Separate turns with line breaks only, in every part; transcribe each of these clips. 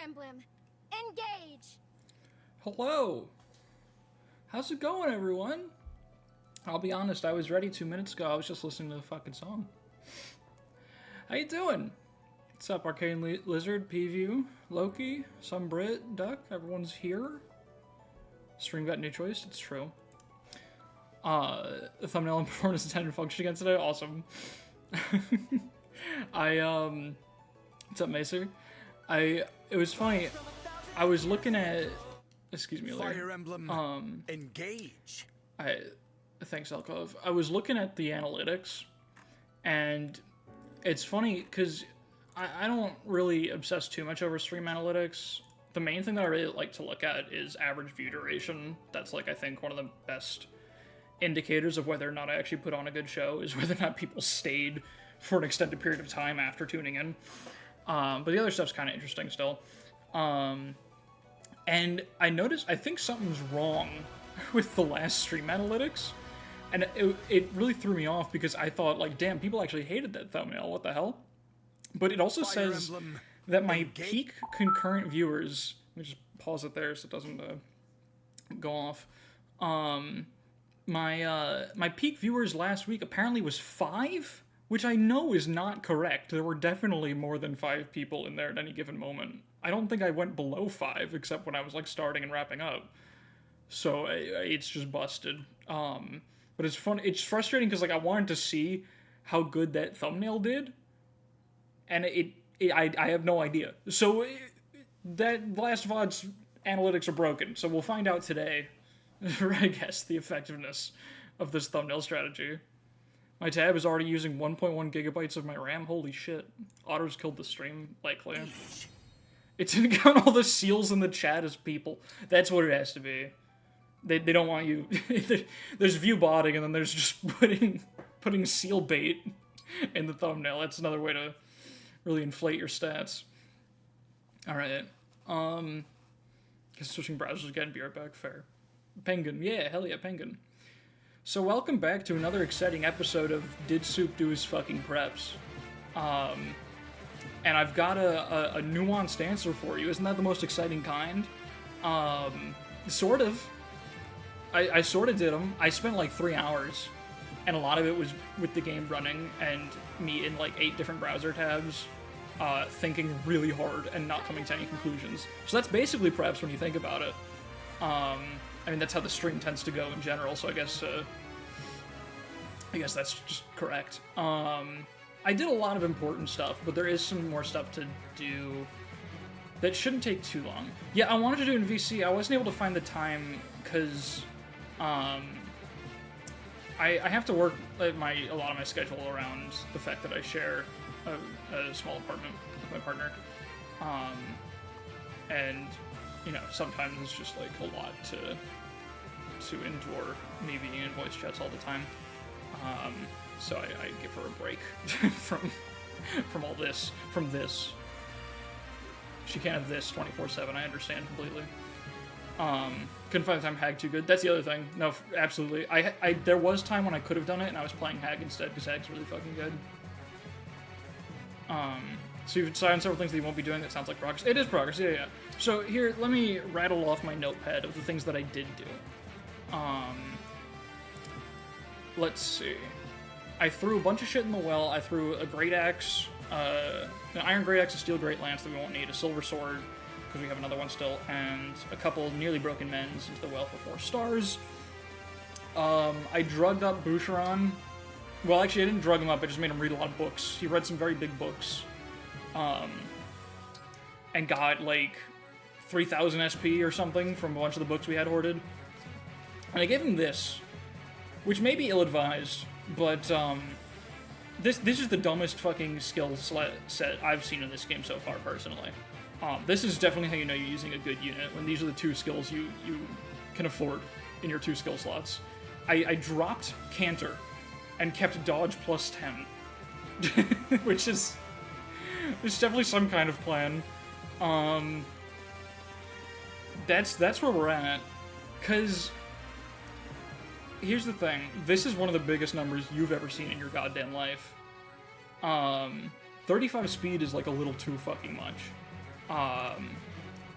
Emblem. Engage!
Hello! How's it going, everyone? I'll be honest, I was ready 2 minutes ago. I was just listening to the fucking song. How you doing? What's up, Arcane Lizard, P-View, Loki, some Brit, Duck? Everyone's here. Stream got new choice. It's true. The thumbnail and performance intended function again today. Awesome. What's up, Macer? It was funny. I was looking at, excuse me,
Fire Emblem, engage.
Thanks, Alcove. I was looking at the analytics, and it's funny because I don't really obsess too much over stream analytics. The main thing that I really like to look at is average view duration. That's like, I think, one of the best indicators of whether or not I actually put on a good show, is whether or not people stayed for an extended period of time after tuning in. But the other stuff's kind of interesting still. And I noticed, I think something's wrong with the last stream analytics. And it really threw me off because I thought, like, damn, people actually hated that thumbnail. What the hell? But it also says that my peak concurrent viewers, let me just pause it there so it doesn't go off. My peak viewers last week apparently was 5, which I know is not correct. There were definitely more than 5 people in there at any given moment. I don't think I went below 5, except when I was, like, starting and wrapping up. So it's just busted. But it's fun. It's frustrating because, like, I wanted to see how good that thumbnail did, and I have no idea. So that Last VOD's analytics are broken. So we'll find out today, I guess, the effectiveness of this thumbnail strategy. My tab is already using 1.1 gigabytes of my RAM. Holy shit. Otter's killed the stream, likely. It didn't count all the seals in the chat as people. That's what it has to be. They don't want you... There's view botting, and then there's just putting seal bait in the thumbnail. That's another way to really inflate your stats. Alright. Guess switching browsers again, be right back. Fair. Penguin. Yeah, hell yeah, Penguin. So welcome back to another exciting episode of Did Soup Do His Fucking Preps? And I've got a nuanced answer for you. Isn't that the most exciting kind? Sort of. I sort of did them. I spent like 3 hours, and a lot of it was with the game running and me in like 8 different browser tabs, thinking really hard and not coming to any conclusions. So that's basically preps when you think about it. I mean, that's how the stream tends to go in general, so I guess that's just correct. I did a lot of important stuff, but there is some more stuff to do that shouldn't take too long. Yeah, I wanted to do it in VC. I wasn't able to find the time, because I have to work a lot of my schedule around the fact that I share a small apartment with my partner. And, you know, sometimes it's just, like, a lot to endure me being in voice chats all the time. So I give her a break from all this, from this. She can't have this 24/7, I understand completely. Couldn't find the time Hag too good. That's the other thing. No, absolutely. There was time when I could have done it, and I was playing Hag instead, because Hag's really fucking good. So you've decided on several things that you won't be doing. That sounds like progress. It is progress, yeah. So here, let me rattle off my notepad of the things that I did do. Let's see. I threw a bunch of shit in the well. I threw a great axe, an iron great axe, a steel great lance that we won't need, a silver sword, because we have another one still, and a couple nearly broken mens into the well for 4 stars. I drugged up Boucheron. Well, actually, I didn't drug him up, I just made him read a lot of books. He read some very big books. And got, like, 3,000 SP or something from a bunch of the books we had hoarded. And I gave him this, which may be ill-advised, but, this is the dumbest fucking skill set I've seen in this game so far, personally. This is definitely how you know you're using a good unit, when these are the 2 skills you can afford in your 2 skill slots. I dropped Canter and kept dodge plus 10, which is definitely some kind of plan. That's where we're at, because here's the thing, this is one of the biggest numbers you've ever seen in your goddamn life. 35 speed is like a little too fucking much.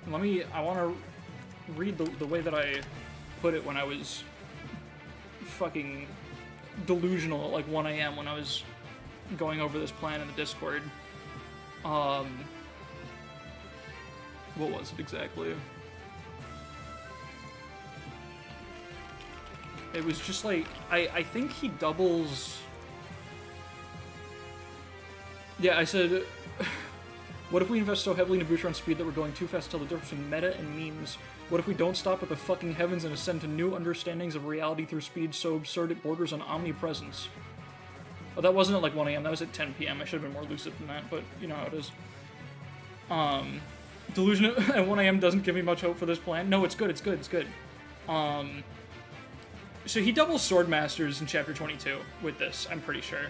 I want to read the way that I put it when I was fucking delusional at like 1 a.m. when I was going over this plan in the Discord. What was it exactly? It was just like, I think he doubles... Yeah, I said, what if we invest so heavily into Boucheron speed that we're going too fast to tell the difference between meta and memes? What if we don't stop at the fucking heavens and ascend to new understandings of reality through speed so absurd it borders on omnipresence? Oh, that wasn't at like 1 a.m., that was at 10 p.m. I should have been more lucid than that, but you know how it is. Delusion at 1 a.m. doesn't give me much hope for this plan. No, it's good, it's good, it's good. So he doubles Sword Masters in Chapter 22 with this, I'm pretty sure.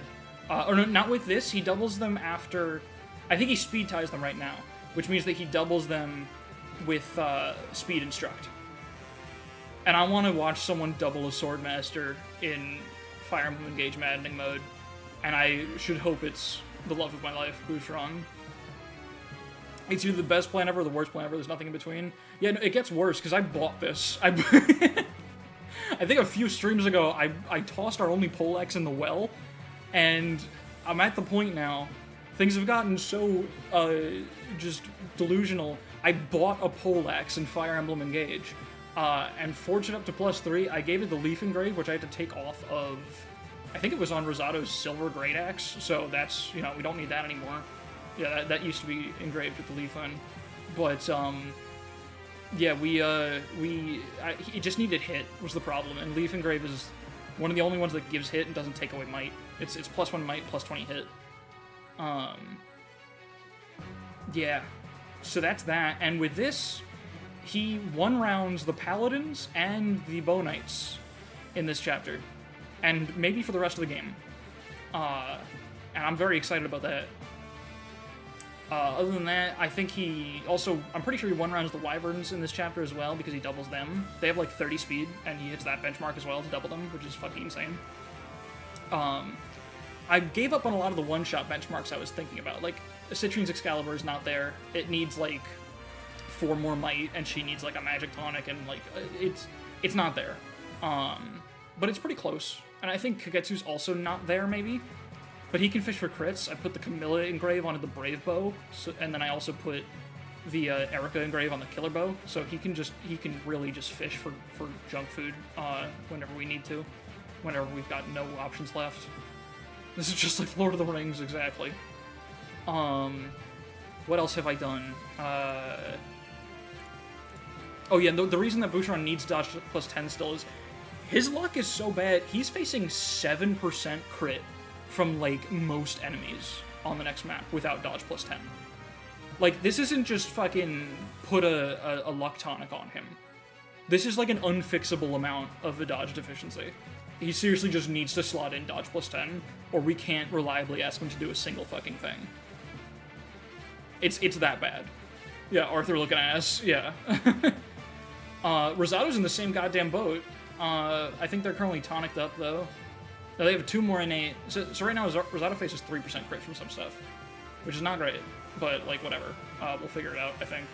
Or no, not with this, he doubles them after... I think he speed ties them right now, which means that he doubles them with Speed Instruct. And I want to watch someone double a Swordmaster in Fire Emblem Engage Maddening mode, and I should hope it's the love of my life, Boucheron. It's either the best plan ever or the worst plan ever, there's nothing in between. Yeah, no, it gets worse, because I bought this. I think a few streams ago, I tossed our only Poleaxe in the well, and I'm at the point now, things have gotten so, just delusional. I bought a Poleaxe in Fire Emblem Engage, and forged it up to +3. I gave it the Leaf Engrave, which I had to take off of, I think it was on Rosato's Silver Great Axe, so that's, you know, we don't need that anymore. Yeah, that used to be engraved with the Leaf on. But, yeah, it just needed hit, was the problem, and Leaf Engrave is one of the only ones that gives hit and doesn't take away might. It's +1 might, +20 hit. Yeah. So that's that, and with this, he one-rounds the Paladins and the Bow Knights in this chapter, and maybe for the rest of the game. And I'm very excited about that. Other than that, I think I'm pretty sure he one-rounds the Wyverns in this chapter as well, because he doubles them. They have like 30 speed, and he hits that benchmark as well to double them, which is fucking insane. I gave up on a lot of the one-shot benchmarks I was thinking about. Like, Citrine's Excalibur is not there. It needs, like, 4 more might, and she needs, like, a magic tonic, and, like, it's not there. But it's pretty close. And I think Kagetsu's also not there, maybe. But he can fish for crits. I put the Camilla Engrave onto the Brave Bow, and then I also put the Erica Engrave on the Killer Bow, so he can really just fish for junk food whenever we need to. Whenever we've got no options left. This is just like Lord of the Rings, exactly. What else have I done? Oh yeah, the reason that Boucheron needs dodge +10 still is his luck is so bad, he's facing 7% crit from, like, most enemies on the next map without dodge +10. Like, this isn't just fucking put a luck tonic on him. This is like an unfixable amount of the dodge deficiency. He seriously just needs to slot in dodge +10, or we can't reliably ask him to do a single fucking thing. It's that bad. Yeah, Arthur looking ass, yeah. Rosato's in the same goddamn boat. I think they're currently tonicked up, though. No, they have 2 more innate. So right now, Rosato faces 3% crit from some stuff, which is not great, but, like, whatever. We'll figure it out, I think.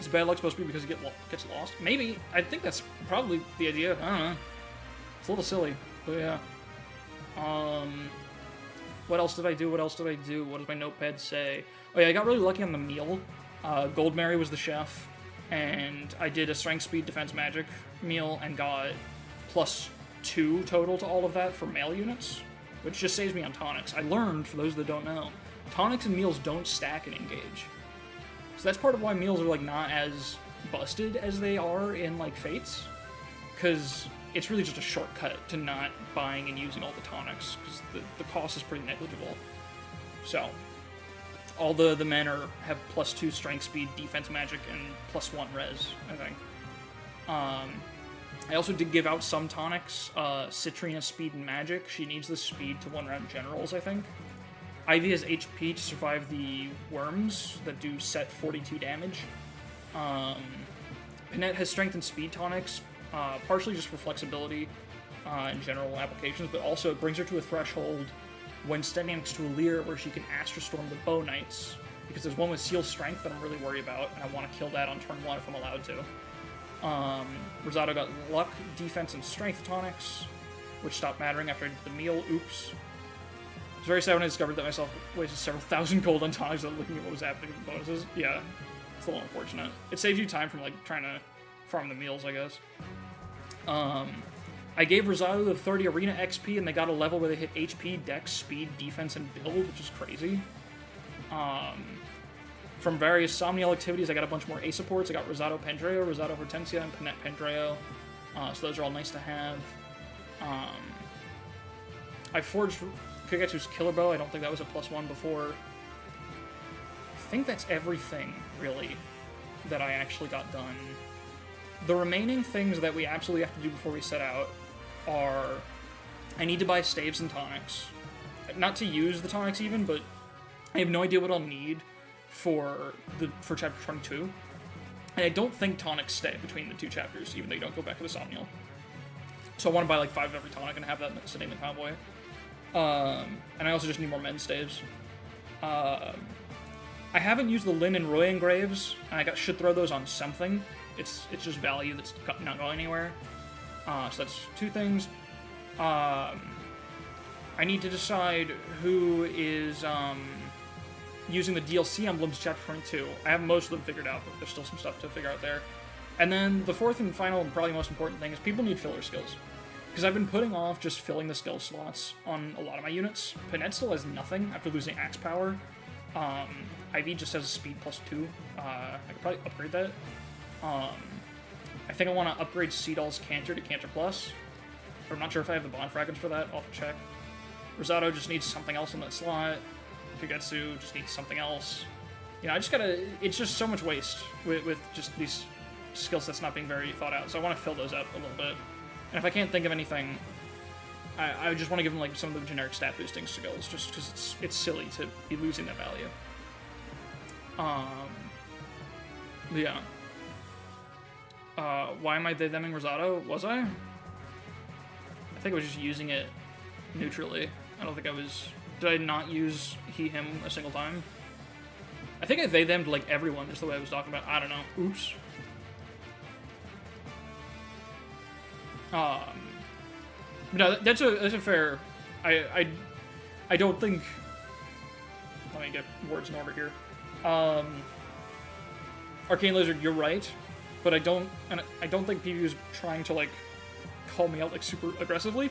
Is bad luck supposed to be because he gets lost? Maybe. I think that's probably the idea. I don't know. It's a little silly, but yeah. What else did I do? What else did I do? What does my notepad say? Oh yeah, I got really lucky on the meal. Gold Mary was the chef, and I did a strength, speed, defense, magic meal, and got +2 total to all of that for male units, which just saves me on tonics. I learned, for those that don't know, tonics and meals don't stack in Engage. So that's part of why meals are, like, not as busted as they are in, like, Fates, because it's really just a shortcut to not buying and using all the tonics, because the cost is pretty negligible. So, all the men have +2 strength, speed, defense, magic, and +1 res, I think. I also did give out some tonics. Citrine has speed and magic. She needs the speed to one-round generals, I think. Ivy has HP to survive the worms that do set 42 damage. Panette has strength and speed tonics, partially just for flexibility in general applications, but also it brings her to a threshold when standing next to a Lear where she can Astra Storm the Bow Knights because there's one with Seal Strength that I'm really worried about, and I want to kill that on turn 1 if I'm allowed to. Rosado got Luck, Defense, and Strength tonics, which stopped mattering after I did the meal. Oops. I was very sad when I discovered that myself wasted several thousand gold on tonics without looking at what was happening with the bonuses. Yeah, it's a little unfortunate. It saves you time from, like, trying to farm the meals, I guess. I gave Rosado the 30 Arena XP, and they got a level where they hit HP, Dex, Speed, Defense, and Build, which is crazy. From various Somniel activities, I got a bunch more A supports. I got Rosado Pendreo, Rosado Hortensia, and Panette Pendreo. So those are all nice to have. I forged Pikachu's Killer Bow. I don't think that was a +1 before. I think that's everything, really, that I actually got done. The remaining things that we absolutely have to do before we set out are... I need to buy staves and tonics. Not to use the tonics even, but I have no idea what I'll need for chapter 22. And I don't think tonics stay between the 2 chapters, even though you don't go back to the Somniel. So I want to buy like 5 of every tonic and have that sitting in the convoy. And I also just need more men's staves. I haven't used the Lin and Roy engraves, and I should throw those on something. It's just value that's not going anywhere. So that's 2 things. I need to decide who is using the DLC emblems chapter 22. I have most of them figured out, but there's still some stuff to figure out there. And then the 4th and final and probably most important thing is people need filler skills. Because I've been putting off just filling the skill slots on a lot of my units. Panette still has nothing after losing Axe Power. Ivy just has a speed +2. I could probably upgrade that. I think I want to upgrade Seedall's Canter to Canter Plus. But I'm not sure if I have the bond fragments for that. I'll have to check. Rosado just needs something else in that slot. Pigetsu just needs something else. You know, I just gotta... It's just so much waste with just these skill sets not being very thought out. So I want to fill those up a little bit. And if I can't think of anything, I just want to give them like some of the generic stat boosting skills, just because it's silly to be losing that value. Yeah. Why am I they-theming Rosado? Was I? I think I was just using it neutrally. I don't think I was... Did I not use he/him a single time? I think I they-themed like everyone, just the way I was talking about. I don't know. Oops. No, that's a fair... I don't think... Let me get words in order here. Arcane Lizard, you're right, but I don't think PvP is trying to, like, call me out, like, super aggressively.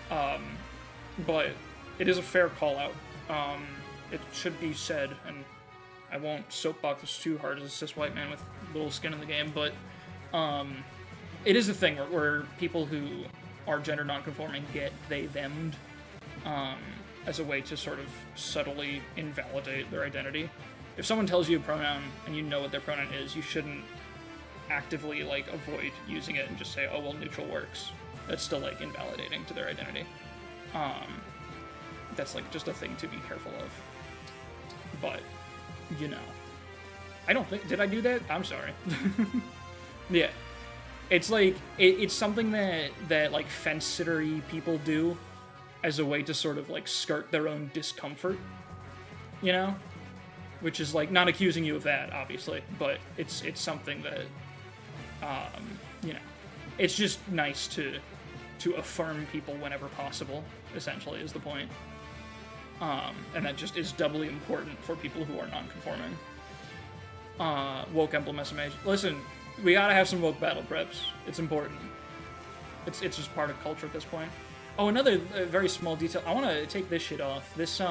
But it is a fair call-out. It should be said, and I won't soapbox this too hard as a cis white man with little skin in the game, but, it is a thing where people who are gender non-conforming get they/them'd as a way to sort of subtly invalidate their identity. If someone tells you a pronoun and you know what their pronoun is, you shouldn't actively, like, avoid using it and just say, oh, well, neutral works. That's still, like, invalidating to their identity. That's, like, just a thing to be careful of. But, you know. I don't think... Did I do that? I'm sorry. Yeah. It's like, it's something that like, fence-sitter-y people do as a way to sort of, like, skirt their own discomfort, you know? Which is, like, not accusing you of that, obviously, but it's something that, you know, it's just nice to affirm people whenever possible, essentially, is the point. And that just is doubly important for people who are non-conforming. Woke emblem SMH. Listen, we gotta have some woke battle preps. It's important. It's just part of culture at this point. Oh, another very small detail. I want to take this shit off. This,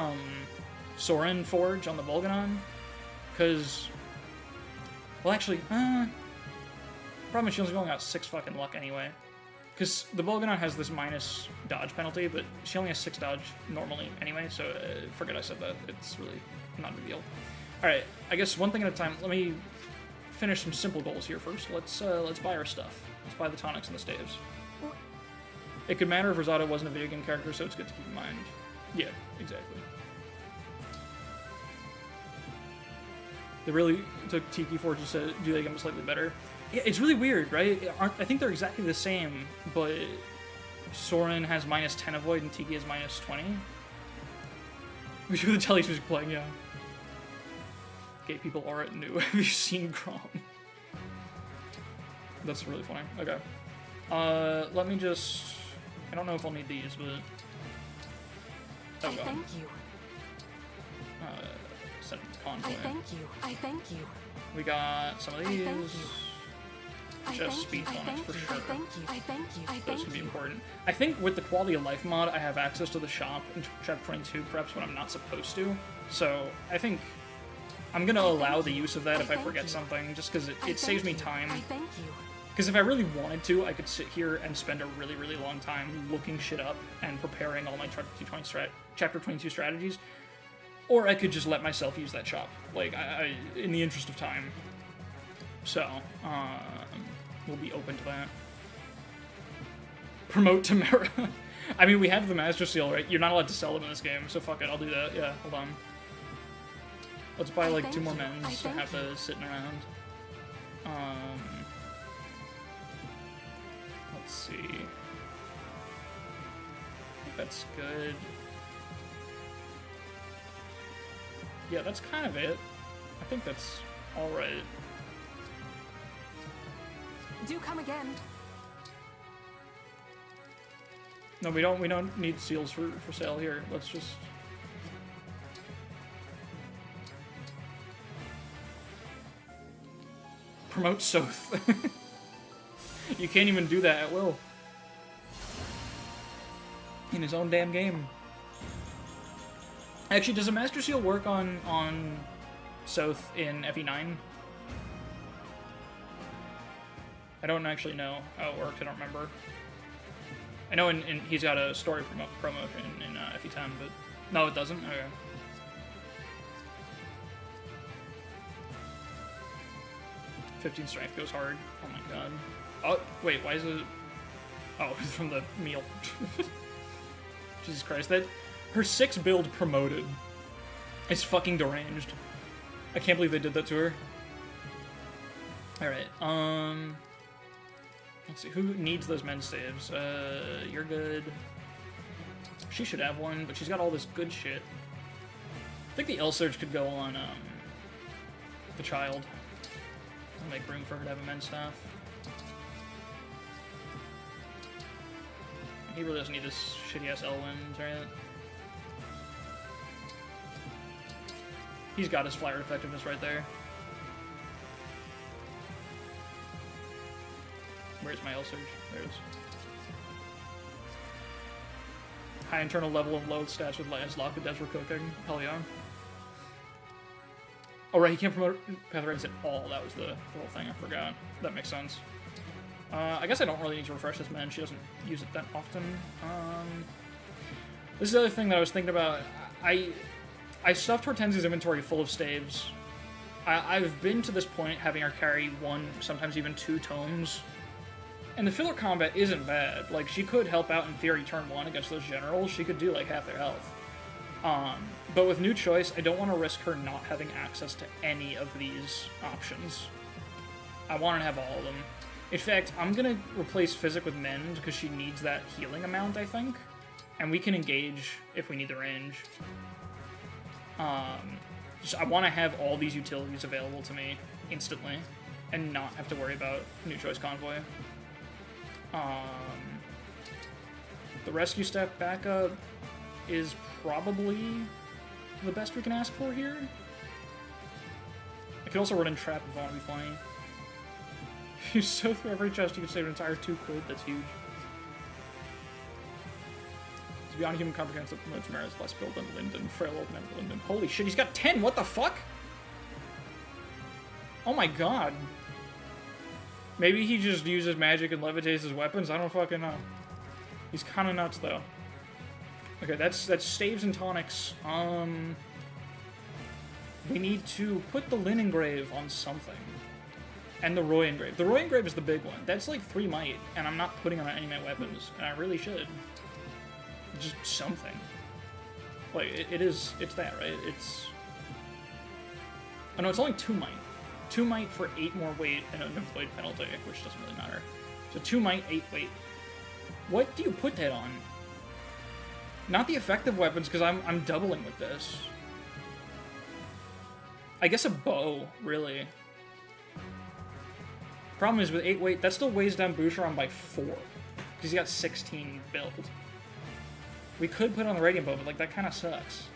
Soren Forge on the Volganon. Because... Well, actually, problem is she only going out 6 fucking luck anyway. Because the Volganon has this minus dodge penalty, but she only has 6 dodge normally anyway, so forget I said that. It's really not a big deal. Alright, I guess one thing at a time. Let me finish some simple goals here first. Let's buy our stuff. Let's buy the tonics and the staves. It could matter if Rosado wasn't a video game character, so it's good to keep in mind. Yeah, exactly. They really took Tiki Forge to do they get them slightly better. Yeah, it's really weird, right? I think they're exactly the same, but Soren has minus 10 avoid and Tiki has minus 20. Which are the tellies was playing, yeah. gay people aren't new. Have you seen Grom? That's really funny. Okay. Let me just... I don't know if I'll need these, but... Oh, God.
Thank you.
Send convoy.
I thank you. I thank you.
We got some of these.
thank you.
Just speed bonus for sure.
I thank you. I thank you. I
Those
thank
can be
you.
important. I think with the quality of life mod, I have access to the shop in Chapter 22 perhaps when I'm not supposed to. So I think I'm gonna allow the use of that if I forget something, just because it saves me time.
I thank you.
Because if I really wanted to, I could sit here and spend a really, really long time looking shit up and preparing all my Chapter 22 strategies. Or I could just let myself use that shop, like, I in the interest of time. So, we'll be open to that. Promote Tamara. I mean, we have the Master Seal, right? You're not allowed to sell them in this game, so fuck it, I'll do that. Yeah, hold on. Let's buy, like, 2 more men's to have those sitting around. Let's see. I think that's good. Yeah, that's kind of it. I think that's alright.
Do come again.
No, we don't need seals for sale here. Let's just... Promote Soth. You can't even do that at will. In his own damn game. Actually, does a Master Seal work on Soth in FE9? I don't actually know how it works. I don't remember. I know he's got a story promotion in FE10, but no, it doesn't. Okay. "15 strength goes hard." Oh my god. Oh wait, why is it? Oh, it's from the meal. Jesus Christ, that. Her 6 build promoted is fucking deranged. I can't believe they did that to her. Alright, let's see, who needs those men's saves? You're good. She should have one, but she's got all this good shit. I think the L-Surge could go on, the child. I'll make room for her to have a men's staff. He really doesn't need this shitty-ass L-Winds, right? He's got his flyer effectiveness right there. Where's my L-Surge? There it is. High internal level and low stats with Lancelot, but that's for cooking. Hell yeah. Oh right, he can't promote Path of Radiance at all. That was the whole thing, I forgot. That makes sense. I guess I don't really need to refresh this man. She doesn't use it that often. This is the other thing that I was thinking about. I stuffed Hortensia's inventory full of staves. I've been to this point having her carry 1, sometimes even 2 tomes. And the filler combat isn't bad. Like, she could help out in theory turn 1 against those generals. She could do, like, half their health. But with New Choice, I don't want to risk her not having access to any of these options. I want to have all of them. In fact, I'm going to replace Physic with Mend, because she needs that healing amount, I think. And we can engage if we need the range. I want to have all these utilities available to me instantly, and not have to worry about New Choice Convoy. The rescue staff backup is probably the best we can ask for here. I could also run in Trap if I want to be funny. You sew through every chest, you can save an entire 2 quid, that's huge. It's beyond human comprehension that promotes Mara's less build than Linden, frail old man Linden. Holy shit, he's got 10, what the fuck? Oh my god. Maybe he just uses magic and levitates his weapons, I don't fucking know. He's kinda nuts though. Okay, that's staves and tonics. We need to put the Lin engrave on something. And the Roy engrave. The Roy engrave is the big one. That's like 3 might, and I'm not putting it on any of my weapons, and I really should. Just something. Like, it's that, right? It's... Oh no, it's only 2 might. 2 might for 8 more weight and an avoid penalty, which doesn't really matter. So 2 might, 8 weight. What do you put that on? Not the effective weapons, because I'm doubling with this. I guess a bow, really. Problem is with 8 weight, that still weighs down Boucheron by 4. Because he's got 16 build. We could put it on the Radiant Bow, but like that kind of sucks.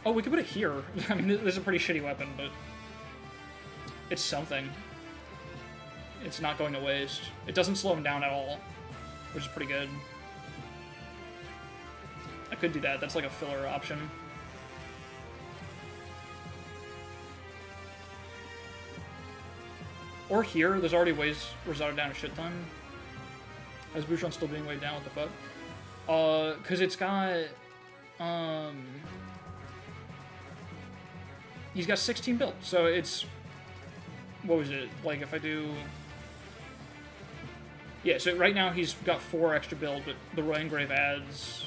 Oh, we could put it here. I mean, this is a pretty shitty weapon, but it's something. It's not going to waste. It doesn't slow him down at all, which is pretty good. I could do that. That's like a filler option. Or here, there's already ways Rosado down a shit ton. Is Boucheron still being weighed down? What the fuck? Because it's got, he's got 16 built, so it's, what was it, like if I do, yeah, so right now he's got 4 extra build, but the Roy Engrave adds,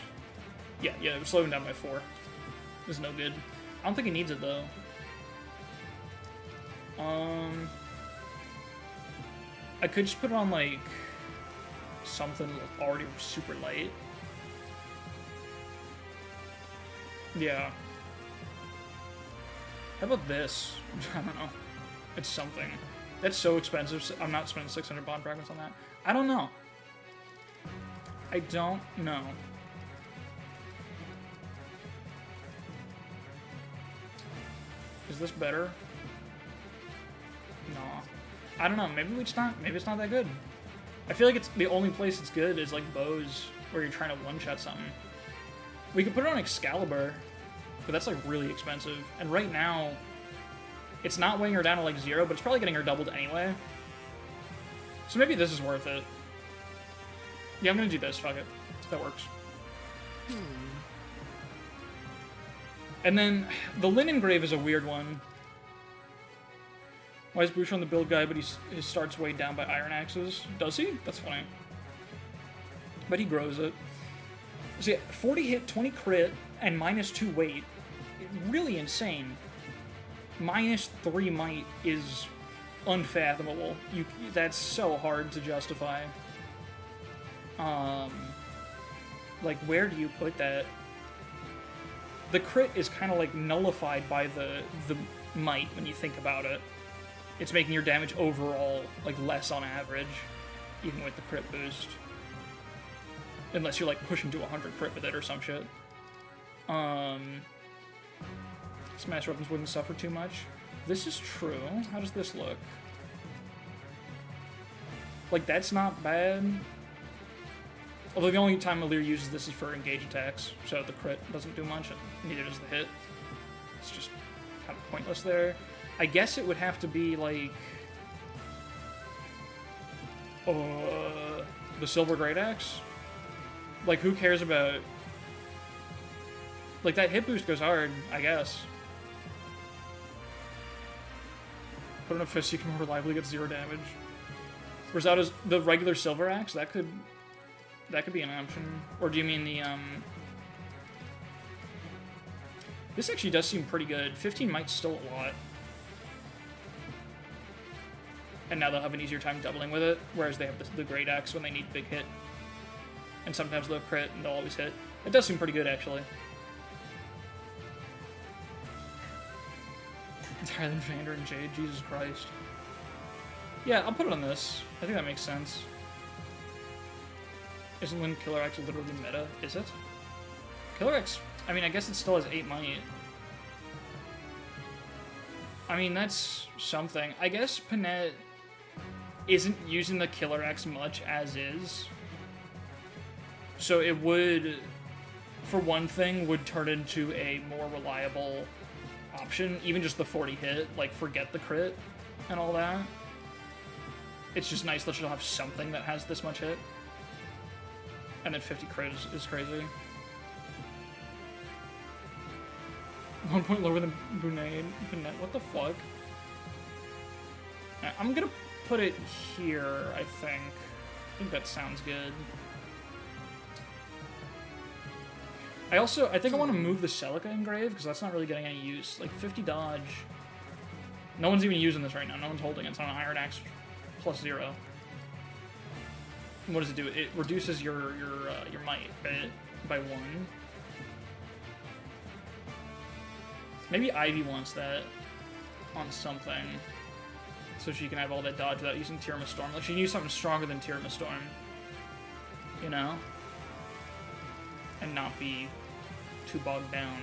yeah, it would slow him down by 4. This is no good. I don't think he needs it, though. I could just put it on, like, something already super light. Yeah. How about this? I don't know. It's something. That's so expensive. So I'm not spending 600 bond fragments on that. I don't know. I don't know. Is this better? No. I don't know. Maybe it's not. Maybe it's not that good. I feel like it's the only place it's good is like bows where you're trying to one-shot something. We could put it on Excalibur, but that's like really expensive. And right now, it's not weighing her down to like 0, but it's probably getting her doubled anyway. So maybe this is worth it. Yeah, I'm gonna do this. Fuck it. That works. And then the Linen Grave is a weird one. Why is Boucheron the build guy, but his starts weighed down by Iron Axes? Does he? That's funny. But he grows it. So yeah, 40 hit, 20 crit, and -2 weight. Really insane. -3 might is unfathomable. That's so hard to justify. Like, where do you put that? The crit is kind of like nullified by the might when you think about it. It's making your damage overall like less on average, even with the crit boost. Unless you're like pushing to 100 crit with it or some shit. Smash weapons wouldn't suffer too much. This is true. How does this look? Like, that's not bad. Although the only time Alir uses this is for engage attacks, so the crit doesn't do much, and neither does the hit. It's just kind of pointless there. I guess it would have to be, like, the Silver Great Axe? Like, who cares about... Like, that hit boost goes hard, I guess. Put in a fist, you can more reliably get 0 damage. Rosado's the regular Silver Axe, that could be an option. Or do you mean the, This actually does seem pretty good. 15 might's still a lot. And now they'll have an easier time doubling with it, whereas they have the Great Axe when they need big hit. And sometimes they'll crit, and they'll always hit. It does seem pretty good, actually. It's higher than Vander and Jade, Jesus Christ. Yeah, I'll put it on this. I think that makes sense. Isn't Lyn Killer Axe literally meta? Is it? Killer Axe, I mean, I guess it still has 8 might. I mean, that's something. I guess Panette isn't using the Killer Axe much as is. So it would, for one thing, would turn into a more reliable option. Even just the 40 hit, like, forget the crit and all that. It's just nice that she'll have something that has this much hit. And then 50 crit is crazy. 1 point lower than Bunade. What the fuck? I'm gonna put it here, I think. I think that sounds good. I think I want to move the Celica Engrave, because that's not really getting any use. Like, 50 dodge. No one's even using this right now. No one's holding it. It's on an Iron Axe plus 0. What does it do? It reduces your might by 1. Maybe Ivy wants that on something. So she can have all that dodge without using Tirama Storm. Like, she can use something stronger than Tirama Storm. You know? And not be too bogged down.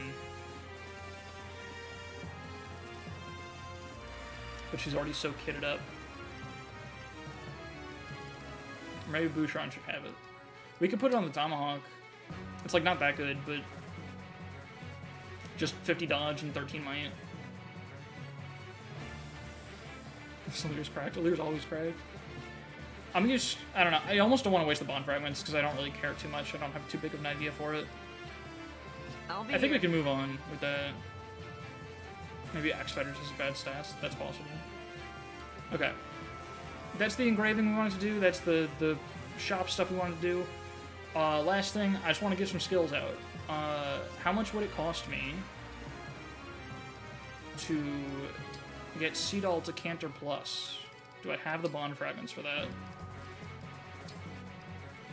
But she's already so kitted up. Or maybe Boucheron should have it. We could put it on the Tomahawk. It's like not that good, but just 50 dodge and 13 might. Lear's cracked. Lear's always cracked. I'm just, I don't know. I almost don't want to waste the bond fragments because I don't really care too much. I don't have too big of an idea for it. I think we can move on with that. Maybe Axe Fighters has bad stats. That's possible. Okay. That's the engraving we wanted to do. That's the shop stuff we wanted to do. Last thing, I just want to get some skills out. How much would it cost me to get Seedall to Canter Plus? Do I have the bond fragments for that?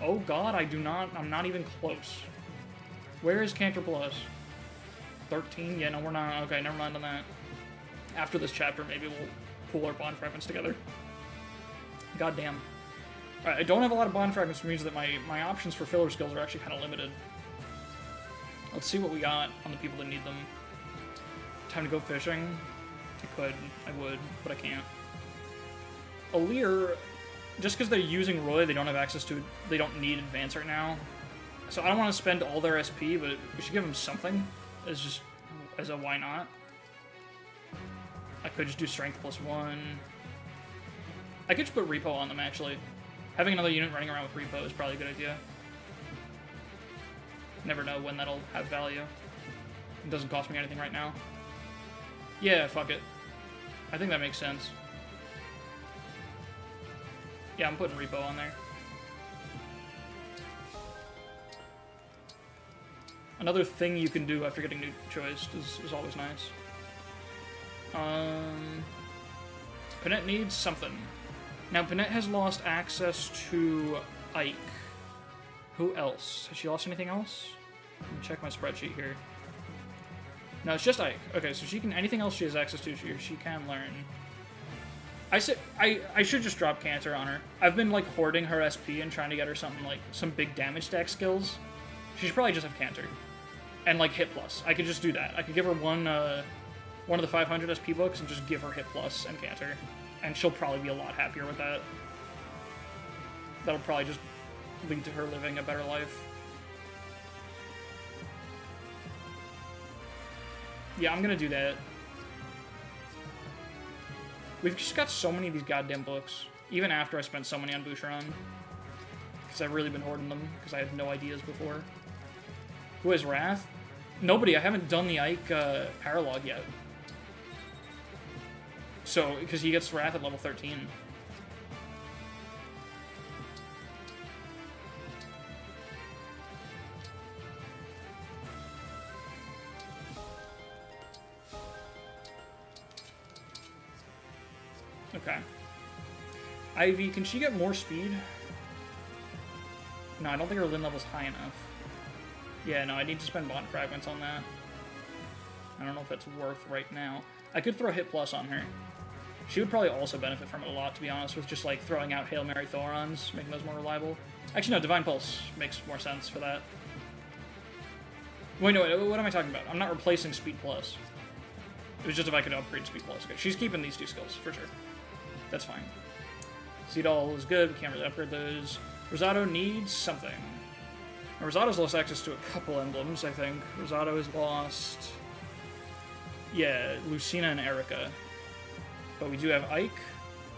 Oh god, I do not. I'm not even close. Where is Canter Plus? 13? Yeah, no, we're not. Okay, never mind on that. After this chapter, maybe we'll pull our bond fragments together. God damn. Alright, I don't have a lot of bond fragments, which means that my options for filler skills are actually kind of limited. Let's see what we got on the people that need them. Time to go fishing. I could. I would, but I can't. Alir, just because they're using Roy, they don't have access to... They don't need advance right now. So I don't want to spend all their SP, but we should give them something. As a why not. I could just do strength +1. I could just put repo on them, actually. Having another unit running around with repo is probably a good idea. Never know when that'll have value. It doesn't cost me anything right now. Yeah, fuck it. I think that makes sense. Yeah, I'm putting repo on there. Another thing you can do after getting new choice is always nice. Panette needs something. Now, Panette has lost access to Ike. Who else? Has she lost anything else? Let me check my spreadsheet here. No, it's just Ike. Okay, so she can... Anything else she has access to, she can learn. I should just drop Canter on her. I've been, like, hoarding her SP and trying to get her something, like, some big damage stack skills. She should probably just have Canter. And, like, hit plus. I could just do that. I could give her one of the 500 SP books and just give her hit plus and Canter. And she'll probably be a lot happier with that. That'll probably just lead to her living a better life. Yeah, I'm gonna do that. We've just got so many of these goddamn books. Even after I spent so many on Boucheron. Because I've really been hoarding them, because I had no ideas before. Who has Wrath? Nobody. I haven't done the Ike paralog yet. So, because he gets Wrath at level 13. Okay. Ivy, can she get more speed? No, I don't think her Lin level's high enough. Yeah, no, I need to spend bond fragments on that. I don't know if that's worth right now. I could throw hit plus on her. She would probably also benefit from it a lot, to be honest, with just, like, throwing out Hail Mary Thorons, making those more reliable. Actually, no, Divine Pulse makes more sense for that. Wait, no, wait, what am I talking about? I'm not replacing Speed Plus. It was just if I could upgrade Speed Plus. Okay, she's keeping these two skills, for sure. That's fine. Seedall is good, we can't really upgrade those. Rosado needs something. Now, Rosado's lost access to a couple emblems, I think. Rosado has lost... Yeah, Lucina and Erica. But we do have Ike.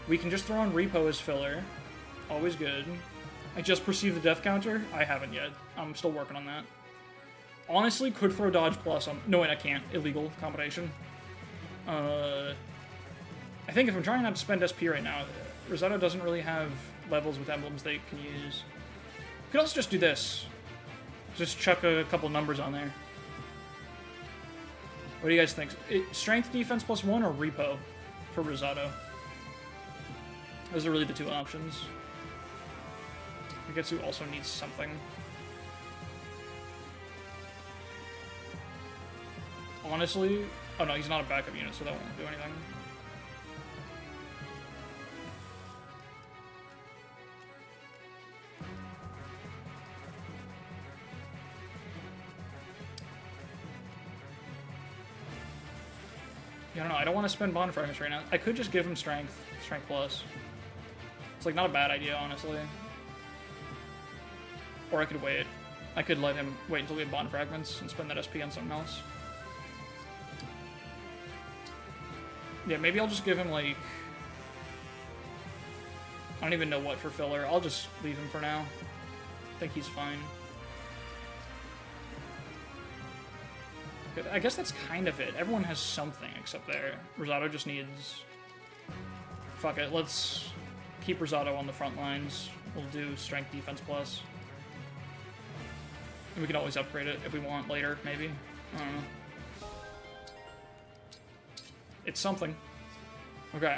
We can just throw on Repo as filler. Always good. I just perceived the death counter. I haven't yet. I'm still working on that. Honestly, could throw Dodge Plus on... No, wait, I can't. Illegal combination. I think if I'm trying not to spend SP right now, Rosado doesn't really have levels with emblems they can use. We could also just do this. Just chuck a couple numbers on there. What do you guys think? Strength defense +1 or Repo for Rosado? Those are really the two options. Rigetsu also needs something. Honestly, Oh no, he's not a backup unit, so that won't do anything. Yeah, I don't know. I don't want to spend bond fragments right now. I could just give him strength plus. It's like not a bad idea, honestly. Or I could wait. I could let him wait until we have bond fragments and spend that SP on something else. Yeah, maybe I'll just give him like... I don't even know what for filler. I'll just leave him for now. I think he's fine. Good. I guess that's kind of it. Everyone has something except there. Rosado just needs... Fuck it, let's keep Rosado on the front lines. We'll do strength defense plus. And we can always upgrade it if we want later, maybe. I don't know. It's something. Okay.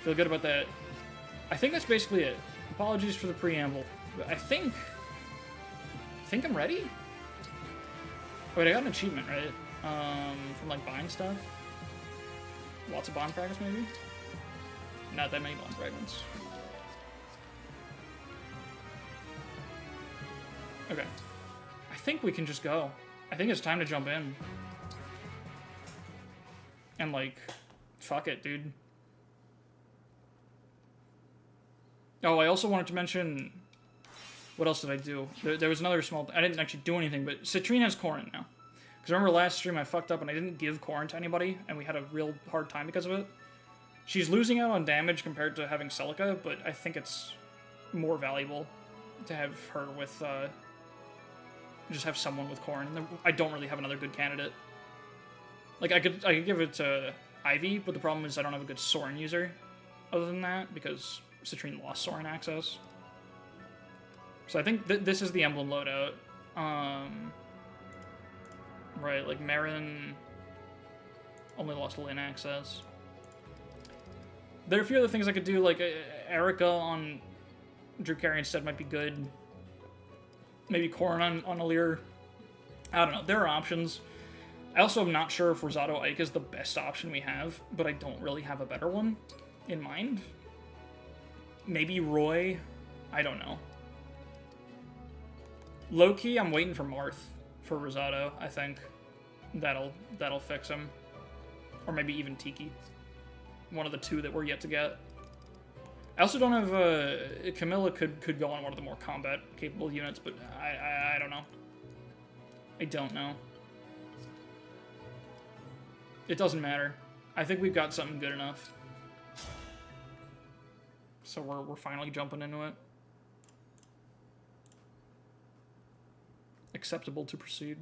Feel good about that. I think that's basically it. Apologies for the preamble. I think I'm ready? Wait, I got an achievement, right? From like buying stuff. Lots of bond fragments, maybe? Not that many bond fragments. Okay. I think we can just go. I think it's time to jump in. And like, fuck it, dude. Oh, I also wanted to mention... What else did I do? There was another small... I didn't actually do anything, but Citrine has Corrin now. Because remember last stream I fucked up and I didn't give Corrin to anybody, and we had a real hard time because of it? She's losing out on damage compared to having Celica, but I think it's more valuable to have her with, just have someone with Corrin. I don't really have another good candidate. Like, I could give it to Ivy, but the problem is I don't have a good Sorin user other than that, because Citrine lost Sorin access. So I think this is the emblem loadout. Right, like Marin only lost Lin access. There are a few other things I could do, like Erica on Drukhari instead might be good. Maybe Corrin on Alir. I don't know, there are options. I also am not sure if Rosado Ike is the best option we have, but I don't really have a better one in mind. Maybe Roy? I don't know. Low-key, I'm waiting for Marth for Rosado, I think. That'll fix him. Or maybe even Tiki. One of the two that we're yet to get. I also don't have, Camilla could go on one of the more combat-capable units, but I don't know. I don't know. It doesn't matter. I think we've got something good enough. So we're finally jumping into it. Acceptable to proceed.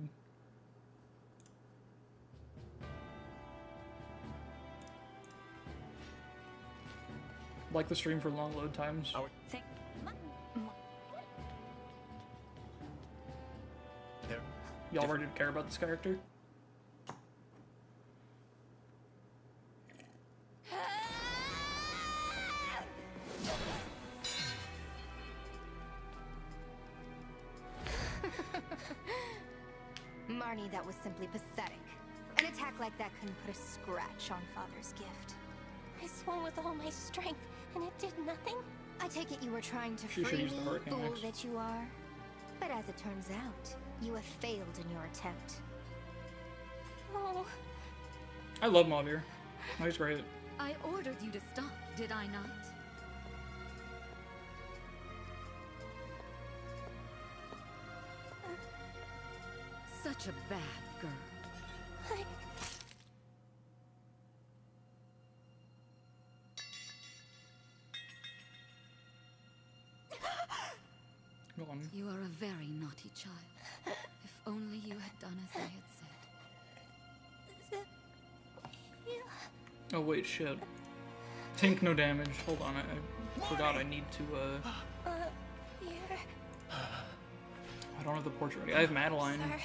Like the stream for long load times. Y'all ready to care about this character?
Marnie, that was simply pathetic. An attack like that couldn't put a scratch on Father's gift.
I swung with all my strength, and it did nothing?
I take it you were trying to
She
free
should use
me,
the hurricane
fool
axe.
that you are. But as it turns out, you have failed in your attempt.
Oh,
I love Mavir. Oh, he's great.
I ordered you to stop, did I not? Such a bad girl.
Go on.
You are a very naughty child. If only you had done as I had said.
Oh wait, shit. Tink, no damage. Hold on, I forgot I need to, I don't have the portrait ready. I have Madeline.
sorry.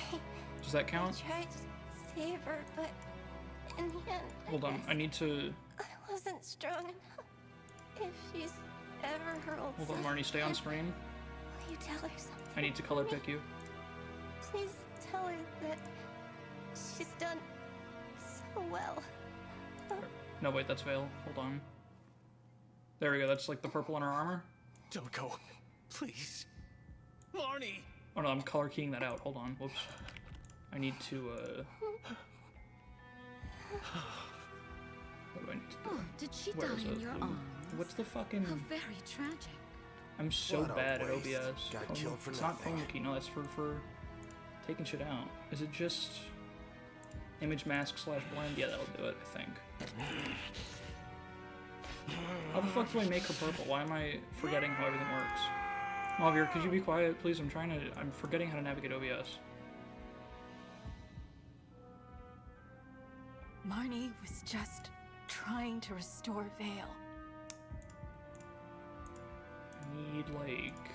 Does that count?
I tried to save her, but in the end,
Hold on, I need to...
I wasn't strong enough. If she's ever hurled
Hold on, Marnie, stay on screen.
will you tell her something?
I need to color pick you.
Please tell her that she's done well.
No, wait, that's Vale. Hold on. There we go, that's like the purple in her armor.
Don't go. Please. Marnie!
Oh no, I'm color keying that out. Hold on, whoops. I need to, what do I need to do?
Oh, did she
Where
die
is
in
it?
your arms?
What's the fucking...
How very tragic.
I'm so
What a
bad at
waste.
OBS.
Got
Oh,
killed for
it's
nothing.
not phone key, no, that's for taking shit out. Is it just image mask / blend? Yeah, that'll do it, I think. How the fuck do I make her purple? Why am I forgetting how everything works? Malvir, could you be quiet, please? I'm forgetting how to navigate OBS.
Marnie was just trying to restore Vale.
I need, like...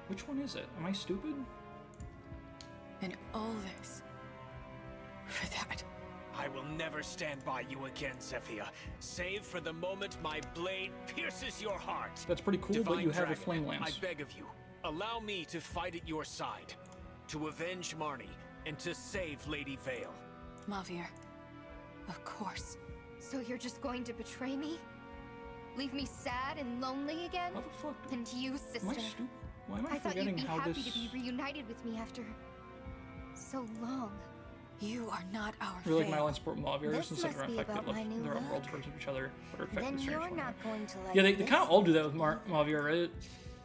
Which one is it? Am I stupid?
And all this for that.
I will never stand by you again, Zephyr, save for the moment my blade pierces your heart.
That's pretty cool, but
Divine
you have a
Dragon,
flame lance.
I beg of you, allow me to fight at your side, to avenge Marnie, and to save Lady Vale.
Mavir, of course.
So you're just going to betray me? Leave me sad and lonely again?
How the fuck?
And you, sister.
Am I stupid? Why am I
I thought
forgetting
you'd be
how
happy
this...
to be reunited with me after so long.
You are not our
Really like
Vale.
my line support Malvir
This
since they're
must be
affected,
about my new
they're on
look.
worlds versus each other, but are affected
Then
strangely.
you're not going to like
Yeah, they
this.
kind of all do that with Malvir, right?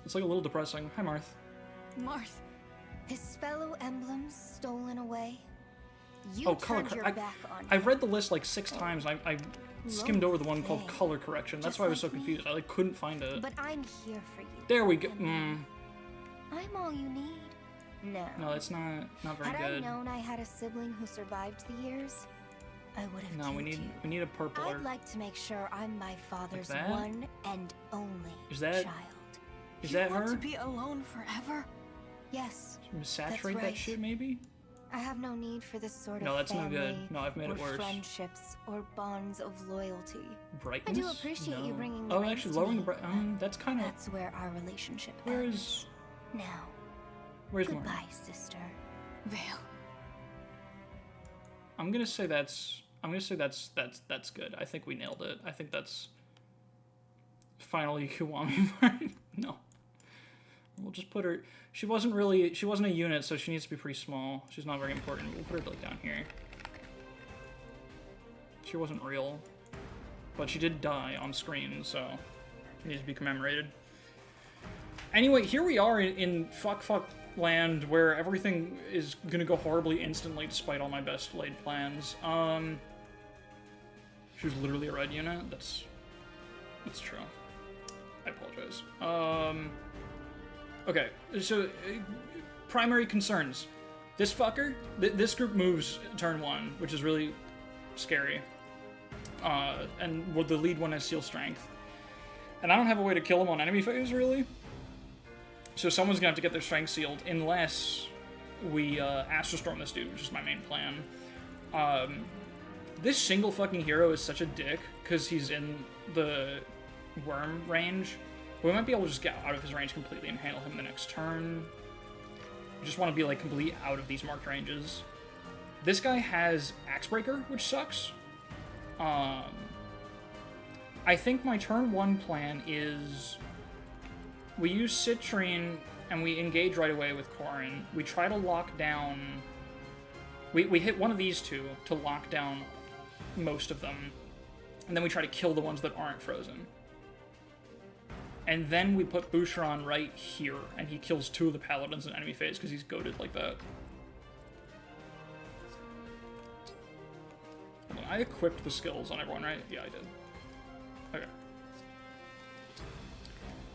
It's like a little depressing. Hi, Marth.
Marth,
His fellow emblems stolen away. You
Oh, color
turned your
correction.
back on
I've read the list like 6 times. I skimmed over the one called
Vale.
color correction. That's
Just
why I was so
like me.
confused. I like couldn't find it.
But I'm here for you.
There we go.
I'm all you need. No.
No, that's not very
Had I
good.
known I had a sibling who survived the years, I would have
No, we
killed
need
you.
a purpler.
I'd like to make sure I'm my father's
that?
one and only
Is that-
child.
Is
you
that
want
her?
to be alone forever?
Yes,
Saturate that
right.
shit, maybe?
I have no need for this sort
No,
of
that's no
family
good. No, I've made
or
it worse.
friendships or bonds of loyalty.
Brightness?
appreciate you
No.
bringing the
Oh,
reins
actually,
to
lowering
me.
the that's kind of...
That's where our relationship
Where's...
ends. Now,
Where's Marth?
goodbye, sister.
Vale.
I'm gonna say that's good. I think we nailed it. I think that's finally Kiwami Marth. No. We'll just put her... She wasn't a unit, so she needs to be pretty small. She's not very important. We'll put her like down here. She wasn't real. But she did die on screen, so she needs to be commemorated. Anyway, here we are in fuck land where everything is gonna go horribly instantly despite all my best laid plans. She was literally a red unit. That's true. I apologize. Okay, so primary concerns. This fucker, this group moves turn 1, which is really scary. And the lead one has seal strength. And I don't have a way to kill him on enemy phase, really. So someone's gonna have to get their strength sealed, unless we Astral Storm this dude, which is my main plan. This single fucking hero is such a dick, because he's in the worm range. We might be able to just get out of his range completely and handle him the next turn. We just want to be like completely out of these marked ranges. This guy has Axebreaker, which sucks. I think my turn 1 plan is we use Citrine and we engage right away with Corrin. We try to lock down... We hit one of these two to lock down most of them. And then we try to kill the ones that aren't frozen. And then we put Boucheron right here, and he kills 2 of the paladins in enemy phase because he's goated like that. Hold on, I equipped the skills on everyone, right? Yeah, I did. Okay.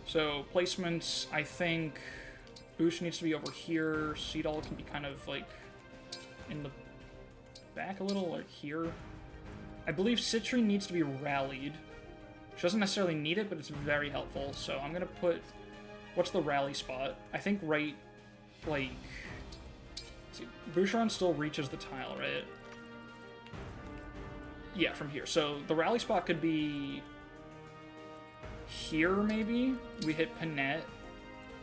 So, placements, I think Bouche needs to be over here. Seedall can be kind of, like, in the back a little, like here. I believe Citrine needs to be rallied. She doesn't necessarily need it, but it's very helpful. So I'm gonna put... What's the rally spot? I think right, like... Let's see. Boucheron still reaches the tile, right? Yeah, from here. So the rally spot could be... Here, maybe? We hit Panette,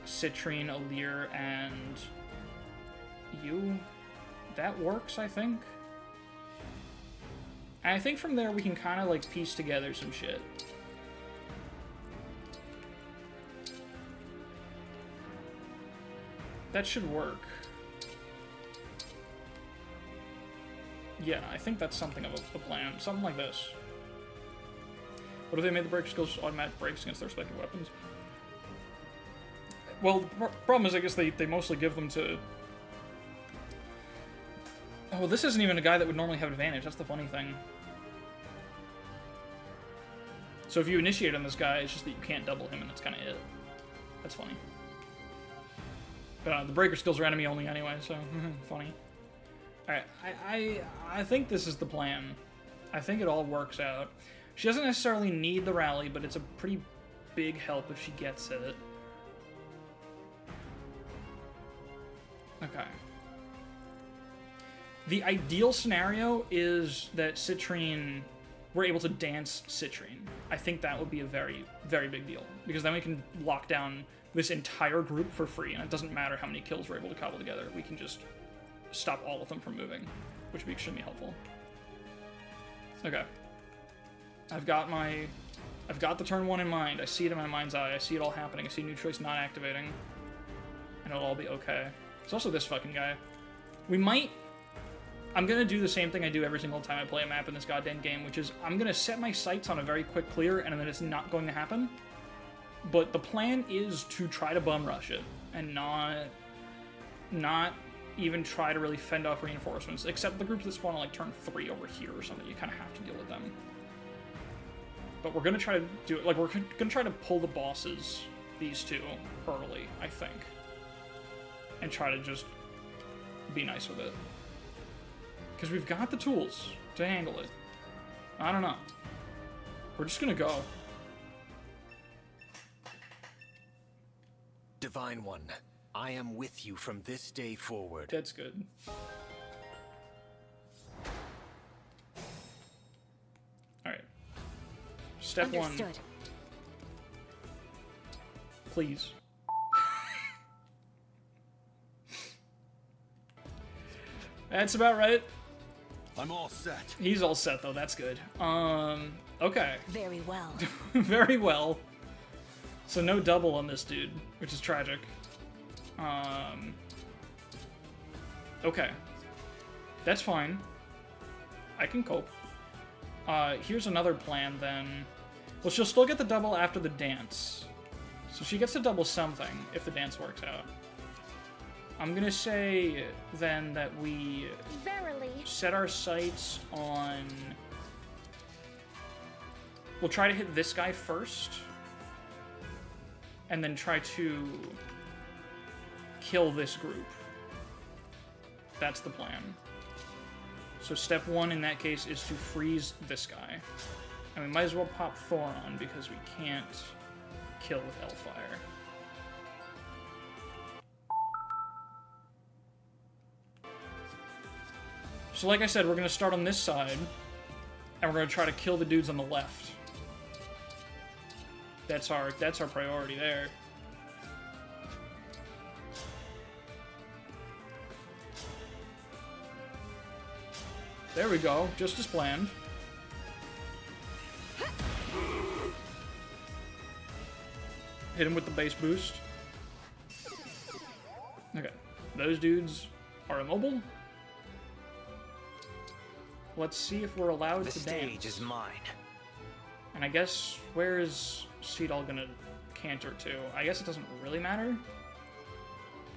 Citrine, Alir, and... You? That works, I think. And I think from there we can kind of, like, piece together some shit. That should work. Yeah, I think that's something of a plan. Something like this. What if they made the breaker skills automatic breaks against their respective weapons? Well, the problem is, I guess they mostly give them to... Oh, well, this isn't even a guy that would normally have advantage. That's the funny thing. So if you initiate on this guy, it's just that you can't double him, and that's kind of it. That's funny. But the breaker skills are enemy only anyway, so funny. Alright, I think this is the plan. I think it all works out. She doesn't necessarily need the rally, but it's a pretty big help if she gets it. Okay. The ideal scenario is that Citrine... We're able to dance Citrine. I think that would be a very, very big deal. Because then we can lock down this entire group for free, and it doesn't matter how many kills we're able to cobble together. We can just stop all of them from moving, which would be extremely helpful. Okay. I've got the turn 1 in mind. I see it in my mind's eye. I see it all happening. I see new choice not activating. And it'll all be okay. There's also this fucking guy. We might... I'm gonna do the same thing I do every single time I play a map in this goddamn game, which is I'm gonna set my sights on a very quick clear, and then it's not going to happen. But the plan is to try to bum rush it, and not even try to really fend off reinforcements, except the groups that spawn on like turn 3 over here or something. You kind of have to deal with them. But we're gonna try to do it, like, we're gonna try to pull the bosses, these two, early, I think. And try to just be nice with it. Because we've got the tools to handle it. I don't know. We're just gonna go.
Divine One, I am with you from this day forward.
That's good. Alright. Step
Understood.
1. Please. That's about right.
I'm all set.
He's all set, though. That's good. Okay.
Very well.
Very well. So no double on this dude, which is tragic. Okay. That's fine. I can cope. Here's another plan, then. Well, she'll still get the double after the dance. So she gets to double something, if the dance works out. I'm gonna say, then, that we
Verily.
set our sights on... We'll try to hit this guy first. And then try to kill this group. That's the plan. So step 1 in that case is to freeze this guy. And we might as well pop Thoron because we can't kill with Hellfire. So like I said, we're going to start on this side, and we're going to try to kill the dudes on the left. That's our priority there. There we go, just as planned. Hit him with the base boost. Okay, those dudes are immobile. Let's see if we're allowed to dance.
The stage is mine.
And I guess, where is Seedall gonna canter to? I guess it doesn't really matter.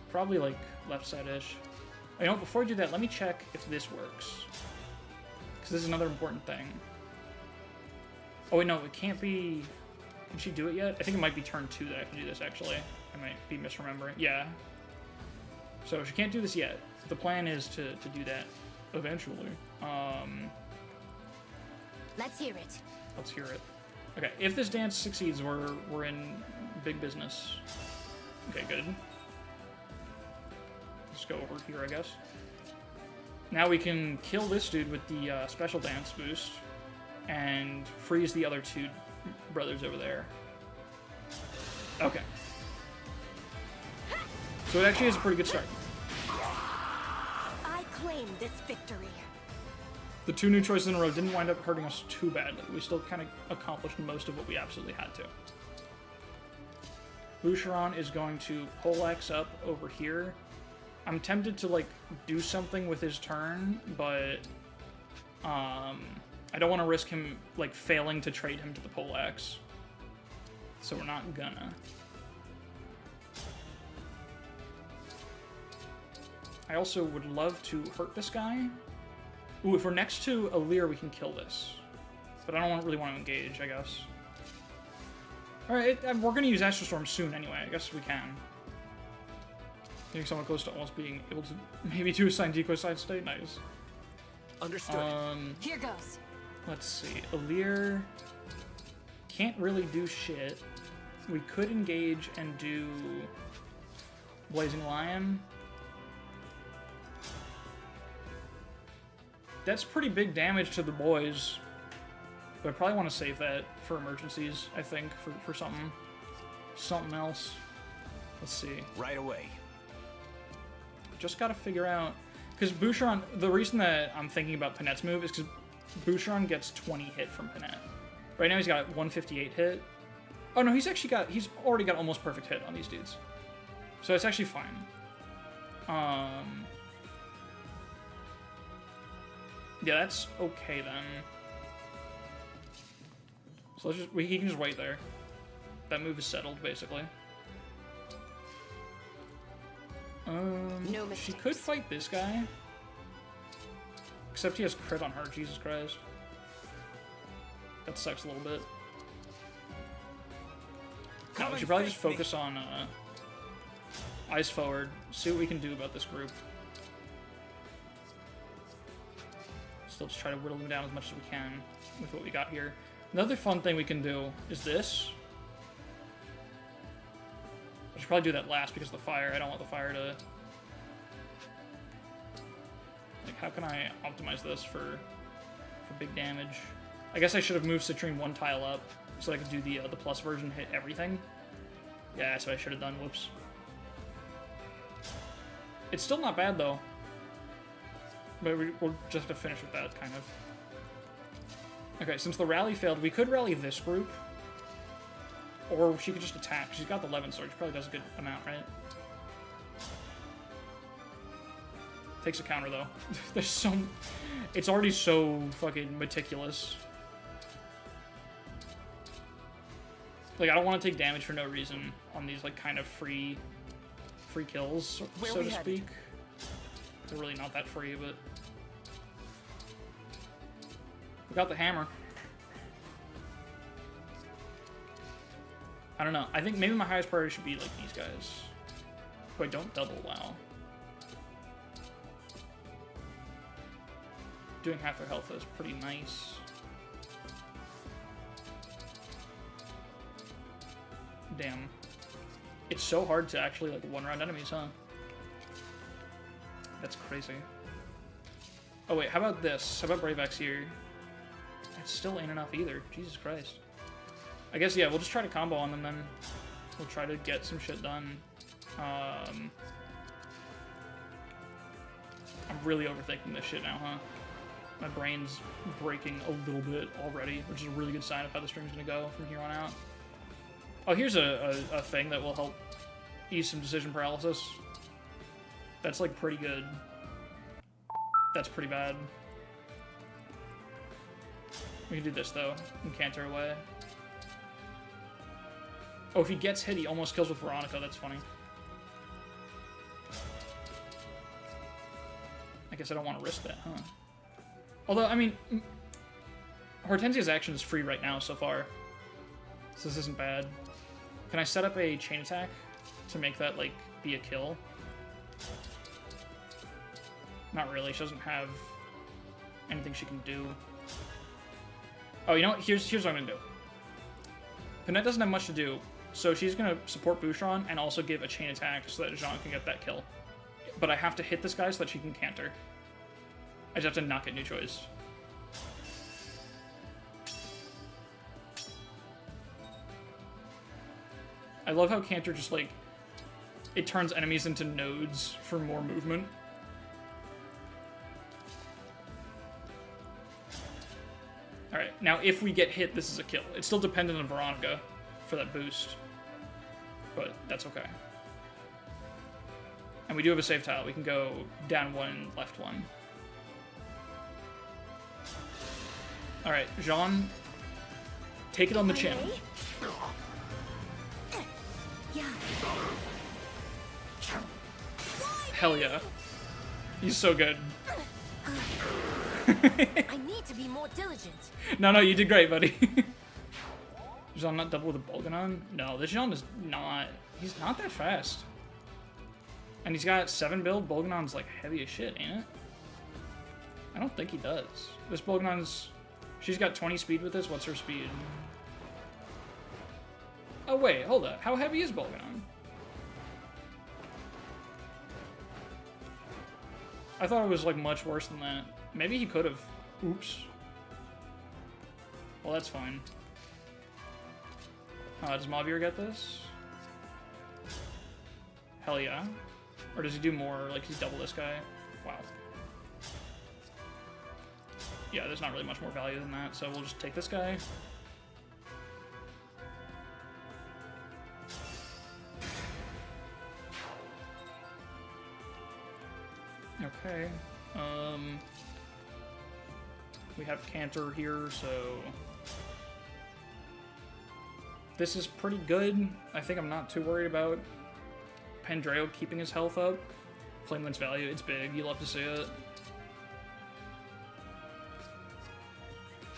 Probably, like, left side-ish. You know what, before I do that, let me check if this works. Because this is another important thing. Oh wait, no, it can't be... Can she do it yet? I think it might be turn 2 that I can do this, actually. I might be misremembering. Yeah. So she can't do this yet. The plan is to do that eventually.
Let's hear it.
Let's hear it. Okay, if this dance succeeds, we're in big business. Okay, good. Let's go over here, I guess. Now we can kill this dude with the special dance boost and freeze the other two brothers over there. Okay. So it actually is a pretty good start.
I claim this victory.
The 2 new choices in a row didn't wind up hurting us too badly. We still kind of accomplished most of what we absolutely had to. Boucheron is going to poleaxe up over here. I'm tempted to, like, do something with his turn, but I don't want to risk him, like, failing to trade him to the poleaxe. So we're not gonna. I also would love to hurt this guy. Ooh, if we're next to a Lear, we can kill this. But I don't really want to engage, I guess. Alright, we're going to use Astral Storm soon anyway. I guess we can. Getting someone close to almost being able to maybe to assign decoy side state. Nice.
Understood.
Here goes.
Let's see. Alir can't really do shit. We could engage and do Blazing Lion. That's pretty big damage to the boys. But I probably want to save that for emergencies, I think, for something else. Let's see.
Right away.
Just gotta figure out... Because Boucheron... The reason that I'm thinking about Panette's move is because Boucheron gets 20 hit from Panette. Right now he's got 158 hit. Oh no, he's already got almost perfect hit on these dudes. So it's actually fine. Yeah, that's okay then. So let's just, he can just wait there. That move is settled, basically.
No
She
mistakes.
could fight this guy. Except he has crit on her, Jesus Christ. That sucks a little bit. No, we should probably just focus on eyes forward, see what we can do about this group. Still just try to whittle them down as much as we can with what we got here. Another fun thing we can do is this. I should probably do that last because of the fire. I don't want the fire to... Like, how can I optimize this for big damage? I guess I should have moved Citrine one tile up so I could do the plus version, hit everything. Yeah, that's what I should have done. Whoops. It's still not bad, though. But we'll just have to finish with that, kind of. Okay, since the rally failed, we could rally this group. Or she could just attack. She's got the 11 sword. She probably does a good amount, right? Takes a counter, though. There's so... It's already so fucking meticulous. Like, I don't want to take damage for no reason on these, like, kind of free kills, so to speak. They're really not that free, but... We got the hammer. I don't know. I think maybe my highest priority should be, like, these guys. Who I don't double, wow. Doing half their health is pretty nice. Damn. It's so hard to actually, like, one-round enemies, huh? That's crazy. Oh, wait, how about this? How about Brave Axe here? That still ain't enough either. Jesus Christ. I guess, yeah, we'll just try to combo on them then. We'll try to get some shit done. I'm really overthinking this shit now, huh? My brain's breaking a little bit already, which is a really good sign of how the stream's gonna go from here on out. Oh, here's a thing that will help ease some decision paralysis. That's, like, pretty good. That's pretty bad. We can do this, though, and canter away. Oh, if he gets hit, he almost kills with Veronica. That's funny. I guess I don't want to risk that, huh? Although, I mean, Hortensia's action is free right now so far. So this isn't bad. Can I set up a chain attack to make that, like, be a kill? Not really. She doesn't have anything she can do. Oh, you know what? Here's what I'm going to do. Panette doesn't have much to do, so she's going to support Boucheron and also give a chain attack so that Jean can get that kill. But I have to hit this guy so that she can canter. I just have to not get new choice. I love how canter just, like, it turns enemies into nodes for more movement. Alright, now if we get hit, this is a kill. It's still dependent on Veronica for that boost, but that's okay. And we do have a save tile. We can go down 1, left 1. Alright, Jean, take it on the chin.
Yeah.
Hell yeah. He's so good.
I need to be more diligent.
No, you did great, buddy. Jean not double with a Bolganon? No, this Jean is not... He's not that fast. And he's got 7 build. Bolganon's like heavy as shit, ain't it? I don't think he does. This Bolganon's... She's got 20 speed with this. What's her speed? Oh, wait, hold up. How heavy is Bolganon? I thought it was, like, much worse than that. Maybe he could have. Oops. Well, that's fine. Does Mavier get this? Hell yeah. Or does he do more? Like, he's double this guy? Wow. Yeah, there's not really much more value than that, so we'll just take this guy. Okay. We have Cantor here, so... This is pretty good. I think I'm not too worried about Pandreo keeping his health up. Flamelint's value, it's big. You love to see it.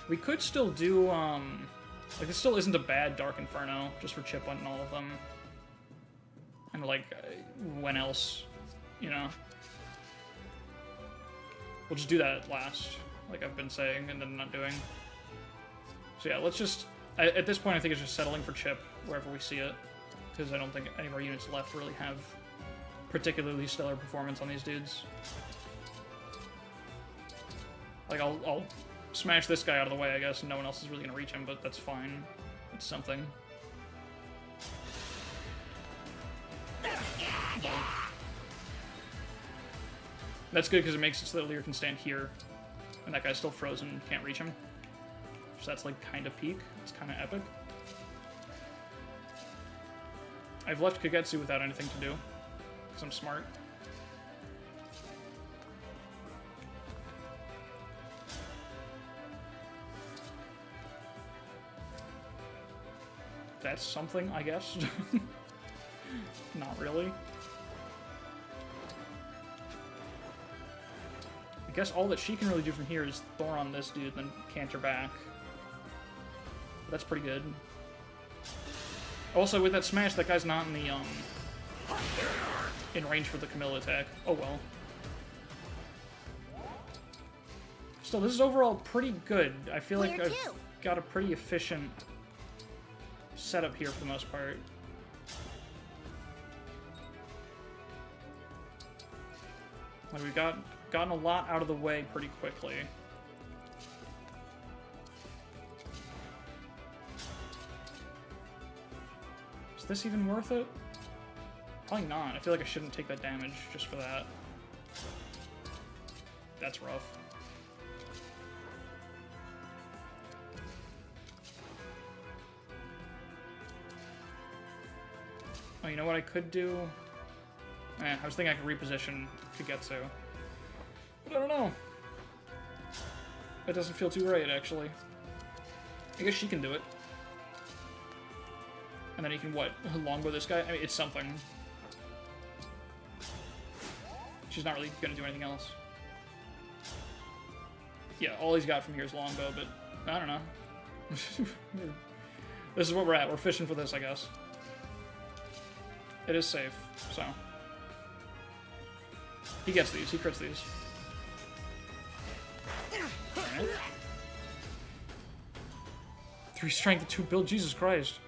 We could still do, like, this still isn't a bad Dark Inferno, just for Chip and all of them. And, like, when else, you know? We'll just do that last, like I've been saying, and then not doing. So yeah, let's just... At this point, I think it's just settling for Chip wherever we see it, because I don't think any of our units left really have particularly stellar performance on these dudes. Like, I'll smash this guy out of the way, I guess, and no one else is really going to reach him, but that's fine. It's something. That's good because it makes it so that Lear can stand here, and that guy's still frozen, can't reach him. So that's like kind of peak. It's kind of epic. I've left Kagetsu without anything to do, because I'm smart. That's something, I guess. Not really. I guess all that she can really do from here is Thor on this dude, then canter back. But that's pretty good. Also, with that smash, that guy's not in the, in range for the Camilla attack. Oh well. Still, this is overall pretty good. I feel like I've got a pretty efficient setup here for the most part. Like, we've gotten a lot out of the way pretty quickly. Is this even worth it? Probably not. I feel like I shouldn't take that damage just for that. That's rough. Oh, you know what I could do? I was thinking I could reposition Kagetsu. But I don't know. It doesn't feel too right, actually. I guess she can do it. And then he can, what, longbow this guy? I mean, it's something. She's not really gonna do anything else. Yeah, all he's got from here is longbow, but I don't know. This is what we're at. We're fishing for this, I guess. It is safe, so. He gets these. He crits these. Alright. 3 strength, 2 build. Jesus Christ.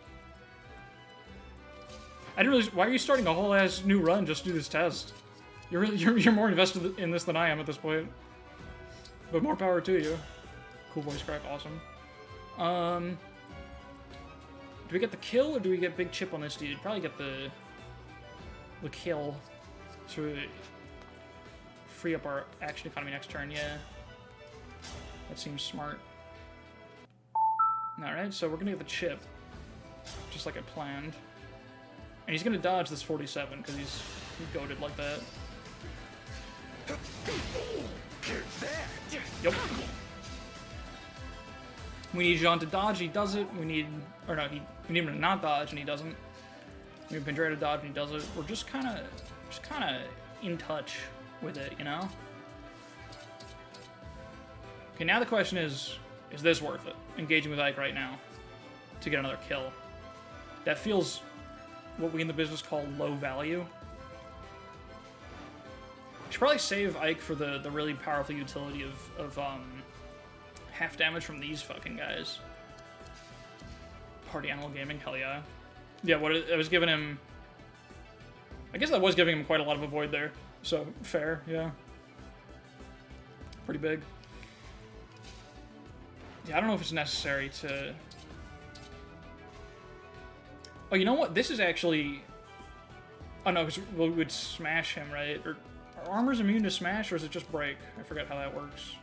I didn't really. Why are you starting a whole ass new run just to do this test? You're more invested in this than I am at this point. But more power to you. Cool voice crack, awesome. Do we get the kill or do we get big chip on this dude? Probably get the kill to free up our action economy next turn. Yeah, that seems smart. Alright, so we're gonna get the chip. Just like I planned. And he's gonna dodge this 47, because he's goated like that. Yep. We need Jean to dodge, he does it. We need... Or no, we need him to not dodge, and he doesn't. We need Pandora to dodge, and he does it. We're just kind of in touch with it, you know? Okay, now the question is this worth it? Engaging with Ike right now to get another kill. That feels what we in the business call low value. Should probably save Ike for the really powerful utility of half damage from these fucking guys. Party Animal Gaming, hell yeah. Yeah, I was giving him... I guess I was giving him quite a lot of avoid there. So, fair, yeah. Pretty big. Yeah, I don't know if it's necessary to... Oh, you know what? This is actually... Oh no, because we would smash him, right? Or are armors immune to smash, or is it just break? I forget how that works.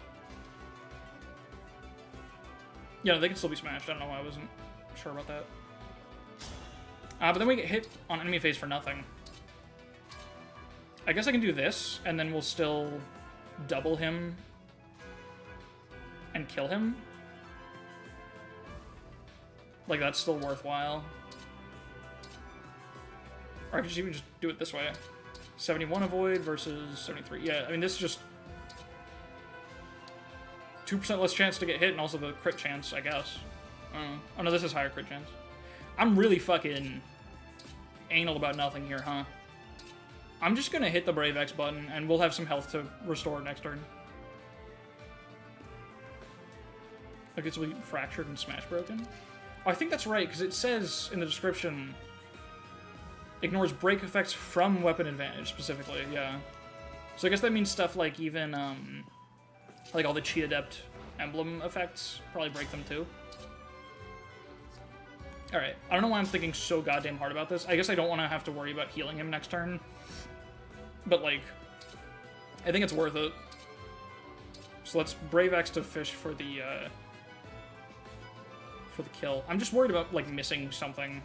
Yeah, no, they can still be smashed. I don't know why I wasn't sure about that. But then we get hit on enemy phase for nothing. I guess I can do this, and then we'll still double him and kill him. Like, that's still worthwhile. Or I could even just do it this way. 71 avoid versus 73. Yeah, I mean, this is just 2% less chance to get hit, and also the crit chance, I guess. Oh no, this is higher crit chance. I'm really fucking anal about nothing here, huh? I'm just gonna hit the Brave X button, and we'll have some health to restore next turn. Like, it's really fractured and smash broken. Oh, I think that's right, because it says in the description, ignores break effects from weapon advantage, specifically, yeah. So I guess that means stuff like even, like all the Chi Adept emblem effects probably break them too. Alright, I don't know why I'm thinking so goddamn hard about this. I guess I don't want to have to worry about healing him next turn. But, like, I think it's worth it. So let's Brave X to fish for the kill. I'm just worried about, like, missing something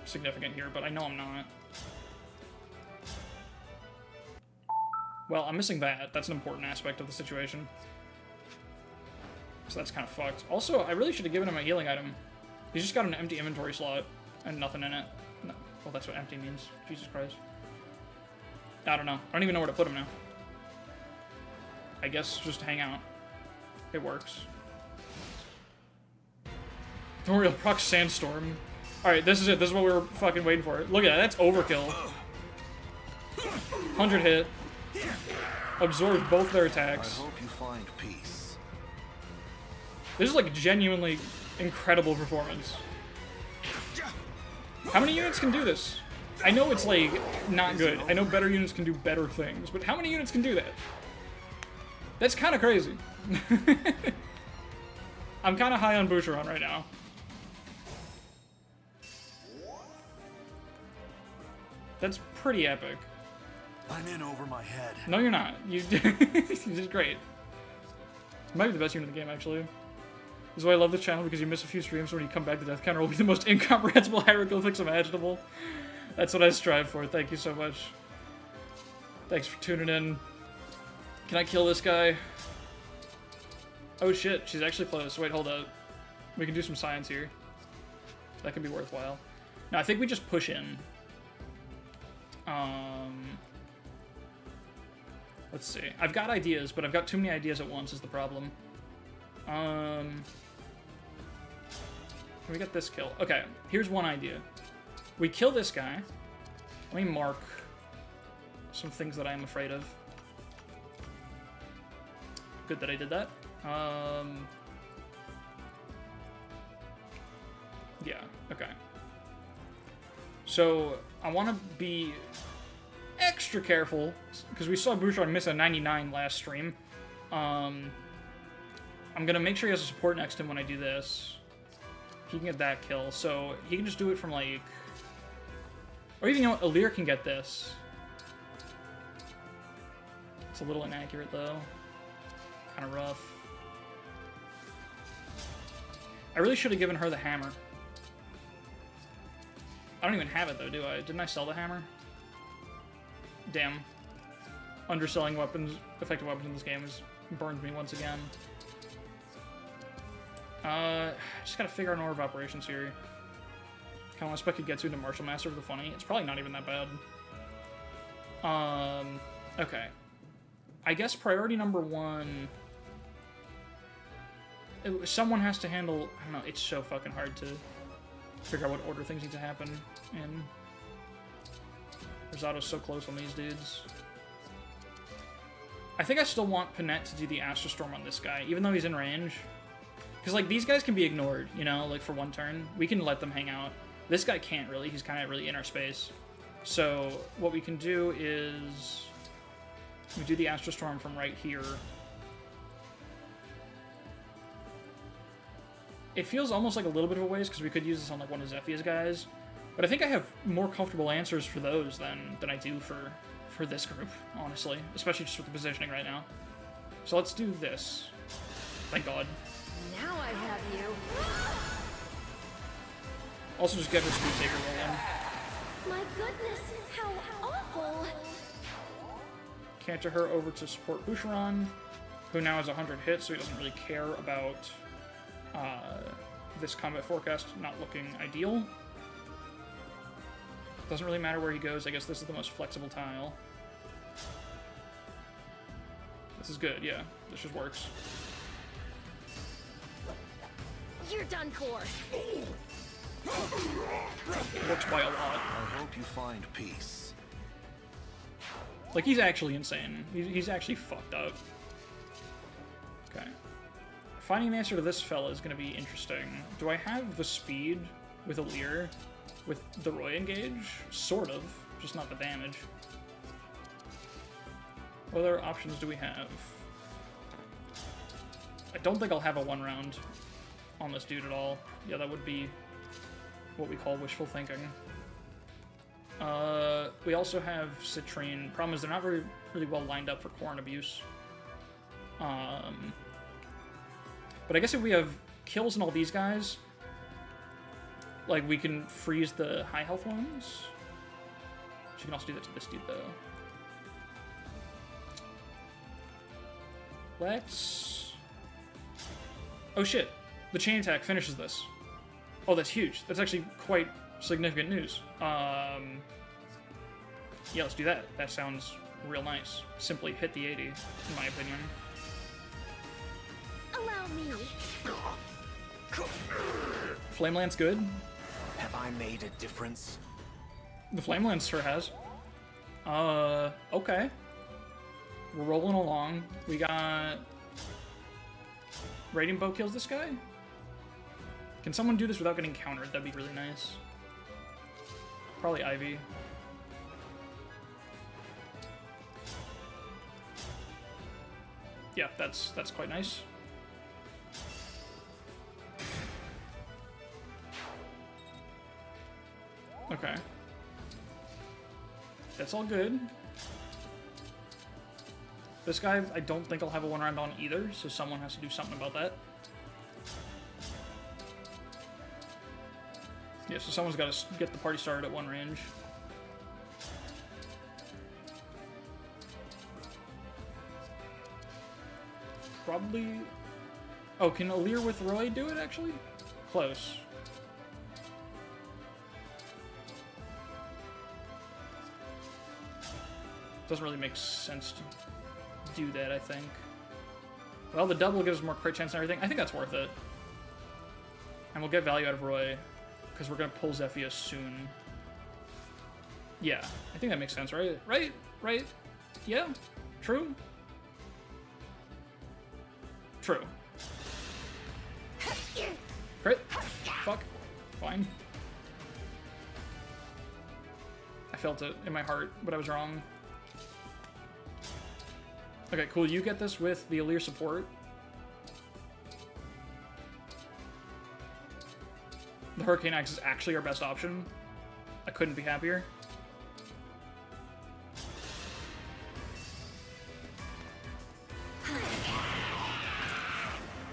significant here, but I know I'm not. Well, I'm missing that. That's an important aspect of the situation. So that's kind of fucked. Also, I really should have given him a healing item. He's just got an empty inventory slot and nothing in it. No. Well, that's what empty means. Jesus Christ. I don't know. I don't even know where to put him now. I guess just hang out. It works. Don't worry, proc Sandstorm. Alright, this is it. This is what we were fucking waiting for. Look at that. That's overkill. 100 hit. Absorb both their attacks.
I hope you find peace.
This is like genuinely incredible performance. How many units can do this? I know it's like not good. I know better units can do better things, but how many units can do that? That's kind of crazy. I'm kind of high on Boucheron right now. That's pretty epic.
I'm in over my head.
No, you're not. You did great. Might be the best unit in the game, actually. This is why I love this channel, because you miss a few streams when you come back, the death counter will be the most incomprehensible hieroglyphics imaginable. That's what I strive for. Thank you so much. Thanks for tuning in. Can I kill this guy? Oh shit, she's actually close. Wait, hold up. We can do some science here. That could be worthwhile. No, I think we just push in. Let's see. I've got ideas, but I've got too many ideas at once is the problem. We got this kill. Okay, here's one idea. We kill this guy. Let me mark some things that I'm afraid of. Good that I did that. Yeah, okay. So, I want to be extra careful, because we saw Boucheron miss a 99 last stream. I'm going to make sure he has a support next to him when I do this. He can get that kill, so he can just do it from, like... Or even, you know what, Alir can get this. It's a little inaccurate, though. Kind of rough. I really should have given her the hammer. I don't even have it though, do I? Didn't I sell the hammer? Damn. Underselling weapons, effective weapons in this game has burned me once again. Just gotta figure out an order of operations here. Kinda want to spec Getsu to Martial Master for the funny. It's probably not even that bad. Okay. I guess priority number one... someone has to handle... I don't know, it's so fucking hard to figure out what order things need to happen in. Rosato's so close on these dudes. I think I still want Panette to do the Astral Storm on this guy, even though he's in range. Because, like, these guys can be ignored, you know, like, for one turn. We can let them hang out. This guy can't really. He's kind of really in our space. So, what we can do is... we do the Astral Storm from right here. It feels almost like a little bit of a waste, because we could use this on, like, one of Zephia's guys. But I think I have more comfortable answers for those than I do for this group, honestly. Especially just with the positioning right now. So let's do this. Thank God.
Now I have you.
Also just get her Speed Taker rolling.
My goodness, how awful.
Canter her over to support Boucheron, who now has 100 hits, so he doesn't really care about this combat forecast not looking ideal. Doesn't really matter where he goes. I guess this is the most flexible tile. This is good, yeah. This just works.
You're done for.
Works by a lot.
I hope you find peace.
Like, he's actually insane. He's actually fucked up. Okay. Finding the answer to this fella is going to be interesting. Do I have the speed with Alir with the Roy engage? Sort of. Just not the damage. What other options do we have? I don't think I'll have a one round on this dude at all. Yeah, that would be what we call wishful thinking. We also have Citrine. Problem is they're not really well lined up for Corn Abuse. But I guess if we have kills on all these guys, like, we can freeze the high health ones. She can also do that to this dude, though. Let's... oh shit, the chain attack finishes this. Oh, that's huge. That's actually quite significant news. Yeah, let's do that. That sounds real nice. Simply hit the 80, in my opinion.
Allow me.
Flame Lance good?
Have I made a difference?
The Flame Lance sure has. Okay. We're rolling along. We got... Radiant Bow kills this guy? Can someone do this without getting countered? That'd be really nice. Probably Ivy. Yeah, that's quite nice. Okay. That's all good. This guy, I don't think I'll have a one round on either, so someone has to do something about that. Yeah, so someone's got to get the party started at one range. Probably... oh, can Alir with Roy do it, actually? Close. Doesn't really make sense to do that, I think. Well, the double gives more crit chance and everything. I think that's worth it. And we'll get value out of Roy, because we're going to pull Zephia soon. Yeah, I think that makes sense, right? Right? Yeah? True? True. Crit? Fuck. Fine. I felt it in my heart, but I was wrong. Okay, cool. You get this with the Alir support. The Hurricane Axe is actually our best option. I couldn't be happier.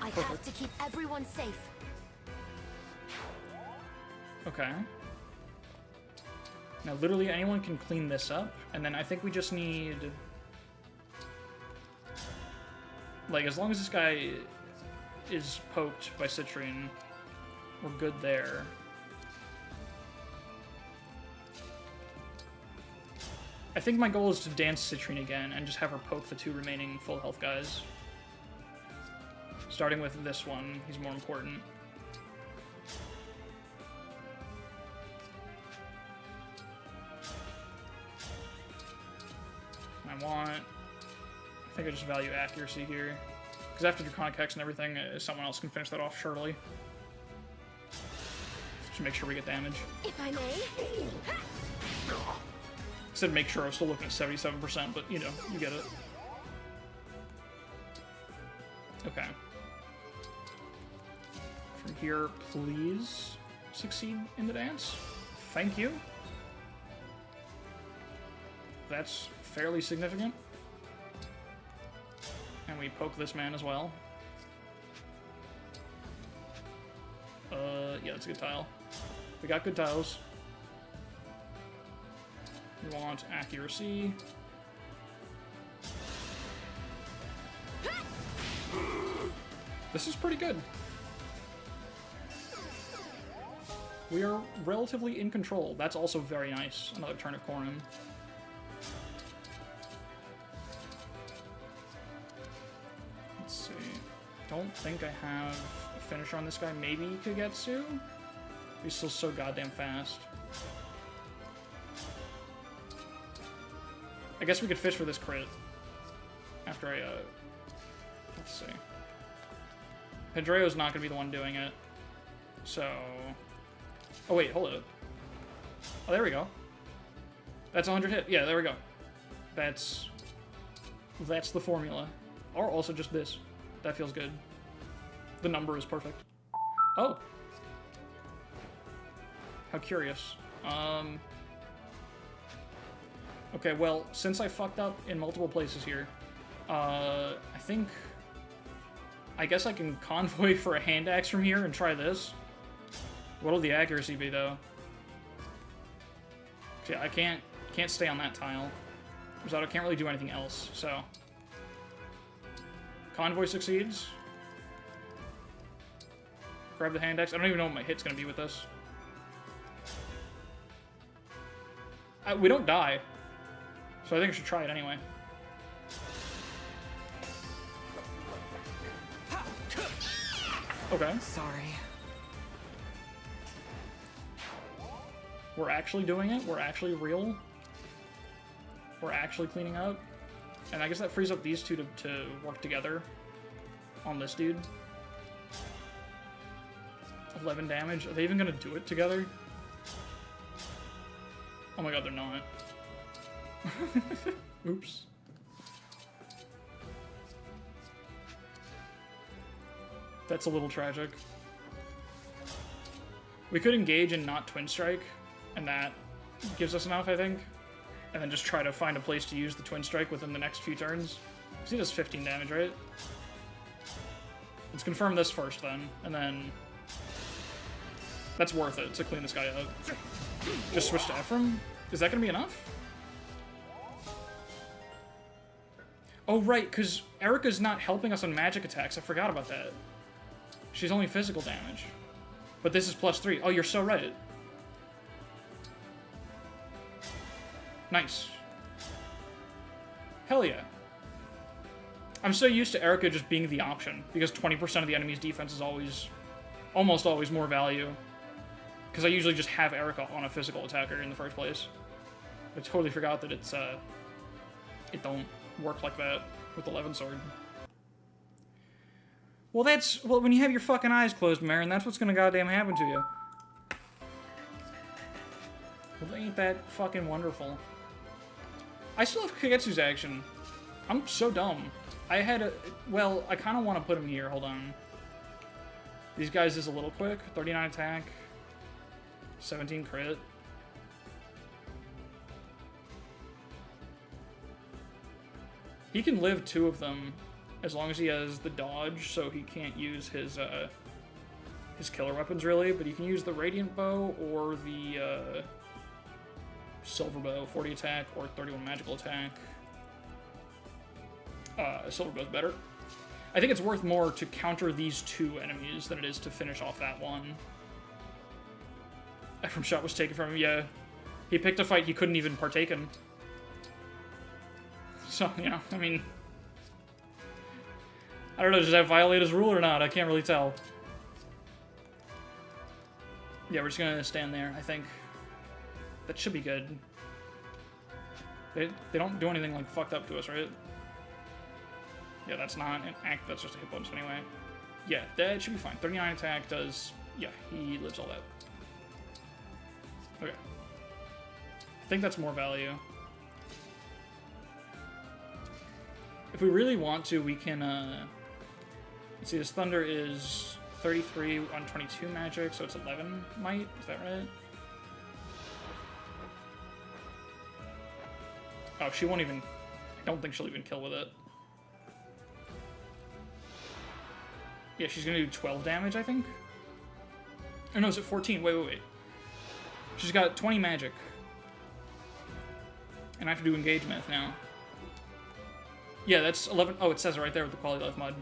I have to keep everyone safe.
Okay. Now, literally anyone can clean this up, and then I think we just need... Like, as long as this guy is poked by Citrine, we're good there. I think my goal is to dance Citrine again and just have her poke the 2 remaining full health guys. Starting with this one, he's more important. I think I just value accuracy here. Because after Draconic Hex and everything, someone else can finish that off surely. Just make sure we get damage.
If I may.
I said make sure, I was still looking at 77%, but you know, you get it. Okay. From here, please succeed in the dance. Thank you. That's fairly significant. And we poke this man as well. Yeah, that's a good tile. We got good tiles. We want accuracy. This is pretty good. We are relatively in control. That's also very nice. Another turn of Corin. Let's see. Don't think I have a finisher on this guy. Maybe Kagetsu? He's still so goddamn fast. I guess we could fish for this crit. After I, let's see. Pedreo's not gonna be the one doing it. So... Oh wait, hold it. Oh, there we go. That's 100 hit. Yeah, there we go. That's the formula. Or also just this. That feels good. The number is perfect. Oh. How curious. Okay, well, since I fucked up in multiple places here, I guess I can convoy for a hand axe from here and try this. What'll the accuracy be, though? Yeah, I can't stay on that tile. Rosado can't really do anything else, so... Convoy succeeds. Grab the hand axe. I don't even know what my hit's gonna be with this. We don't die. So I think I should try it anyway. Okay.
Sorry.
We're actually doing it. We're actually real. We're actually cleaning up. And I guess that frees up these two to work together on this dude. 11 damage. Are they even gonna do it together? Oh my god, they're not. Oops. That's a little tragic. We could engage and not Twin Strike, and that gives us enough, I think. And then just try to find a place to use the Twin Strike within the next few turns. So he does 15 damage, right? Let's confirm this first, then, and then... That's worth it to clean this guy up. Just switch to Ephraim? Is that gonna be enough? Oh, right, because Erica's not helping us on magic attacks. I forgot about that. She's only physical damage. But this is +3. Oh, you're so right. Nice. Hell yeah. I'm so used to Erica just being the option, because 20% of the enemy's defense is always, almost always more value. Because I usually just have Erica on a physical attacker in the first place. I totally forgot that it's, it don't work like that with the Levin Sword. Well, when you have your fucking eyes closed, Marin, that's what's gonna goddamn happen to you. Well, ain't that fucking wonderful. I still have Kagetsu's action. I'm so dumb. I kind of want to put him here. Hold on. These guys is a little quick. 39 attack. 17 crit. He can live 2 of them as long as he has the dodge, so he can't use his his killer weapons, really, but you can use the Radiant Bow or the Silver Bow, 40 attack or 31 magical attack. Silver Bow's better. I think it's worth more to counter these two enemies than it is to finish off that one. Ephraim's shot was taken from him, yeah. He picked a fight he couldn't even partake in. So, you know, I mean... I don't know, does that violate his rule or not? I can't really tell. Yeah, we're just gonna stand there, I think. That should be good. They don't do anything, like, fucked up to us, right? Yeah, that's not an act, that's just a hit bonus anyway. Yeah, that should be fine. 39 attack does... Yeah, he lives all that. Okay. I think that's more value. If we really want to, we can, let's see, this Thunder is 33 on 22 magic, so it's 11 might, is that right? Oh, she won't even, I don't think she'll even kill with it. Yeah, she's gonna do 12 damage, I think? Oh no, is it 14? Wait. She's got 20 magic. And I have to do engage math now. Yeah, that's 11. Oh, it says it right there with the quality life mod.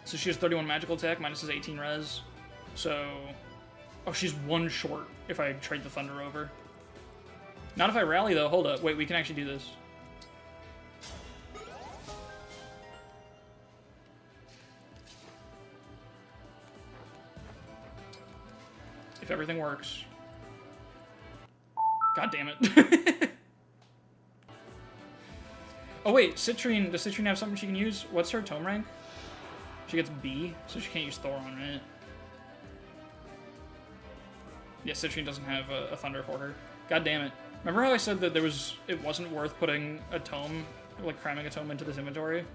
So she has 31 magical attack, minus his 18 res. So... Oh, she's one short if I trade the Thunder over. Not if I rally, though. Hold up. Wait, we can actually do this. If everything works. God damn it. Oh wait, Citrine, does Citrine have something she can use? What's her tome rank? She gets B, so she can't use Thoron, right? Yeah, Citrine doesn't have a Thunder for her. God damn it. Remember how I said that it wasn't worth putting a tome, like cramming a tome into this inventory? And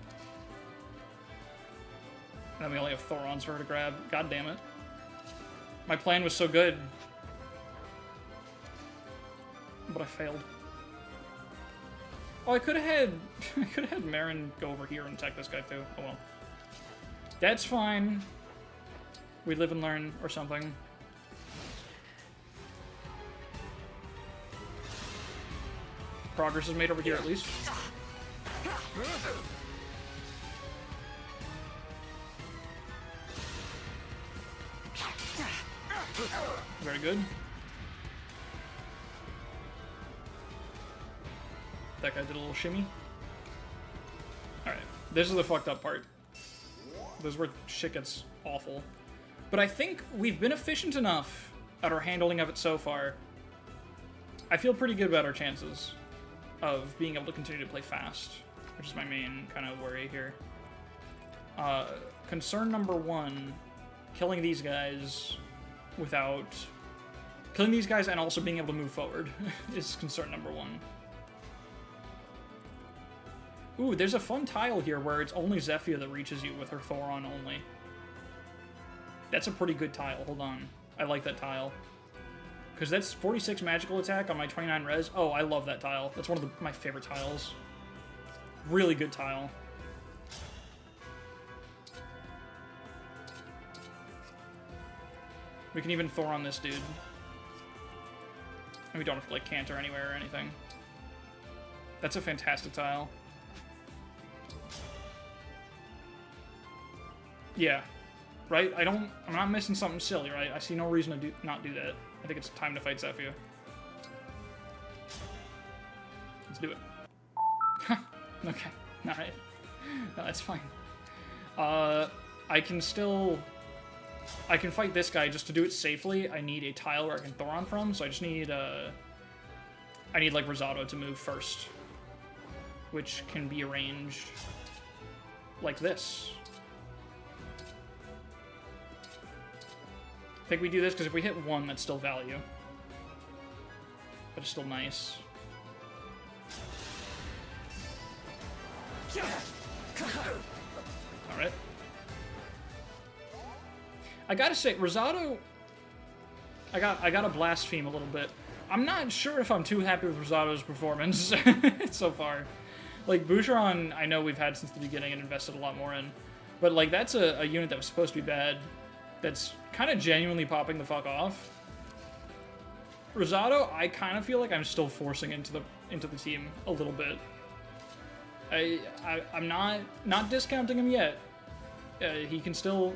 then we only have Thorons for her to grab. God damn it. My plan was so good. But I failed. Oh, I could have had Marin go over here and attack this guy too. Oh well. That's fine. We live and learn or something. Progress is made over here at least. Very good. That guy did a little shimmy. Alright, this is the fucked up part. This is where shit gets awful. But I think we've been efficient enough at our handling of it so far. I feel pretty good about our chances of being able to continue to play fast, which is my main kind of worry here. Concern number one, killing these guys without... Killing these guys and also being able to move forward is concern number one. Ooh, there's a fun tile here where it's only Zephyr that reaches you with her Thoron only. That's a pretty good tile. Hold on. I like that tile. Because that's 46 magical attack on my 29 res. Oh, I love that tile. That's one of my favorite tiles. Really good tile. We can even Thoron this dude. And we don't have to, like, canter anywhere or anything. That's a fantastic tile. Yeah. Right? I'm not missing something silly, right? I see no reason to not do that. I think it's time to fight Zephyr. Let's do it. Okay. Alright. No, that's fine. I can fight this guy. Just to do it safely, I need a tile where I can Thoron from, so I just need, I need, like, Rosado to move first. Which can be arranged like this. I think we do this because if we hit one, that's still value. But it's still nice. Alright. I gotta say, Rosado... I gotta blaspheme a little bit. I'm not sure if I'm too happy with Rosado's performance so far. Like, Boucheron, I know we've had since the beginning and invested a lot more in. But, like, that's a unit that was supposed to be bad. that's kind of genuinely popping the fuck off. Rosado, I kind of feel like I'm still forcing into the team a little bit. I'm not discounting him yet. He still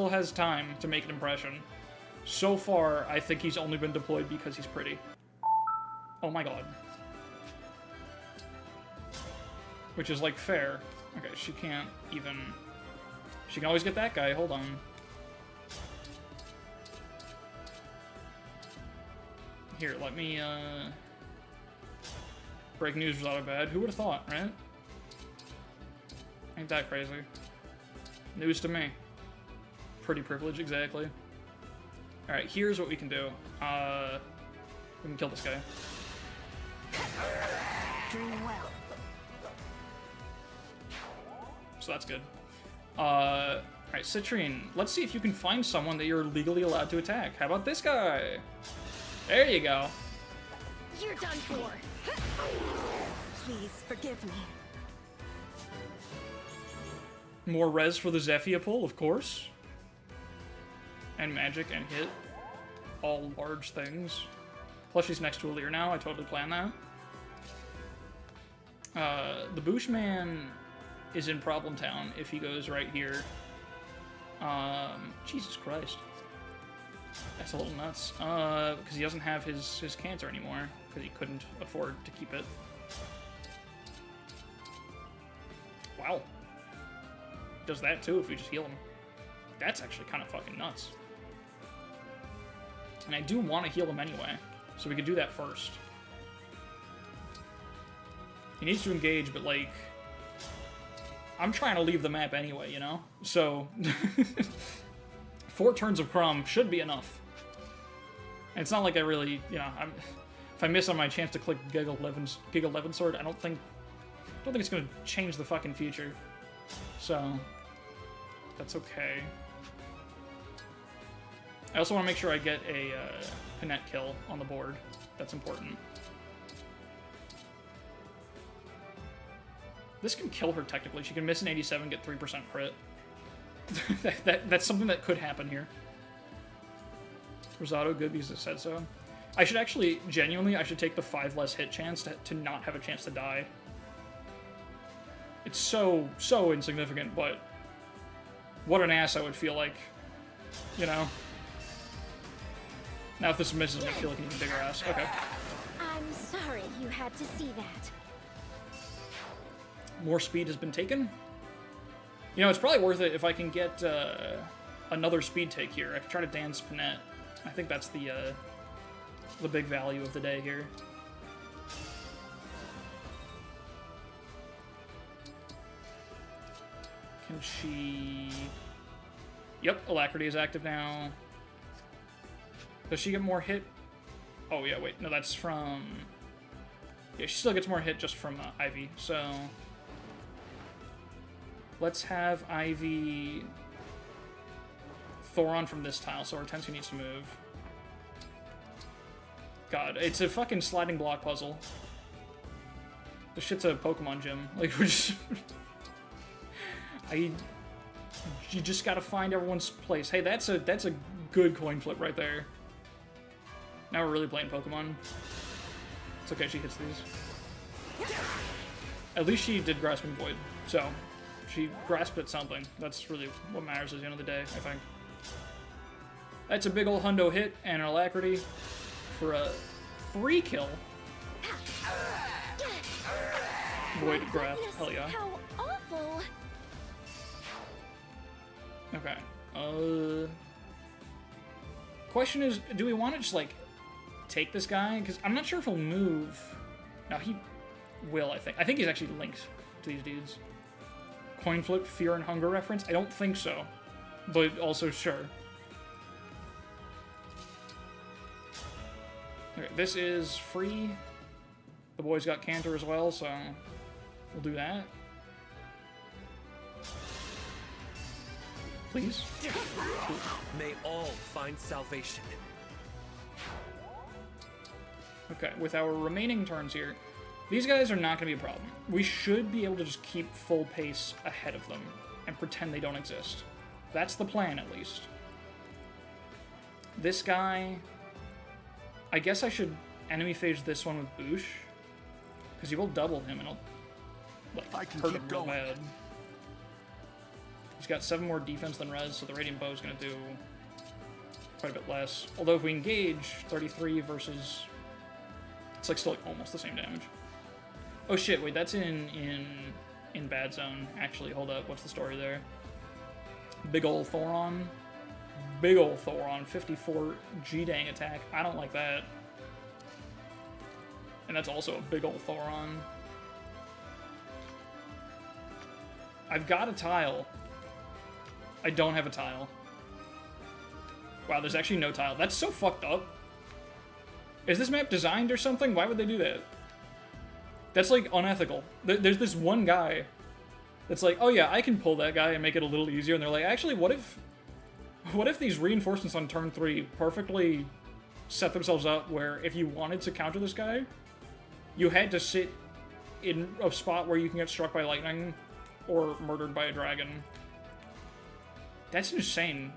has time to make an impression. So far, I think he's only been deployed because he's pretty. Oh my god. Which is, like, fair. Okay, she can't even... She can always get that guy, hold on. Here, let me, break news was out bad. Who would've thought, right? Ain't that crazy. News to me. Pretty privilege, exactly. Alright, here's what we can do. We can kill this guy.
Dream well.
So that's good. Alright, Citrine, let's see if you can find someone that you're legally allowed to attack. How about this guy? There you go.
You're done for.
Please forgive me.
More res for the Zephia pull, of course. And magic and hit. All large things. Plus she's next to a Lear now, I totally planned that. The Bushman is in Problem Town if he goes right here. Jesus Christ. That's a little nuts. Because he doesn't have his cancer anymore. Because he couldn't afford to keep it. Wow. Does that too if we just heal him. That's actually kind of fucking nuts. And I do want to heal him anyway. So we could do that first. He needs to engage, but like... I'm trying to leave the map anyway, you know? So... 4 turns of Crumb should be enough. And it's not like I really, you know, if I miss on my chance to click Giga 11 Sword, I don't think it's gonna change the fucking future. So, that's okay. I also want to make sure I get a Panette kill on the board. That's important. This can kill her technically. She can miss an 87, get 3% crit. That's something that could happen here. Rosado good because it said so. I should actually, genuinely, I should take the 5 less hit chance to not have a chance to die. It's so insignificant, but what an ass I would feel like, you know? Now if this misses, I'm gonna feel like an even bigger ass. Okay.
I'm sorry you had to see that.
More speed has been taken. You know, it's probably worth it if I can get another speed take here. I can try to dance Panette. I think that's the big value of the day here. Can she... Yep, Alacrity is active now. Does she get more hit? Oh yeah, wait, no, that's from... Yeah, she still gets more hit just from Ivy, so... Let's have Ivy Thoron from this tile, so Hortensia needs to move. God, it's a fucking sliding block puzzle. This shit's a Pokemon gym. Like, we're just... You just gotta find everyone's place. Hey, that's a good coin flip right there. Now we're really playing Pokemon. It's okay, she hits these. At least she did Grasping Void, so... She grasped at something. That's really what matters at the end of the day, I think. That's a big ol' hundo hit and an Alacrity for a 3 kill. Void grasp, hell yeah.
How awful.
Okay. Question is, do we want to just, like, take this guy? Because I'm not sure if he'll move. No, he will, I think. I think he's actually linked to these dudes. Coin flip, Fear and Hunger reference? I don't think so. But also, sure. Okay, this is free. The boys got Canter as well, so we'll do that. Please.
May all find salvation.
Okay, with our remaining turns here, these guys are not going to be a problem. We should be able to just keep full pace ahead of them and pretend they don't exist. That's the plan, at least. This guy... I guess I should enemy phase this one with Boosh. Because he will double him and it'll
I can
hurt
keep
him real
going.
bad. He's got 7 more defense than res, so the Radiant Bow is going to do quite a bit less. Although if we engage, 33 versus... It's like still like almost the same damage. Oh shit, wait, that's in bad zone. Actually, hold up, what's the story there? Big ol' Thoron. Big ol' Thoron, 54 G-Dang attack. I don't like that. And that's also a big ol' Thoron. I've got a tile. I don't have a tile. Wow, there's actually no tile. That's so fucked up. Is this map designed or something? Why would they do that? That's, like, unethical. There's this one guy that's like, oh yeah, I can pull that guy and make it a little easier. And they're like, actually, what if these reinforcements on turn 3 perfectly set themselves up where if you wanted to counter this guy, you had to sit in a spot where you can get struck by lightning or murdered by a dragon. That's insane.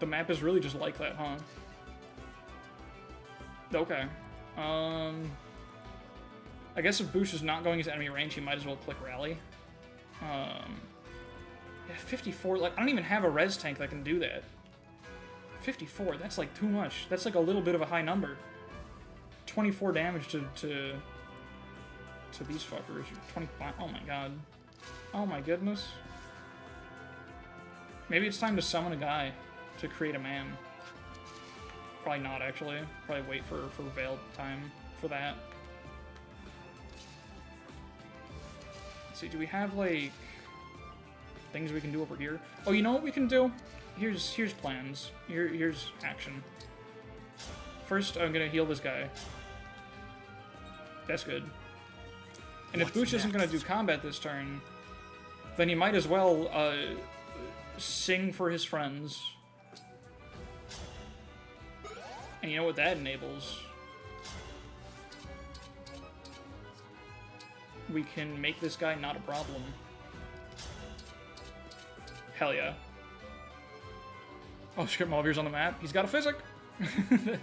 The map is really just like that, huh? Okay. I guess if Boosh is not going into enemy range, he might as well click Rally. Yeah, 54, like, I don't even have a res tank that can do that. 54, that's like too much. That's like a little bit of a high number. 24 damage to these fuckers. 25, oh my god. Oh my goodness. Maybe it's time to summon a guy to create a man. Probably not, actually. Probably wait for Veiled time for that. Let's see, do we have, like, things we can do over here? Oh, you know what we can do? Here's plans. Here's action. First, I'm gonna heal this guy. That's good. And if Boosh isn't gonna do combat this turn, then he might as well, sing for his friends. And you know what that enables? We can make this guy not a problem. Hell yeah. Oh, Script Malvere's on the map. He's got a physic.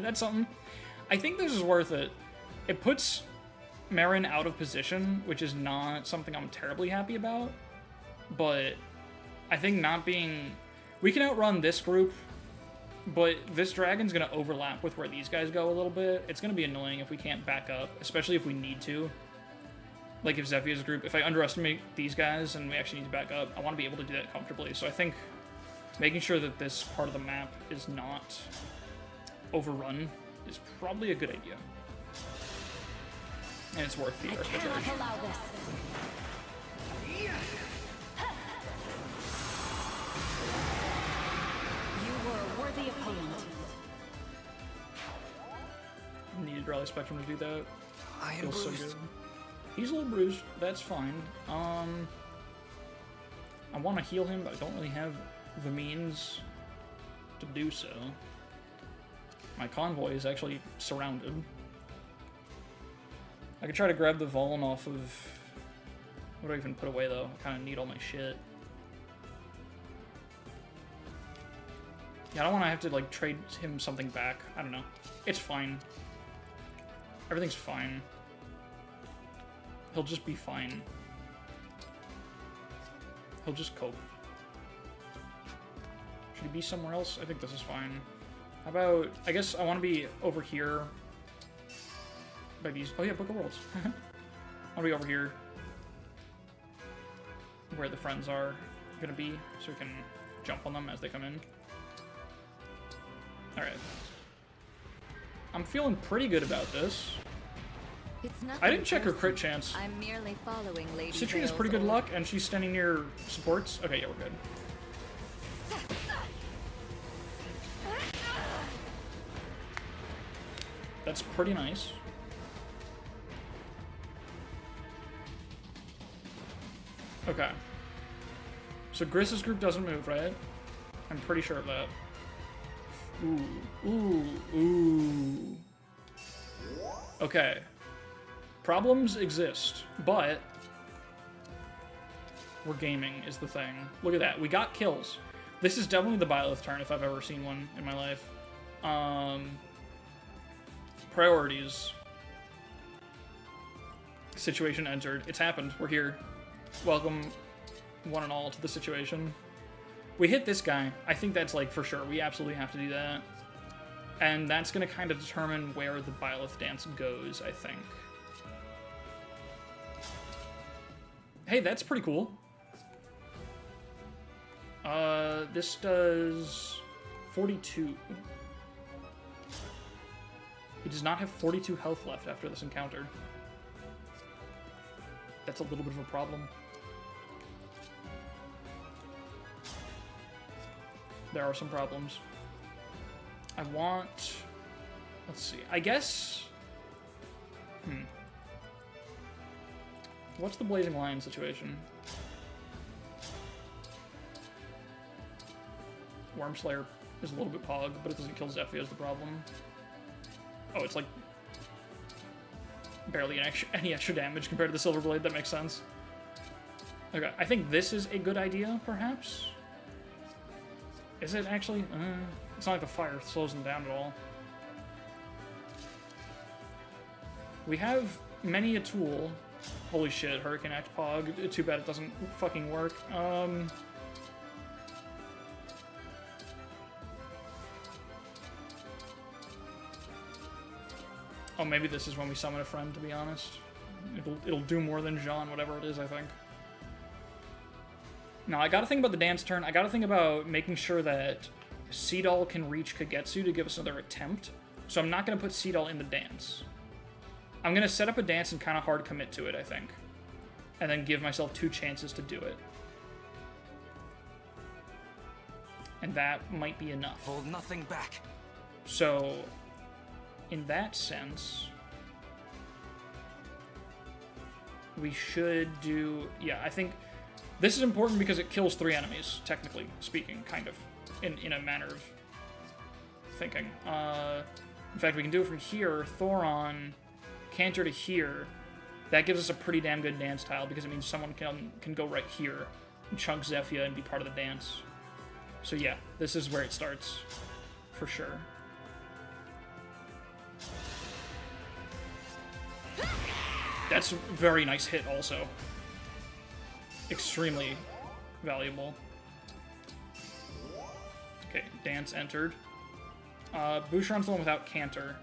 That's something. I think this is worth it. It puts Marin out of position, which is not something I'm terribly happy about. But I think not being... We can outrun this group, but this dragon's going to overlap with where these guys go a little bit. It's going to be annoying if we can't back up, especially if we need to. Like if Zephia's group, if I underestimate these guys and we actually need to back up, I want to be able to do that comfortably. So I think making sure that this part of the map is not overrun is probably a good idea. And it's worth the air speculation.
Allow this. You were a worthy opponent.
Needed Rally Spectrum to do that.
I am
Feels so
bruised.
good. He's a little bruised. That's fine. I want to heal him, but I don't really have the means to do so. My convoy is actually surrounded. I could try to grab the Vaughn off of... What do I even put away, though? I kind of need all my shit. Yeah, I don't want to have to, like, trade him something back. I don't know. It's fine. Everything's fine. He'll just be fine. He'll just cope. Should he be somewhere else? I think this is fine. How about... I guess I want to be over here. By these... Oh yeah, Book of Worlds. I want to be over here. Where the friends are gonna be. So we can jump on them as they come in. Alright. I'm feeling pretty good about this.
It's
I didn't check her crit chance.
I'm merely following Lady
Citrine has
Veil's
pretty good
order.
luck, and she's standing near supports. Okay, yeah, we're good. That's pretty nice. Okay. So Griss's group doesn't move, right? I'm pretty sure of that. Ooh. Okay. Problems exist, but we're gaming is the thing. Look at that. We got kills. This is definitely the Byleth turn if I've ever seen one in my life. Priorities. Situation entered. It's happened. We're here. Welcome, one and all, to the situation. We hit this guy. I think that's, like, for sure. We absolutely have to do that. And that's going to kind of determine where the Byleth dance goes, I think. Hey, that's pretty cool. This does 42. He does not have 42 health left after this encounter. That's a little bit of a problem. There are some problems. I want... Let's see. I guess... What's the Blazing Lion situation? Wormslayer is a little bit pog, but it doesn't kill Zephyr is the problem. Oh, it's like... barely any extra damage compared to the Silver Blade. That makes sense. Okay, I think this is a good idea, perhaps? Is it actually? It's not like the fire slows them down at all. We have many a tool. Holy shit, Hurricane Act Pog. Too bad it doesn't fucking work. Oh, maybe this is when we summon a friend, to be honest. It'll do more than Jean, whatever it is, I think. Now, I gotta think about the dance turn. I gotta think about making sure that Seedall can reach Kagetsu to give us another attempt. So I'm not gonna put Seedall in the dance. I'm gonna set up a dance and kind of hard commit to it, I think. And then give myself 2 chances to do it. And that might be enough.
Hold nothing back.
So, in that sense, we should do... Yeah, I think this is important because it kills 3 enemies, technically speaking, kind of, in a manner of thinking. In fact, we can do it from here. Thoron, canter to here. That gives us a pretty damn good dance tile because it means someone can go right here and chunk Zephyr and be part of the dance. So yeah, this is where it starts, for sure. That's a very nice hit also. Extremely valuable. Okay, dance entered. Boucheron's the one without canter.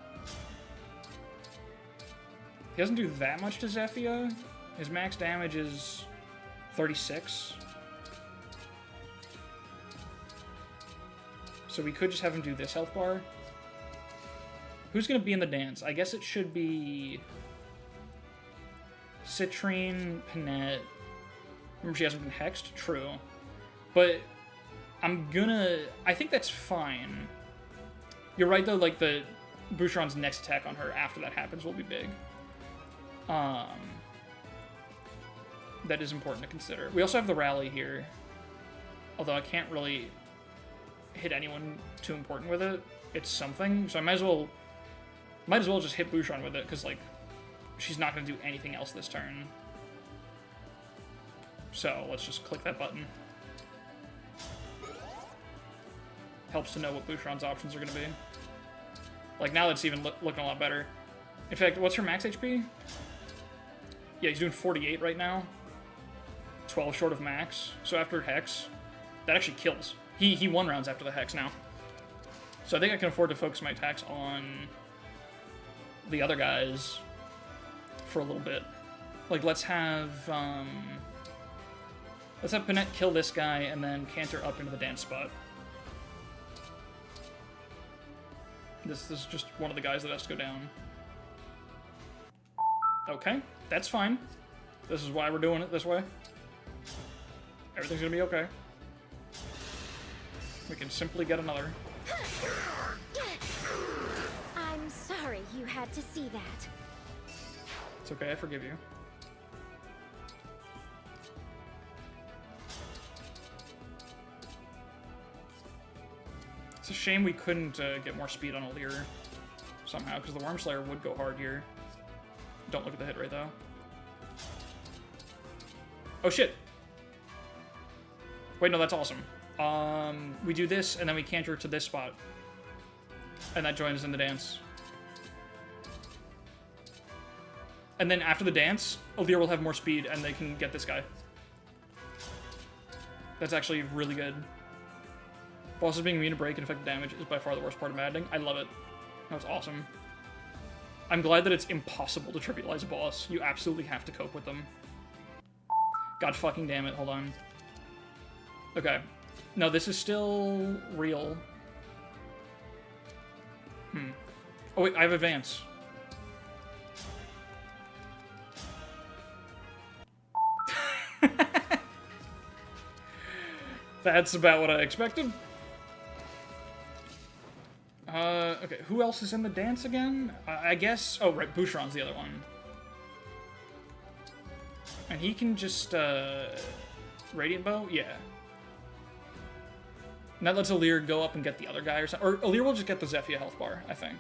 He doesn't do that much to Zephyr. His max damage is 36. So we could just have him do this health bar. Who's gonna be in the dance? I guess it should be... Citrine, Panette. Remember, she hasn't been hexed? True. But I think that's fine. You're right, though, like, the Boucheron's next attack on her after that happens will be big. That is important to consider. We also have the rally here. Although I can't really hit anyone too important with it. It's something, so I might as well just hit Boucheron with it, because, like, she's not going to do anything else this turn. So, let's just click that button. Helps to know what Boucheron's options are going to be. Like, now that's even looking a lot better. In fact, what's her max HP? Yeah, he's doing 48 right now. 12 short of max. So after Hex, that actually kills. He 1 rounds after the Hex now. So I think I can afford to focus my attacks on the other guys for a little bit. Like, let's have Panette kill this guy and then canter up into the dance spot. This is just one of the guys that has to go down. Okay, that's fine. This is why we're doing it this way. Everything's gonna be okay. We can simply get another.
I'm sorry you had to see that.
It's okay, I forgive you. It's a shame we couldn't get more speed on Alir somehow, because the Wormslayer would go hard here. Don't look at the hit rate, though. Oh, shit! Wait, no, that's awesome. We do this, and then we canter to this spot. And that joins in the dance. And then after the dance, Alear will have more speed, and they can get this guy. That's actually really good. Bosses being immune to break and effective damage is by far the worst part of maddening. I love it. That was awesome. I'm glad that it's impossible to trivialize a boss. You absolutely have to cope with them. God fucking damn it, hold on. Okay. No, this is still real. Oh wait, I have advance. That's about what I expected. Okay, who else is in the dance again? I guess... Oh, right, Boucheron's the other one. And he can just, Radiant Bow? Yeah. And that lets Alear go up and get the other guy or something. Or Alear will just get the Zephyr health bar, I think.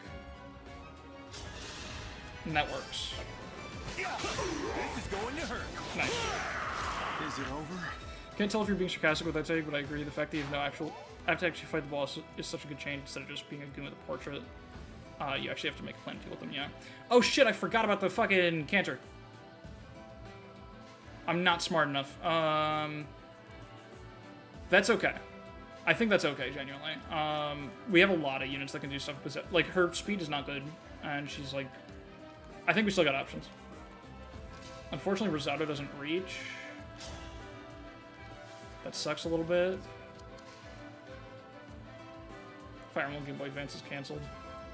And that works.
This is going to hurt.
Nice.
Is it over?
Can't tell if you're being sarcastic with that take, but I agree. The fact that you have no actual... have to actually fight the boss is such a good change instead of just being a goon with a portrait. You actually have to make a plan to deal with them, yeah. Oh shit, I forgot about the fucking canter. I'm not smart enough. That's okay. I think that's okay, genuinely. We have a lot of units that can do stuff, but like, her speed is not good, and she's like... I think we still got options. Unfortunately, Risotto doesn't reach. That sucks a little bit. Fire Emblem Game Boy Advance is cancelled.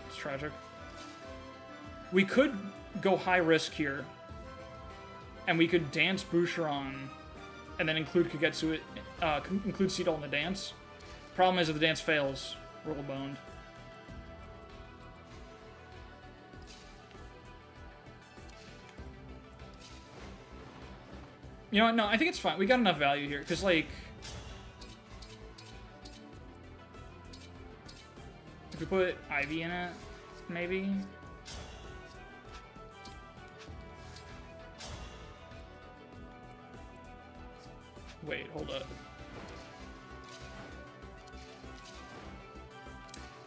It's tragic. We could go high risk here, and we could dance Boucheron, and then include Kagetsu, include Seedol in the dance. Problem is, if the dance fails, we're all boned. You know what? No, I think it's fine. We got enough value here, because, like... If we put Ivy in it, maybe? Wait, hold up.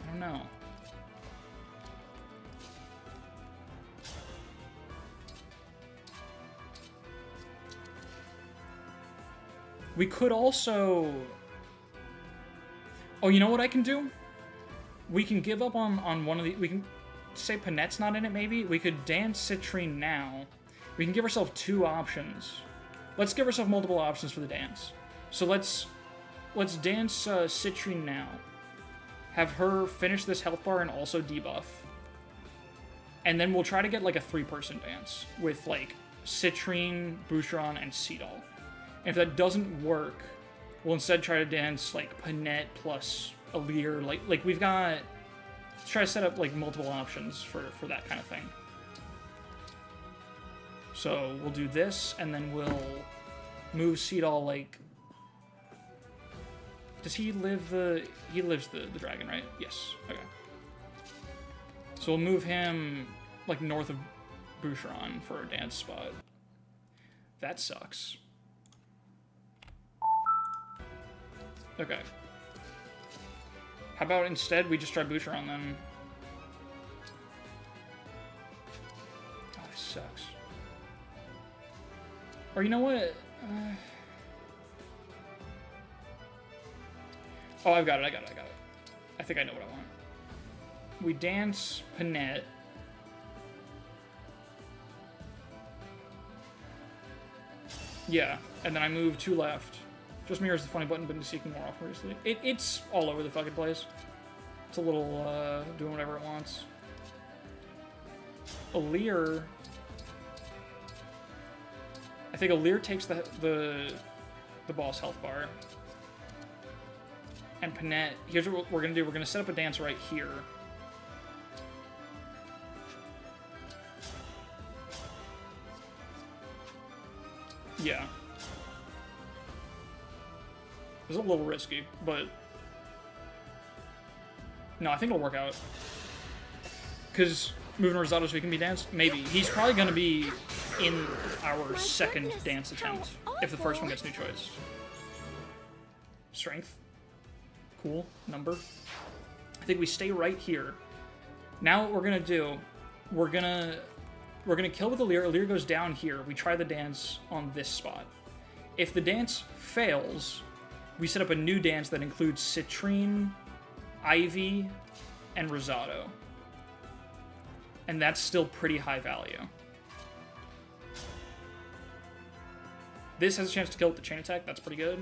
I don't know. We could also... Oh, you know what I can do? We can give up on one of the... We can say Panette's not in it, maybe? We could dance Citrine now. We can give ourselves two options. Let's give ourselves multiple options for the dance. So let's dance Citrine now. Have her finish this health bar and also debuff. And then we'll try to get like a 3-person dance with like Citrine, Boucheron, and Seedol. And if that doesn't work, we'll instead try to dance like Panette plus Alear. Like we've got... Let's try to set up like multiple options for that kind of thing. So we'll do this, and then we'll move Seedol like... Does he live the... He lives the dragon, right? Yes. Okay. So we'll move him like north of Boucheron for a dance spot. That sucks. Okay. How about instead we just try Boucheron then? Oh, this sucks. Or you know what? Oh, I've got it. I think I know what I want. We dance Panette. Yeah, and then I move 2 left. Just mirrors the funny button, but seeking more obviously. It's all over the fucking place. It's a little, doing whatever it wants. Alear... I think Alear takes the boss health bar. And Panette... Here's what we're gonna do. We're gonna set up a dance right here. Yeah. It's a little risky, but... No, I think it'll work out. Because moving Risotto so he can be danced? Maybe. He's probably going to be in our second dance attempt, if the first one gets new choice. Strength? cool number. I think we stay right here. Now what we're gonna do, we're gonna kill with Alear. Alear goes down here. We try the dance on this spot. If the dance fails, we set up a new dance that includes Citrine, Ivy, and Rosado. And that's still pretty high value. This has a chance to kill with the chain attack. That's pretty good.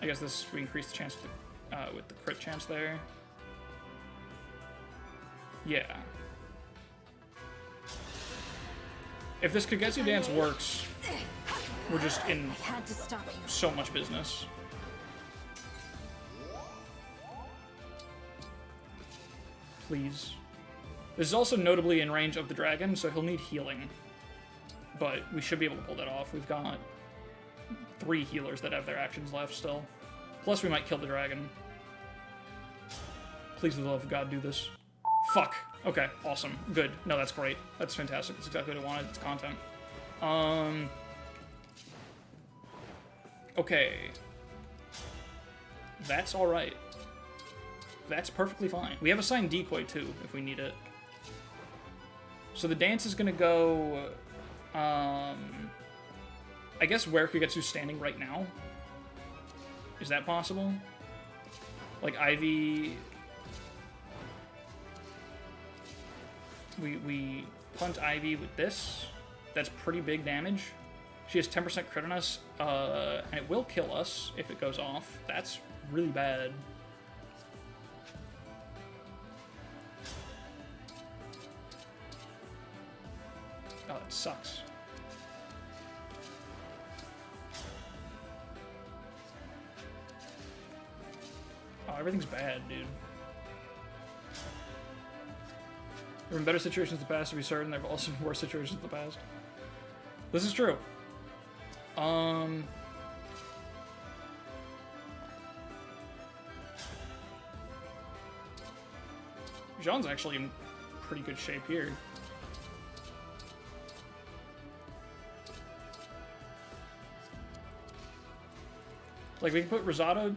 I guess this, we increase the chance with the crit chance there. Yeah. If this Kagetsu dance works, we're just in
Had to stop you.
so much business. Please. This is also notably in range of the dragon, so he'll need healing. But we should be able to pull that off. We've got 3 healers that have their actions left still. Plus we might kill the dragon. Please, for the love of God, do this. Fuck. Okay, awesome. Good. No, that's great. That's fantastic. That's exactly what I wanted. It's content. Okay. That's alright. That's perfectly fine. We have assigned decoy, too, if we need it. So the dance is gonna go... I guess where Kagetsu's standing right now. Is that possible? Like, Ivy... We punt Ivy with this. That's pretty big damage. She has 10% crit on us, and it will kill us if it goes off. That's really bad. Oh, that sucks. Oh, everything's bad, dude. There have been better situations in the past, to be certain. There have also been worse situations in the past. This is true. Jean's actually in pretty good shape here. Like, we can put Rosado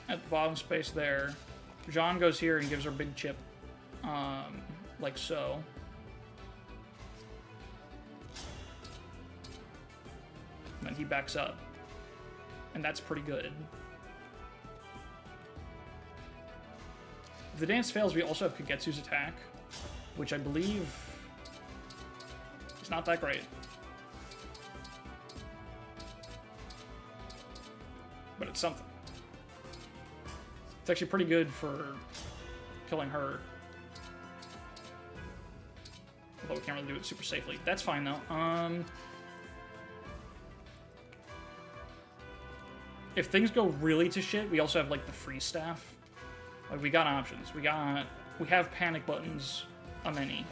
at the bottom space there. Jean goes here and gives her big chip. Like so. And then he backs up. And that's pretty good. If the dance fails, we also have Kagetsu's attack, which I believe is not that great. But it's something. It's actually pretty good for killing her. Although we can't really do it super safely. That's fine, though. If things go really to shit, we also have, like, the free staff. Like, we got options. We have panic buttons, a many.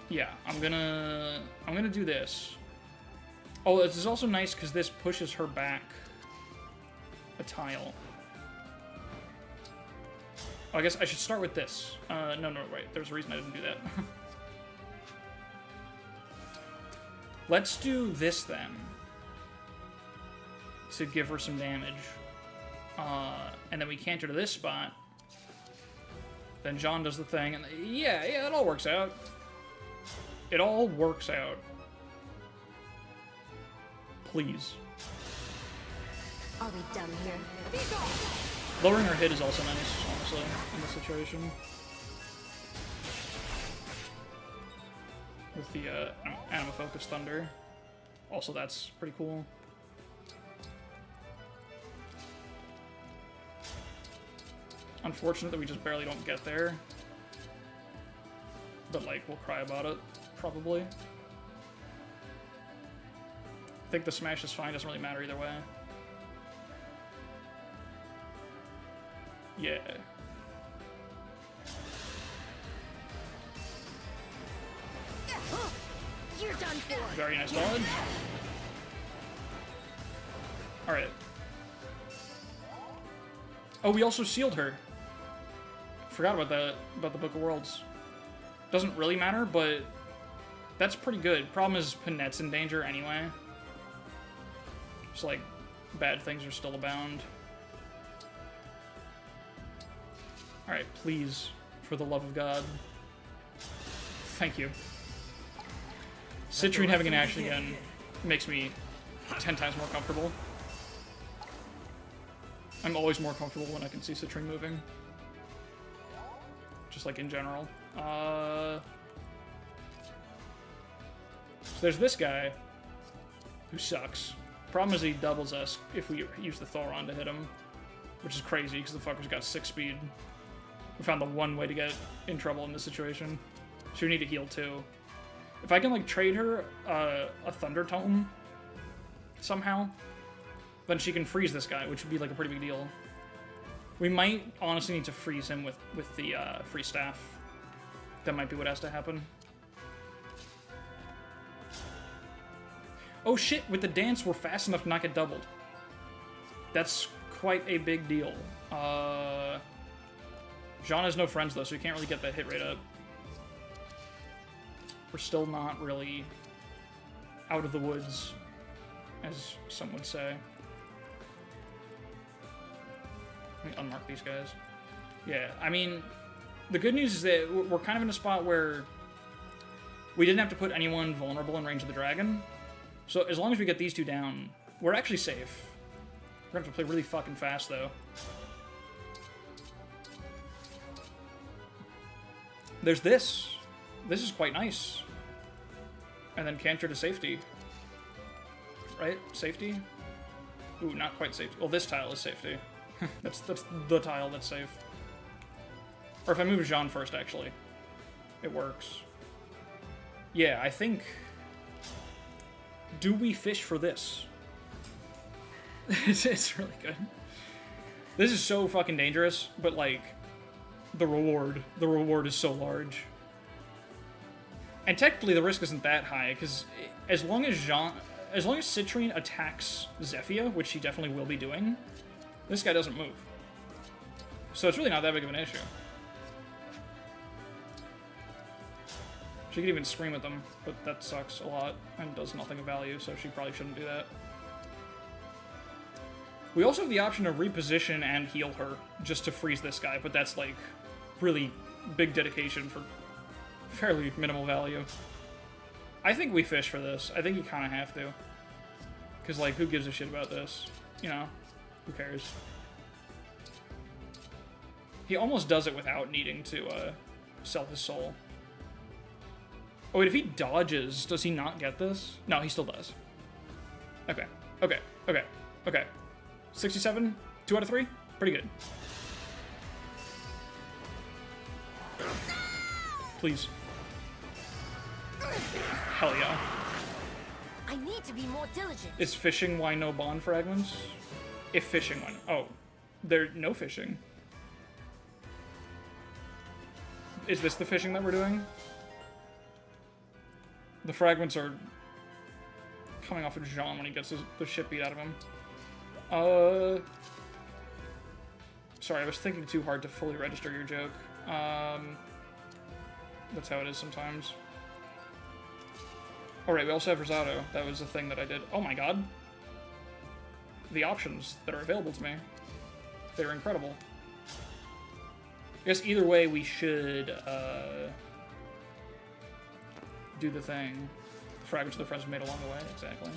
Yeah, I'm gonna do this. Oh, this is also nice because this pushes her back a tile. Oh, I guess I should start with this. No, wait. There's a reason I didn't do that. Let's do this then. To give her some damage. And then we canter to this spot. Then Jean does the thing, and yeah, it all works out. It all works out. Please.
Are we done here?
Lowering her hit is also nice, honestly, in this situation. With the Anima Focus Thunder. Also, that's pretty cool. Unfortunate that we just barely don't get there. But, like, we'll cry about it, probably. I think the smash is fine, doesn't really matter either way. Yeah.
You're done for.
Very nice dodge. Alright. Oh, we also sealed her. Forgot about that, about the Book of Worlds. Doesn't really matter, but that's pretty good. Problem is, Panette's in danger anyway. It's like bad things are still abound. Alright, please, for the love of God. Thank you. Citrine having an action again makes me 10 times more comfortable. I'm always more comfortable when I can see Citrine moving. Just like in general. So there's this guy who sucks. Problem is he doubles us if we use the Thoron to hit him, which is crazy because the fucker's got 6 speed. We found the one way to get in trouble in this situation. So we need to heal too. If I can like trade her a Thunder Tome somehow, then she can freeze this guy, which would be like a pretty big deal. We might honestly need to freeze him with the free staff. That might be what has to happen. Oh shit, with the dance we're fast enough to not get doubled. That's quite a big deal. Jean has no friends though, so we can't really get that hit rate up. We're still not really out of the woods, as some would say. Let me unmark these guys. Yeah, I mean, the good news is that we're kind of in a spot where we didn't have to put anyone vulnerable in range of the dragon. So as long as we get these two down, we're actually safe. We're gonna have to play really fucking fast, though. There's this. This is quite nice. And then canter to safety. Right? Safety? Ooh, not quite safety. Well, this tile is safety. that's the tile that's safe. Or if I move Jean first, actually. It works. Yeah, I think... Do we fish for this? It's really good. This is so fucking dangerous, but like, the reward is so large. And technically the risk isn't that high, because as long as Citrine attacks Zephia, which she definitely will be doing, this guy doesn't move. So it's really not that big of an issue. She could even scream at them, but that sucks a lot and does nothing of value, so she probably shouldn't do that. We also have the option to reposition and heal her, just to freeze this guy, but that's like really big dedication for fairly minimal value. I think we fish for this. I think you kind of have to. Because, like, who gives a shit about this? You know? Who cares? He almost does it without needing to sell his soul. Oh, wait, if he dodges, does he not get this? No, he still does. Okay. Okay. Okay. Okay. 67? 2 out of 3? Pretty good. Please. Hell yeah.
I need to be more diligent.
Is fishing why no bond fragments? If fishing why no... Oh. There... No fishing. Is this the fishing that we're doing? The fragments are coming off of Jean when he gets the shit beat out of him. Sorry, I was thinking too hard to fully register your joke. That's how it is sometimes. Alright, we also have Rosado. That was the thing that I did. Oh my god. The options that are available to me. They're incredible. I guess either way we should, do the thing. Fragments of the friends made along the way, exactly.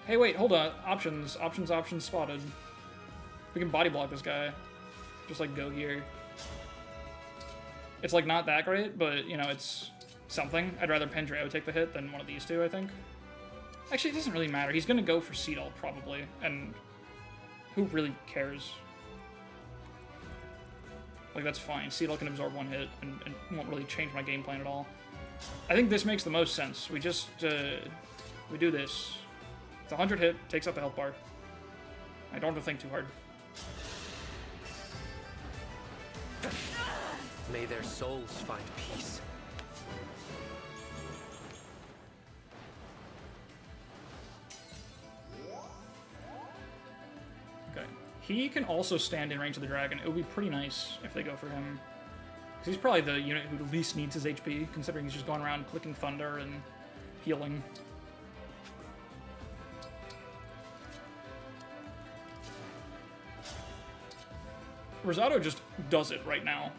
Hey, wait, hold on. Options spotted. We can body block this guy. Just, like, go here. It's, like, not that great, but, you know, it's something. I'd rather Pendreo take the hit than one of these two, I think. Actually, it doesn't really matter. He's gonna go for Seedall, probably, and who really cares? Like, that's fine. Seedall can absorb one hit and won't really change my game plan at all. I think this makes the most sense. We just, we do this. It's a 100 hit, takes out the health bar. I don't have to think too hard.
May their souls find peace.
Okay. He can also stand in range of the dragon. It would be pretty nice if they go for him. Because he's probably the unit who least needs his HP, considering he's just going around clicking thunder and healing. Rosado just does it right now.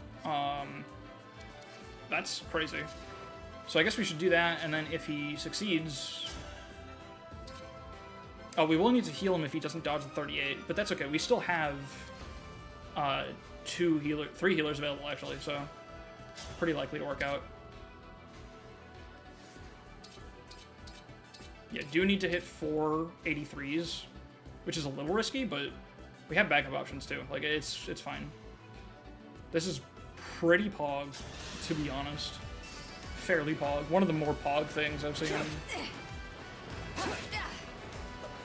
That's crazy. So I guess we should do that, and then if he succeeds... Oh, we will need to heal him if he doesn't dodge the 38, but that's okay. We still have 3 healers available, actually, so pretty likely to work out. Yeah, do need to hit 4 83s, which is a little risky, but we have backup options too. Like, it's fine. This is pretty pog, to be honest. Fairly pog. One of the more pog things I've seen.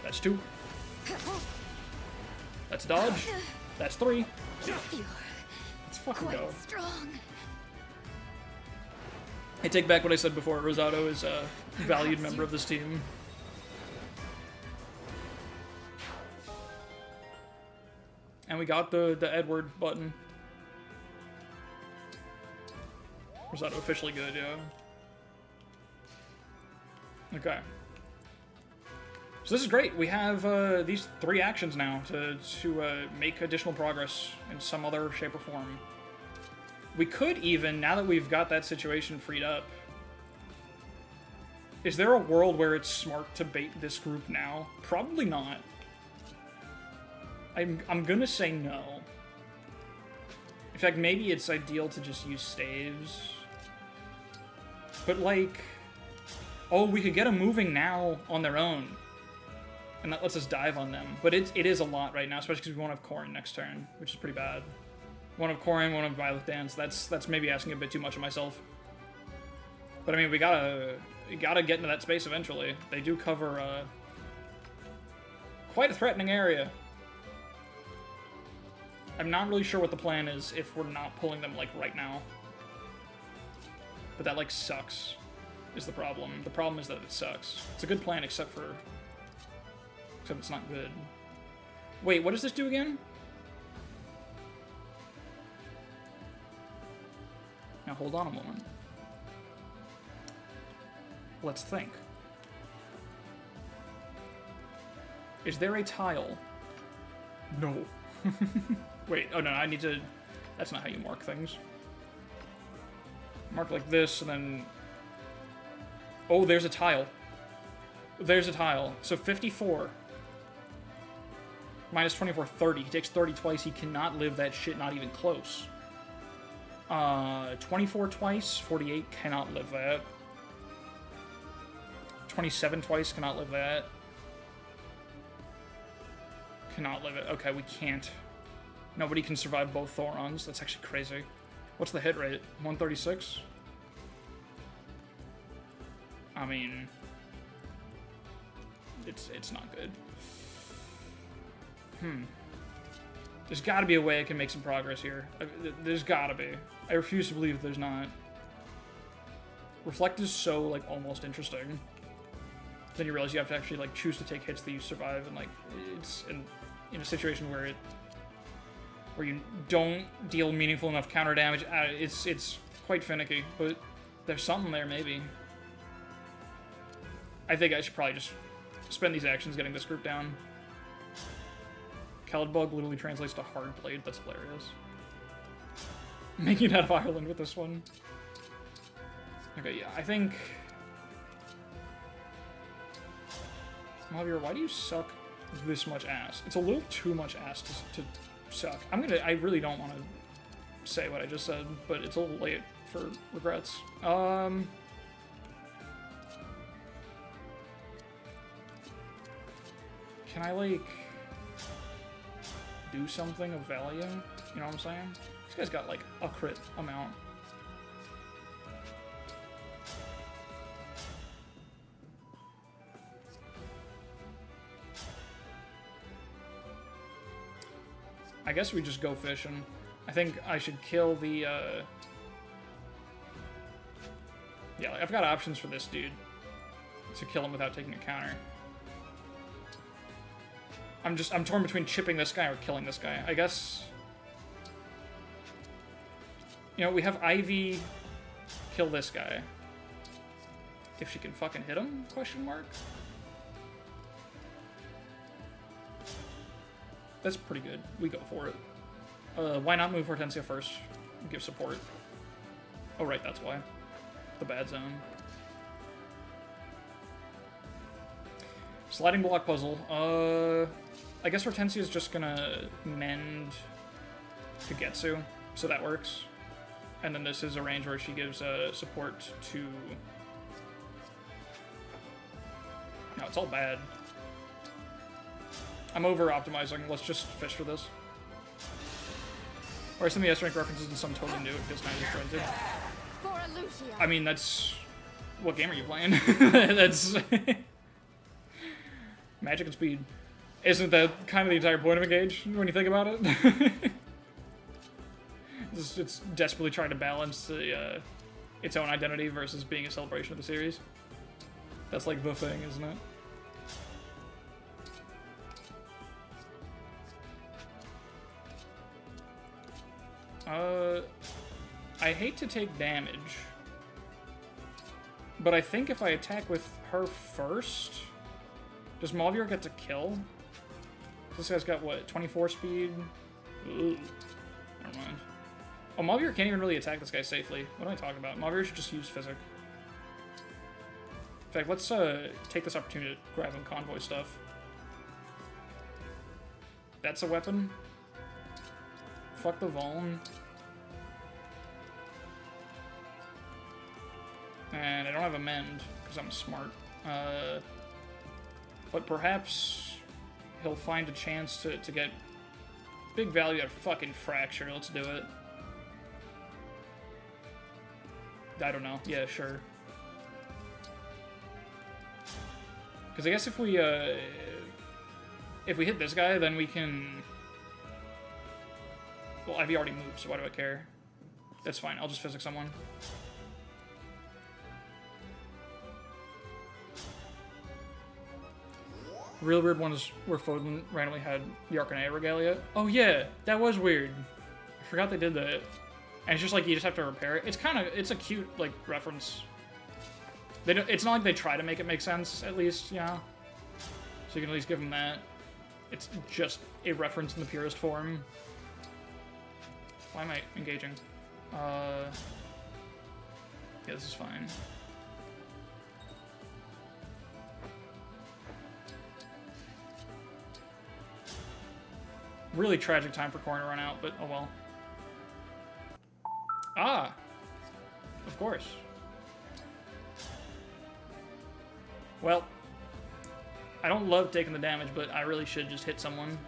That's 2. That's dodge. That's 3. Let's fucking go.
Strong.
I take back what I said before. Rosado is a valued member of this team. And we got the Edward button. Rosado officially good, yeah. Okay. So this is great. We have these 3 actions now to make additional progress in some other shape or form. We could even, now that we've got that situation freed up... Is there a world where it's smart to bait this group now? Probably not. I'm gonna say no. In fact, maybe it's ideal to just use staves. But like... Oh, we could get them moving now on their own. And that lets us dive on them. But it is a lot right now, especially because we won't have Corrin next turn, which is pretty bad. One of Corrin, one of Violet Dance. That's maybe asking a bit too much of myself. But I mean, we gotta get into that space eventually. They do cover quite a threatening area. I'm not really sure what the plan is if we're not pulling them like right now. But that like sucks is the problem. The problem is that it sucks. It's a good plan except it's not good. Wait, what does this do again? Now hold on a moment. Let's think. Is there a tile? No. Wait, oh no, I need to... That's not how you mark things. Mark like this, and then... Oh, there's a tile. There's a tile. So 54. Minus 24, 30. He takes 30 twice. He cannot live that shit, not even close. 24 twice, 48, cannot live that. 27 twice, cannot live that. Cannot live it. Okay, we can't. Nobody can survive both Thorons. That's actually crazy. What's the hit rate? 136? I mean... It's not good. There's gotta be a way I can make some progress here. There's gotta be. I refuse to believe there's not. Reflect is so, like, almost interesting. Then you realize you have to actually, like, choose to take hits that you survive, and, like, it's in a situation where you don't deal meaningful enough counter damage. It's quite finicky, but there's something there, maybe. I think I should probably just spend these actions getting this group down. Calidbug literally translates to hard blade. That's hilarious. Making it out of Ireland with this one. Okay, yeah, I think... Javier, why do you suck this much ass? It's a little too much ass to suck. I really don't want to say what I just said, but it's a little late for regrets. Can I, like, do something of value? You know what I'm saying? This guy's got, like, a crit amount. I guess we just go fishing. I think I should kill the, Yeah, I've got options for this dude. To kill him without taking a counter. I'm torn between chipping this guy or killing this guy. I guess... You know, we have Ivy kill this guy. If she can fucking hit him? Question mark? That's pretty good. We go for it. Why not move Hortensia first? Give support. Oh, right, that's why. The bad zone. Sliding block puzzle. I guess Hortensia is just gonna mend Kagetsu, so that works. And then this is a range where she gives support to... No, it's all bad. I'm over-optimizing. Let's just fish for this. Or some of the S-rank references to something totally new. It feels kind of disjointed. I mean, that's... What game are you playing? That's... Magic and speed. Isn't that kind of the entire point of Engage, when you think about it? It's desperately trying to balance the, its own identity versus being a celebration of the series. That's like the thing, isn't it? I hate to take damage, but I think if I attack with her first, does Mavier get to kill? This guy's got, what, 24 speed? Ooh. Never mind. Oh, Mavier can't even really attack this guy safely. What am I talking about? Mavier should just use Physic. In fact, let's take this opportunity to grab him convoy stuff. That's a weapon. Fuck the Vaughn. And I don't have a mend, because I'm smart. But perhaps he'll find a chance to get big value out of fucking Fracture. Let's do it. I don't know. Yeah, sure. Because I guess if we hit this guy, then we can... Well, Ivy already moved, so why do I care? That's fine. I'll just physic someone. Real weird one is where Foden randomly had the Arcanea Regalia. Oh yeah, that was weird. I forgot they did that. And it's just like, you just have to repair it. It's a cute, like, reference. It's not like they try to make it make sense, at least, you know? So you can at least give them that. It's just a reference in the purest form. Why am I engaging? Yeah, this is fine. Really tragic time for Corrin to run out, but oh well. Ah! Of course. Well, I don't love taking the damage, but I really should just hit someone.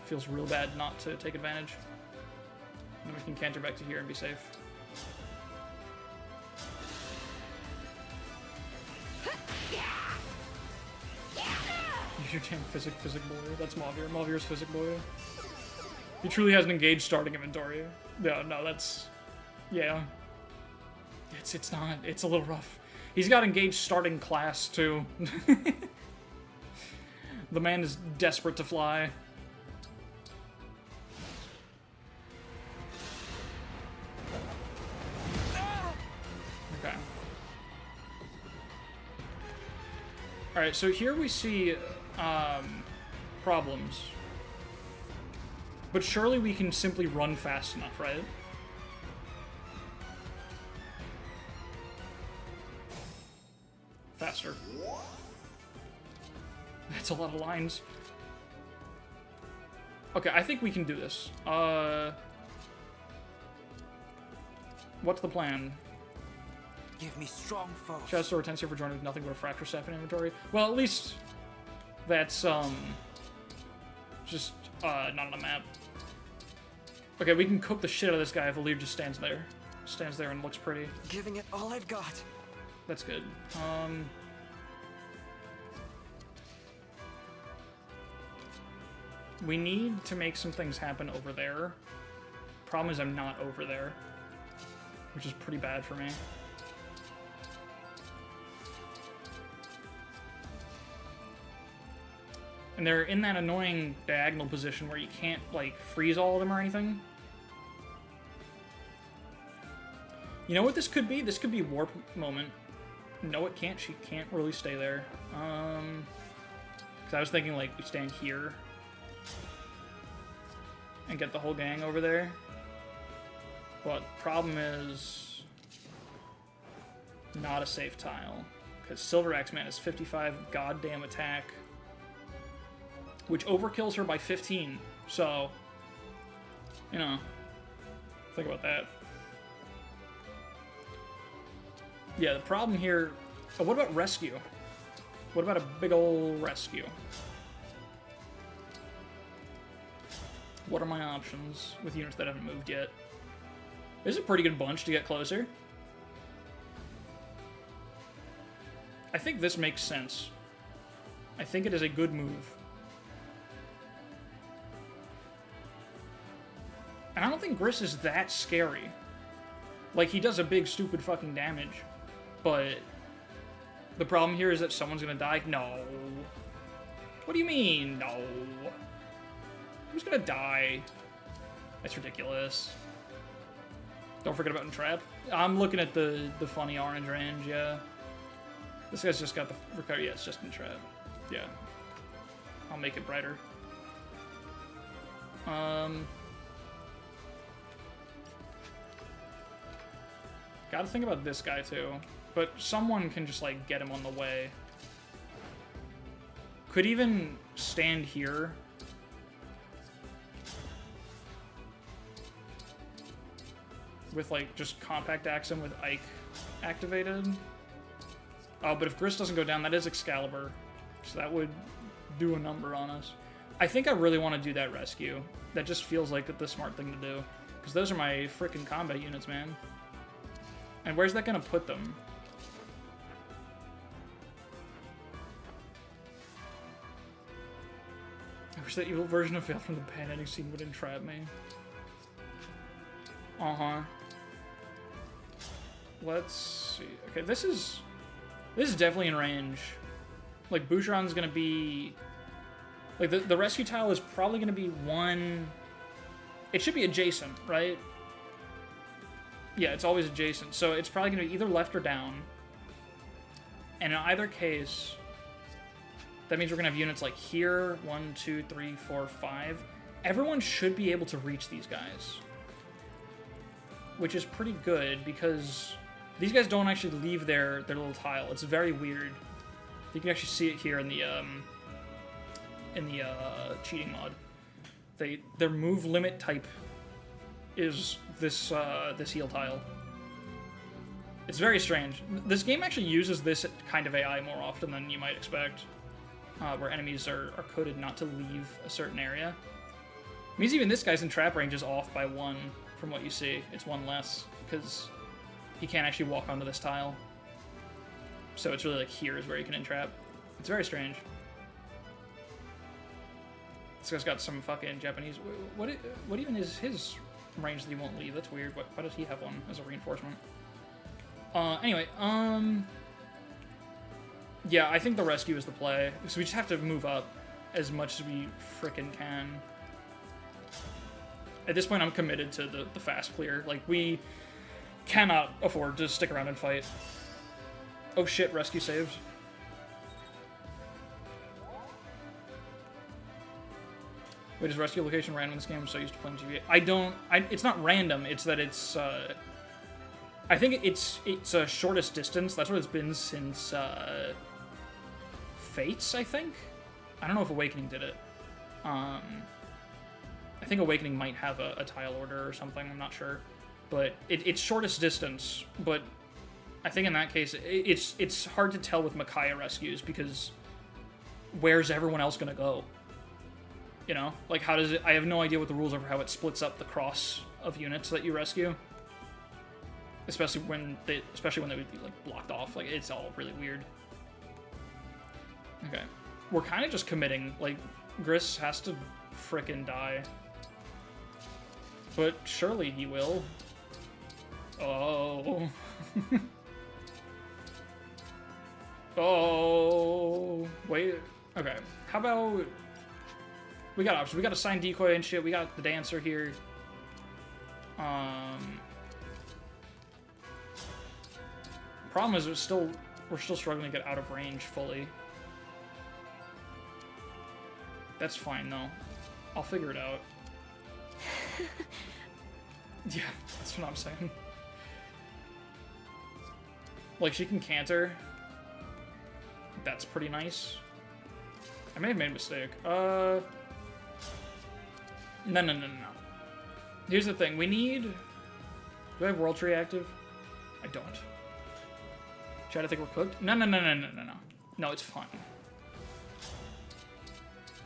Feels real bad not to take advantage. And we can canter back to here and be safe. Use your damn physic boy. That's Mavier. Mavier's physic boy. He truly has an engaged starting inventory. No, that's... Yeah. It's not... It's a little rough. He's got engaged starting class, too. The man is desperate to fly. Okay. Alright, so here we see problems. But surely we can simply run fast enough, right? Faster. That's a lot of lines. Okay, I think we can do this. What's the plan?
Give me strong foes.
Shouts to Hortensia for joining with nothing but a fracture staff in inventory. Well, at least that's just not on a map. Okay, we can cook the shit out of this guy if Aleve just stands there. Stands there and looks pretty.
Giving it all I've got.
That's good. We need to make some things happen over there. Problem is I'm not over there, which is pretty bad for me. And they're in that annoying diagonal position where you can't, like, freeze all of them or anything. You know what this could be? This could be Warp Moment. No, it can't. She can't really stay there. Because I was thinking, like, we stand here. and get the whole gang over there. But problem is not a safe tile. Because Silver Axeman is 55 goddamn attack. Which overkills her by 15. So, you know, think about that. Yeah, the problem here... Oh, what about rescue? What about a big ol' rescue? What are my options with units that haven't moved yet? This is a pretty good bunch to get closer. I think this makes sense. I think it is a good move. And I don't think Gris is that scary. Like, he does a big, stupid fucking damage. But the problem here is that someone's gonna die. No. What do you mean, no? Who's gonna die? That's ridiculous. Don't forget about Entrap. I'm looking at the funny orange range, yeah. This guy's just got the recovery. Yeah, it's just Entrap. Yeah. I'll make it brighter. Gotta think about this guy, too. But someone can just, like, get him on the way. Could even stand here. With, like, just Compact Axe him with Ike activated. Oh, but if Gris doesn't go down, that is Excalibur. So that would do a number on us. I think I really want to do that rescue. That just feels like the smart thing to do. Because those are my frickin' combat units, man. And where's that gonna put them? I wish that evil version of Fail from the Pan ending scene would entrap me. Uh-huh. Let's see. Okay, this is definitely in range. Like, Boucheron's gonna be... Like, the rescue tile is probably gonna be one... It should be adjacent, right? Yeah, it's always adjacent. So it's probably going to be either left or down. And in either case, that means we're going to have units like here, 1, 2, 3, 4, 5. Everyone should be able to reach these guys. Which is pretty good, because these guys don't actually leave their little tile. It's very weird. You can actually see it here in the cheating mod. Their move limit type is this heal tile. It's very strange. This game actually uses this kind of AI more often than you might expect, where enemies are coded not to leave a certain area. It means even this guy's entrap range is off by 1 from what you see. It's 1 less, because he can't actually walk onto this tile. So it's really like here is where you can entrap. It's very strange. This guy's got some fucking Japanese... What even is his range that he won't leave? That's weird. Why does he have one as a reinforcement? Anyway, yeah, I think the rescue is the play. So we just have to move up as much as we frickin' can. At this point, I'm committed to the fast clear. Like, we cannot afford to stick around and fight. Oh shit, rescue saved. Wait, is rescue location random in this game? I'm so used to playing GBA. It's not random, it's that it's, I think it's a shortest distance. That's what it's been since, Fates, I think? I don't know if Awakening did it. I think Awakening might have a tile order or something, I'm not sure. But it's shortest distance, but I think in that case, it's hard to tell with Micaiah rescues, because where's everyone else gonna go? You know? Like, how does it... I have no idea what the rules are for how it splits up the cross of units that you rescue. Especially when they would be, like, blocked off. Like, it's all really weird. Okay. We're kind of just committing. Like, Gris has to frickin' die. But surely he will. Oh. Oh. Wait. Okay. How about... We got options. We got a sign decoy and shit. We got the dancer here. Problem is, we're still struggling to get out of range fully. That's fine though. I'll figure it out. Yeah, that's what I'm saying. Like, she can canter. That's pretty nice. I may have made a mistake. No. Here's the thing. We need... Do I have World Tree active? I don't. Try to think we're cooked? No. No, it's fine.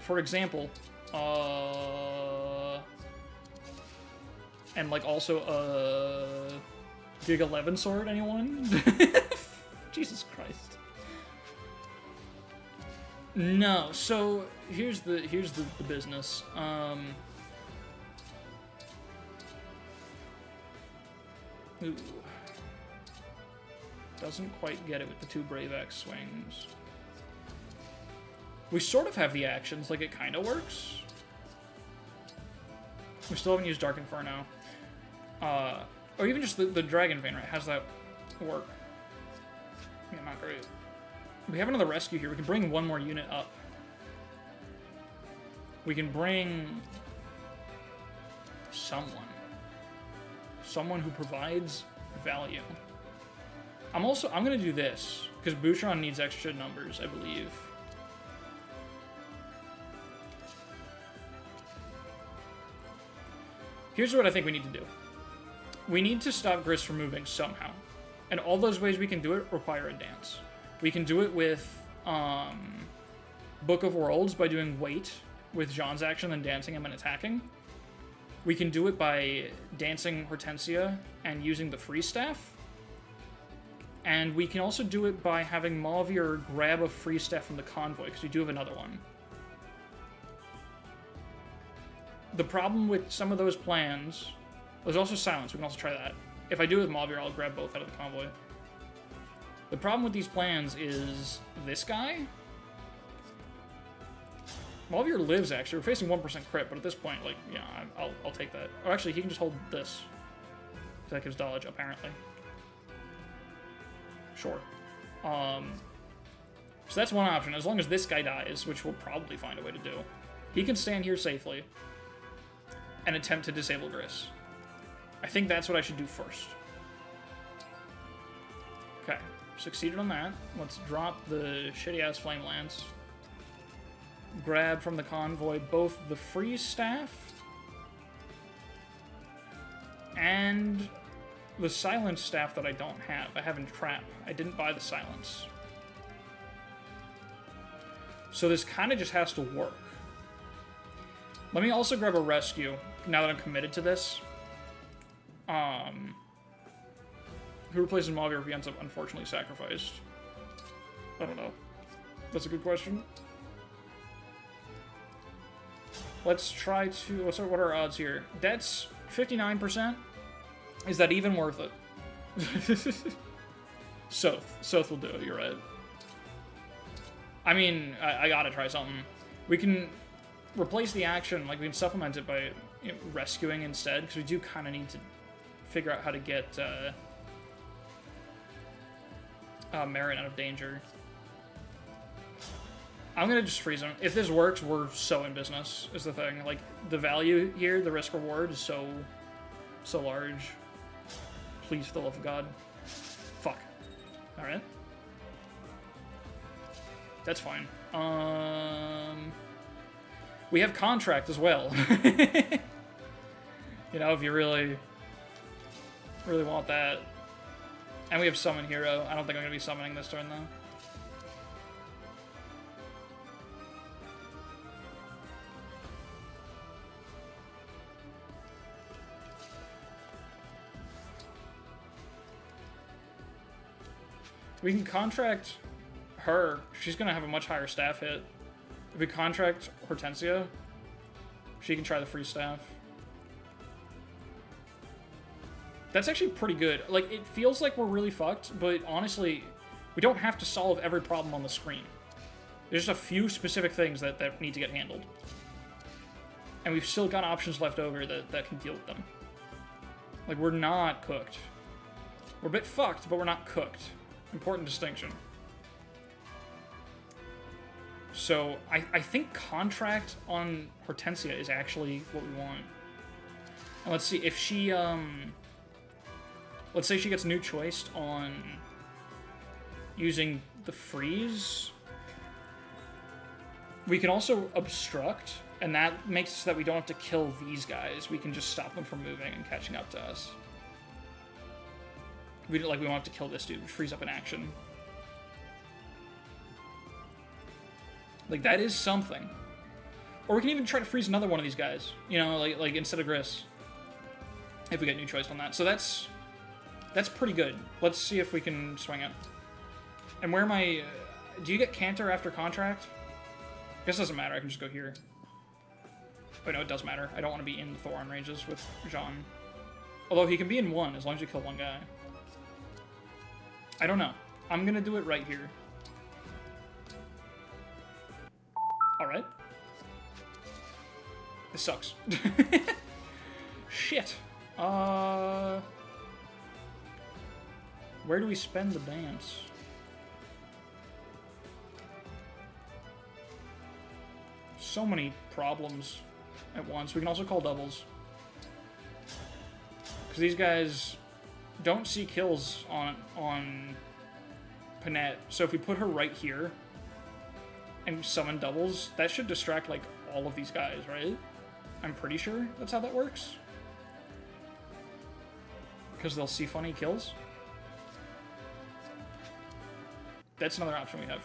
For example, and like also Gig 11 sword, anyone? Jesus Christ. No, so here's the business. Ooh. Doesn't quite get it with the 2 Brave X swings. We sort of have the actions, like it kind of works. We still haven't used Dark Inferno. Or even just the Dragon Vein, right? How's that work? Yeah, not great. We have another rescue here. We can bring one more unit up. We can bring someone. Someone who provides value. I'm gonna do this, because Boucheron needs extra numbers, I believe. Here's what I think we need to do. We need to stop Gris from moving somehow. And all those ways we can do it require a dance. We can do it with Book of Worlds by doing wait with Jean's action and dancing him and attacking. We can do it by dancing Hortensia and using the free staff. And we can also do it by having Mauvir grab a free staff from the convoy, because we do have another one. The problem with some of those plans... There's also silence, we can also try that. If I do it with Mauvir, I'll grab both out of the convoy. The problem with these plans is this guy. Mauvir lives, actually. We're facing 1% crit, but at this point, like, yeah, I'll take that. Or actually, he can just hold this. That gives dodge, apparently. Sure. So that's one option. As long as this guy dies, which we'll probably find a way to do, he can stand here safely and attempt to disable Gris. I think that's what I should do first. Okay, succeeded on that. Let's drop the shitty-ass Flame Lance. Grab from the convoy both the free staff and the silence staff that I don't have. I have in trap. I didn't buy the silence. So this kind of just has to work. Let me also grab a rescue, now that I'm committed to this. Who replaces Mauvir if he ends up unfortunately sacrificed? I don't know. That's a good question. Let's try to... what are our odds here? That's 59%. Is that even worth it? Soth will do it, you're right. I mean, I gotta try something. We can replace the action, like we can supplement it by rescuing instead, because we do kind of need to figure out how to get Marin out of danger. I'm gonna just freeze him. If this works, we're so in business, is the thing. Like, the value here, the risk-reward is so large. Please, for the love of God. Fuck. Alright. That's fine. We have contract as well. You know, if you really want that. And we have summon hero. I don't think I'm gonna be summoning this turn though. We can contract her. She's gonna have a much higher staff hit. If we contract Hortensia, she can try the free staff. That's actually pretty good. Like, it feels like we're really fucked, but honestly, we don't have to solve every problem on the screen. There's just a few specific things that need to get handled. And we've still got options left over that can deal with them. Like, we're not cooked. We're a bit fucked, but we're not cooked. Important distinction. So, I think contract on Hortensia is actually what we want. And let's see if she, let's say she gets new choiced on using the freeze. We can also obstruct, and that makes it so that we don't have to kill these guys. We can just stop them from moving and catching up to us. We don't have to kill this dude, which frees up an action. Like, that is something. Or we can even try to freeze another one of these guys. You know, like instead of Gris. If we get new choice on that. So that's pretty good. Let's see if we can swing it. And where am I... do you get Cantor after contract? I guess it doesn't matter. I can just go here. Oh, no, it does matter. I don't want to be in the Thoron ranges with Jean. Although he can be in one, as long as you kill one guy. I don't know. I'm going to do it right here. Alright. This sucks. Shit. Where do we spend the dance? So many problems at once. We can also call doubles. Because these guys don't see kills on Panette. So if we put her right here and summon doubles, that should distract, like, all of these guys, right? I'm pretty sure that's how that works. Because they'll see funny kills. That's another option we have.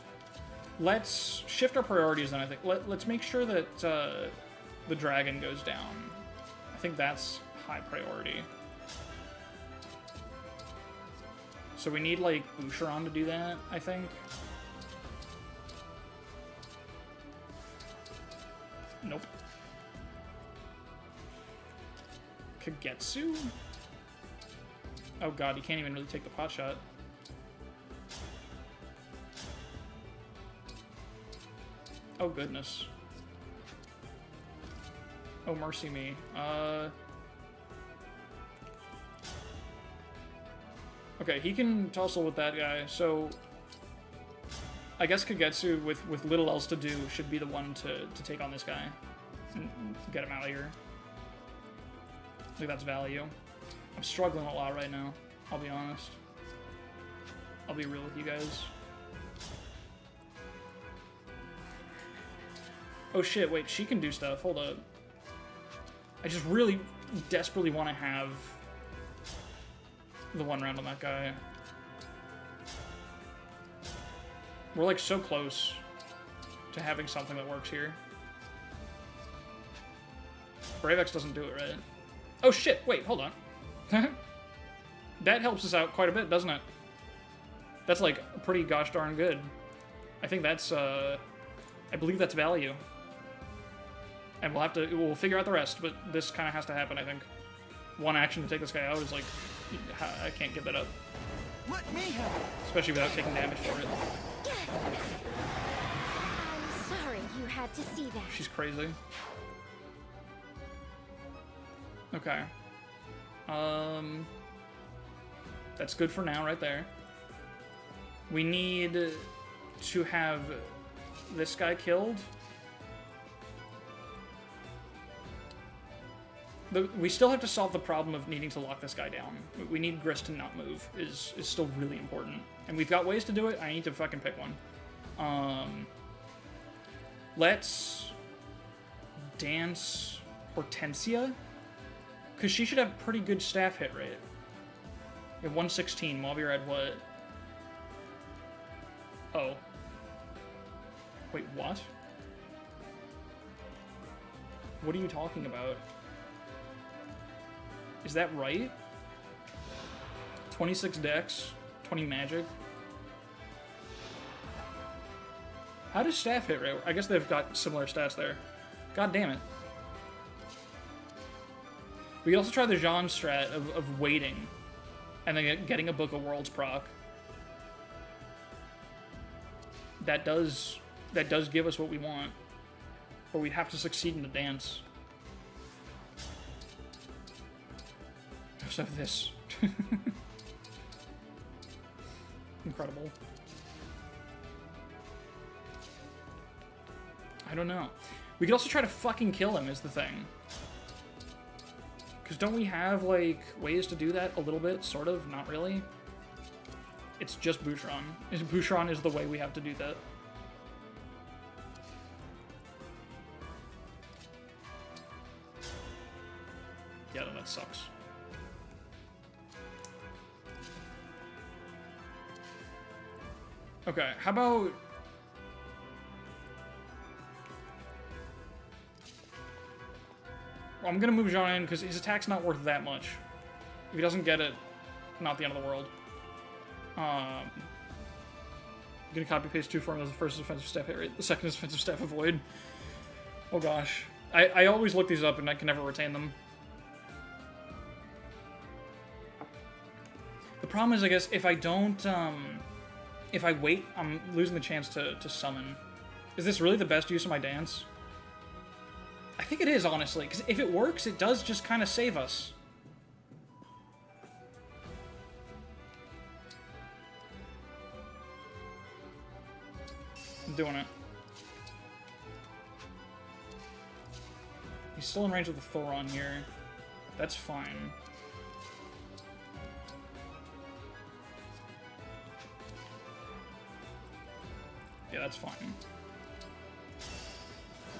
Let's shift our priorities then, I think. Let's make sure that the dragon goes down. I think that's high priority. So we need, like, Boucheron to do that, I think. Nope. Kagetsu? Oh god, he can't even really take the pot shot. Oh goodness. Oh mercy me. Okay, he can tussle with that guy, so I guess Kagetsu, with little else to do, should be the one to take on this guy and get him out of here. I think that's value. I'm struggling a lot right now, I'll be honest. I'll be real with you guys. Oh shit, wait, she can do stuff. Hold up. I just really desperately want to have the one round on that guy. We're like so close to having something that works here. Bravex doesn't do it, right? Oh shit, wait, hold on. That helps us out quite a bit, doesn't it? That's like pretty gosh darn good. I think that's, I believe that's value. And we'll figure out the rest, but this kind of has to happen, I think. One action to take this guy out is like, I can't give that up.
Let me have it.
Especially without taking damage for it.
I'm sorry you had to see that.
She's crazy. Okay. That's good for now, right there. We need to have this guy killed. We still have to solve the problem of needing to lock this guy down. We need Gris to not move, is still really important. And we've got ways to do it, I need to fucking pick one. Let's dance Hortensia, because she should have pretty good staff hit rate. We have 116 while we were at what? Oh. Wait, what? What are you talking about? Is that right? 26 dex, 20 magic. How does staff hit rate? I guess they've got similar stats there. God damn it. We can also try the Jean strat of waiting and then getting a Book of Worlds proc. That does give us what we want. But we'd have to succeed in the dance. Of this. Incredible. I don't know. We could also try to fucking kill him is the thing. Because don't we have, like, ways to do that a little bit? Sort of? Not really? It's just Boucheron. Boucheron is the way we have to do that. Yeah, no, that sucks. Okay, how about... Well, I'm gonna move Jean in because his attack's not worth that much. If he doesn't get it, not the end of the world. I'm gonna copy paste 2 formulas. The first is offensive staff hit rate, the second is offensive staff avoid. Oh gosh. I always look these up and I can never retain them. The problem is, I guess, if I don't, if I wait, I'm losing the chance to summon. Is this really the best use of my dance? I think it is, honestly, because if it works, it does just kind of save us. I'm doing it. He's still in range with the Thoron here. That's fine. Yeah, that's fine.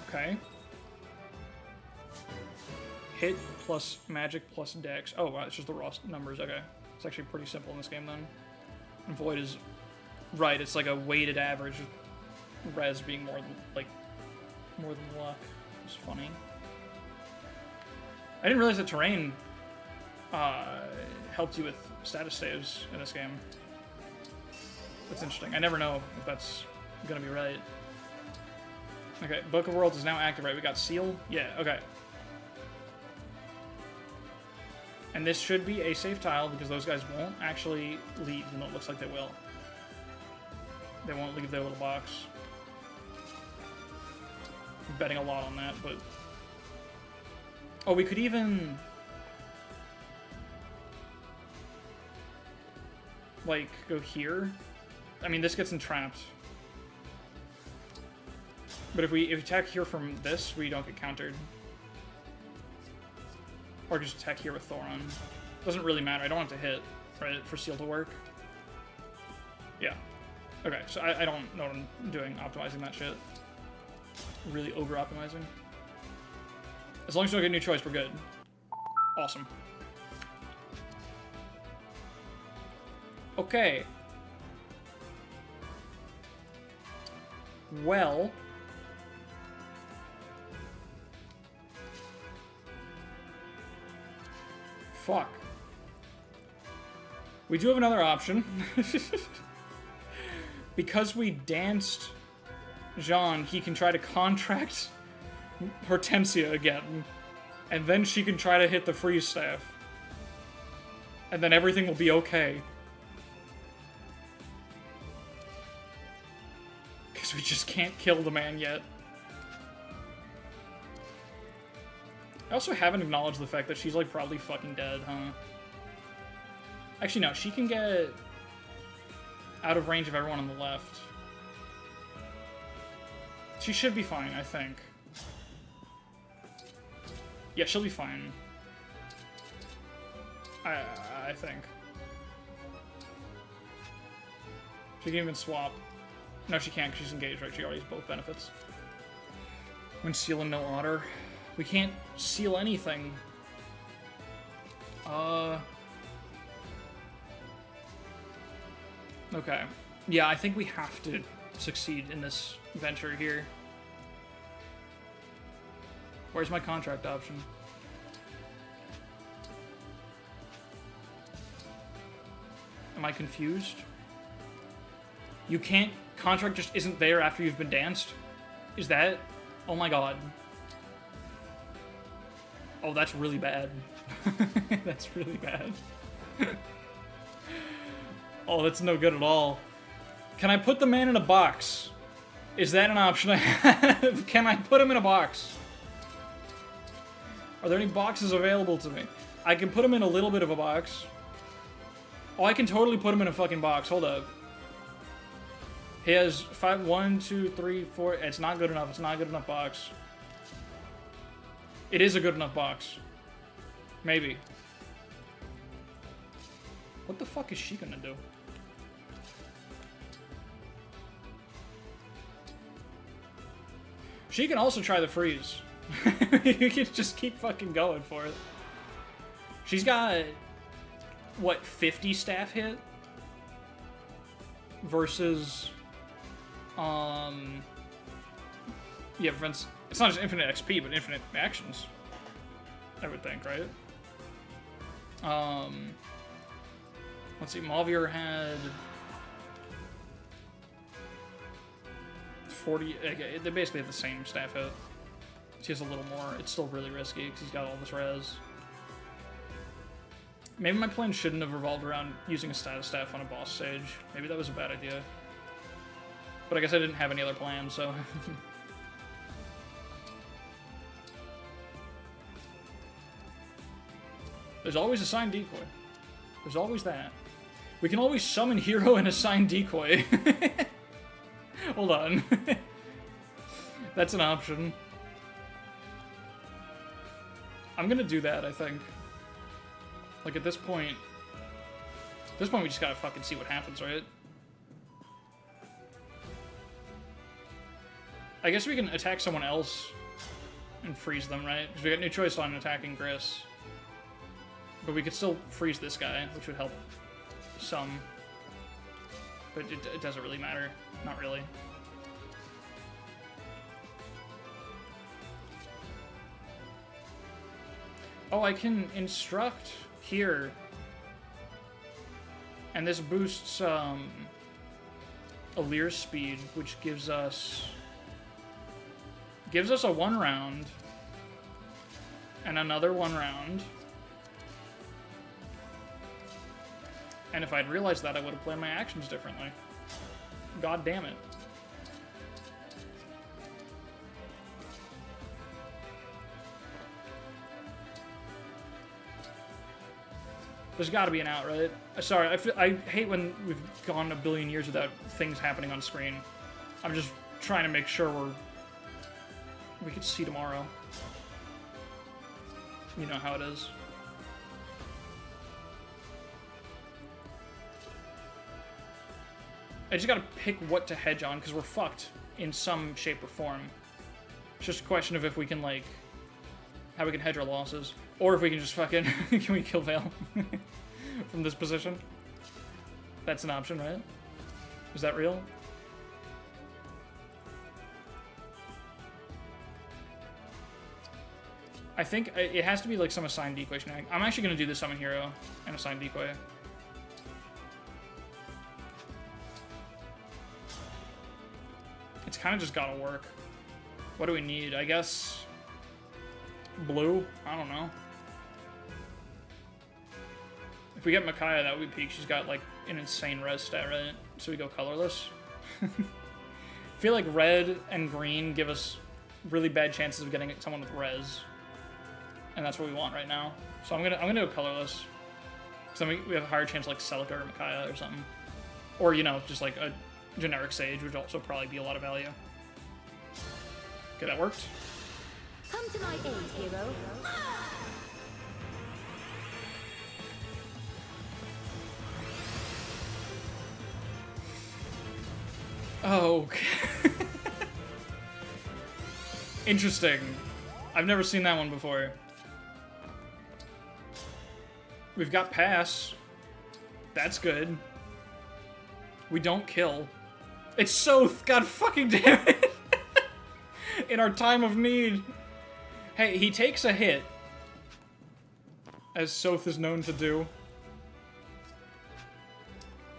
Okay. Hit plus magic plus dex. Oh, wow, it's just the raw numbers. Okay. It's actually pretty simple in this game, then. And Void is... Right, it's like a weighted average. Res being more than, like, more than luck. It's funny. I didn't realize that terrain helped you with status saves in this game. That's interesting. I never know if that's gonna be right. Okay, Book of Worlds is now active, right? We got Seal? Yeah, okay. And this should be a safe tile because those guys won't actually leave, even though it looks like they will. They won't leave their little box. I'm betting a lot on that, but... Oh, we could even... like, go here. I mean, this gets entrapped. But if we attack here from this, we don't get countered. Or just attack here with Thoron. Doesn't really matter. I don't have to hit, right, for Seal to work. Yeah. Okay, so I don't know what I'm doing optimizing that shit. Really over-optimizing. As long as we don't get a new choice, we're good. Awesome. Okay. Well... Fuck. We do have another option. Because we danced Jean, he can try to contract Hortensia again. And then she can try to hit the freeze staff. And then everything will be okay. Because we just can't kill the man yet. I also haven't acknowledged the fact that she's, like, probably fucking dead, huh? Actually, no. She can get out of range of everyone on the left. She should be fine, I think. Yeah, she'll be fine. I think. She can even swap. No, she can't, because she's engaged, right? She already has both benefits. When sealing no otter. We can't seal anything. Okay. Yeah, I think we have to succeed in this venture here. Where's my contract option? Am I confused? You can't... Contract just isn't there after you've been danced? Is that... Oh my god. Oh, that's really bad. That's really bad. Oh, that's no good at all. Can I put the man in a box? Is that an option I have? Can I put him in a box? Are there any boxes available to me? I can put him in a little bit of a box. Oh, I can totally put him in a fucking box. Hold up. He has 5, 1, 2, 3, 4. It's not good enough. It's not a good enough box. It is a good enough box. Maybe. What the fuck is she gonna do? She can also try the freeze. You can just keep fucking going for it. She's got, what, 50 staff hit? Versus, yeah, friends, it's not just infinite XP, but infinite actions. I would think, right? Let's see, Mavier had 40, okay, they basically have the same staff hit. She has a little more. It's still really risky because he's got all this res. Maybe my plan shouldn't have revolved around using a status staff on a boss stage. Maybe that was a bad idea. But I guess I didn't have any other plans, so... There's always a signed decoy. There's always that. We can always summon hero and assign decoy. Hold on. That's an option. I'm gonna do that, I think. Like, at this point... we just gotta fucking see what happens, right? I guess we can attack someone else and freeze them, right? Because we got no choice on attacking Gris. But we could still freeze this guy, which would help some. But it doesn't really matter. Not really. Oh, I can instruct here. And this boosts Allure speed, which gives us a 1 round. And another 1 round. And if I'd realized that, I would have planned my actions differently. God damn it. There's gotta be an out, right? Sorry, I hate when we've gone a billion years without things happening on screen. I'm just trying to make sure we could see tomorrow. You know how it is. I just gotta pick what to hedge on, because we're fucked in some shape or form. It's just a question of if we can, like, how we can hedge our losses. Or if we can just fucking, can we kill Vale from this position? That's an option, right? Is that real? I think it has to be, like, some assigned decoy shenanigans. I'm actually gonna do the summon hero and assign decoy. It's kind of just gotta work. What do we need? I guess... blue? I don't know. If we get Micaiah, that would be peak. She's got, like, an insane res stat, right? So we go colorless. I feel like red and green give us really bad chances of getting someone with res. And that's what we want right now. So I'm gonna go colorless. Because then we have a higher chance like Celica or Micaiah or something. Or, you know, just like a generic Sage, which would also probably be a lot of value. Okay, that worked.
Come to my aid, hero.
Oh, okay. Interesting. I've never seen that one before. We've got pass. That's good. We don't kill. It's Soth! God fucking damn it! In our time of need. Hey, he takes a hit. As Soth is known to do.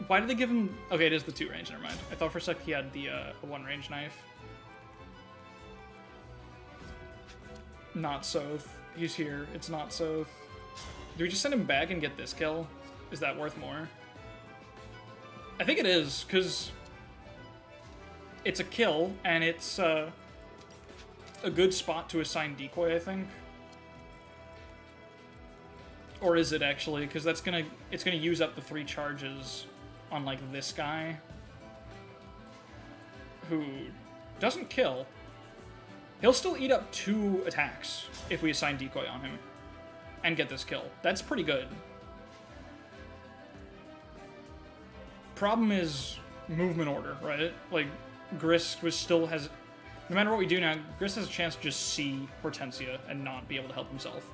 Why did they give him... Okay, it is the 2 range, never mind. I thought for a sec he had the 1 range knife. Not Soth. He's here. It's not Soth. Do we just send him back and get this kill? Is that worth more? I think it is, because it's a kill, and it's a good spot to assign decoy, I think. Or is it actually? Because it's gonna use up the 3 charges on like this guy, who doesn't kill. He'll still eat up 2 attacks if we assign decoy on him. and get this kill. That's pretty good. Problem is movement order, right? Like, Gris still has... No matter what we do now, Gris has a chance to just see Hortensia and not be able to help himself.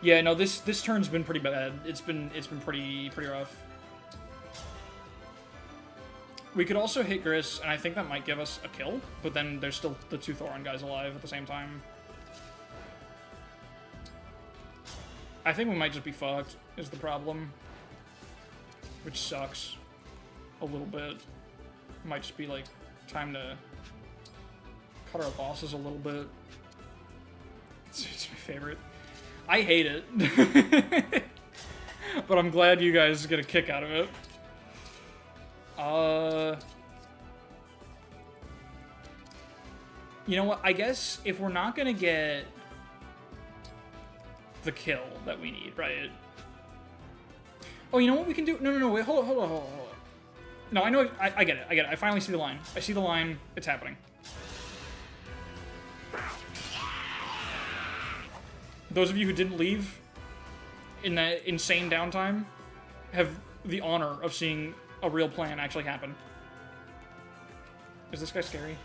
Yeah, no, this turn's been pretty bad. It's been pretty rough. We could also hit Gris, and I think that might give us a kill, but then there's still the 2 Thoron guys alive at the same time. I think we might just be fucked, is the problem. Which sucks. A little bit. Might just be, like, time to cut our losses a little bit. It's my favorite. I hate it. But I'm glad you guys get a kick out of it. You know what? I guess if we're not gonna get the kill that we need, right? Oh, you know what we can do? No, wait, hold on. No, I know, I get it. I finally see the line. I see the line. It's happening. Those of you who didn't leave in that insane downtime have the honor of seeing a real plan actually happen. Is this guy scary?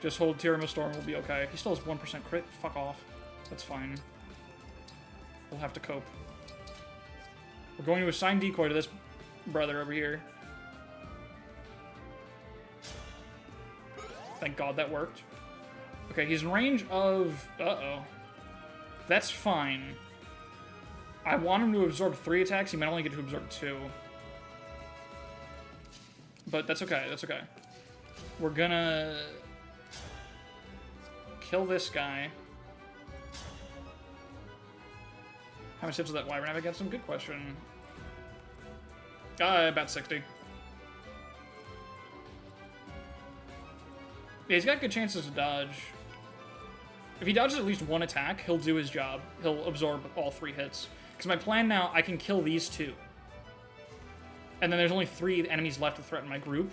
Just hold Tirama Storm, we'll be okay. He still has 1% crit? Fuck off. That's fine. We'll have to cope. We're going to assign decoy to this brother over here. Thank God that worked. Okay, he's in range of... Uh-oh. That's fine. I want him to absorb 3 attacks. He might only get to absorb 2. But that's okay. That's okay. We're gonna... kill this guy. How much hits does that Wyvern have against him? Good question. About 60. Yeah, he's got good chances to dodge. If he dodges at least 1 attack, he'll do his job. He'll absorb all 3 hits. Because my plan now, I can kill these 2. And then there's only 3 enemies left to threaten my group.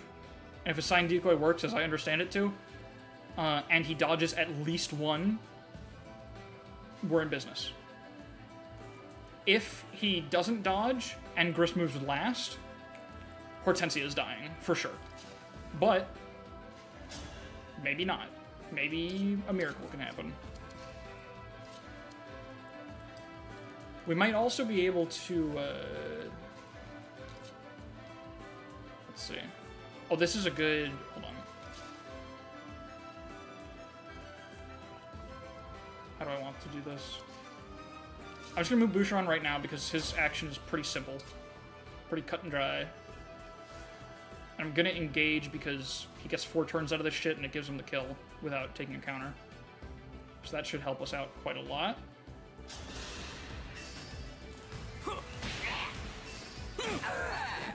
And if Assign Decoy works, as I understand it to, and he dodges at least 1, we're in business. If he doesn't dodge, and Gris moves last, Hortensia is dying, for sure. But, maybe not. Maybe a miracle can happen. We might also be able to, let's see. Oh, this is a good, hold on. How do I want to do this? I'm just gonna move Boucheron right now because his action is pretty simple. Pretty cut and dry. And I'm gonna engage because he gets 4 turns out of this shit and it gives him the kill without taking a counter. So that should help us out quite a lot.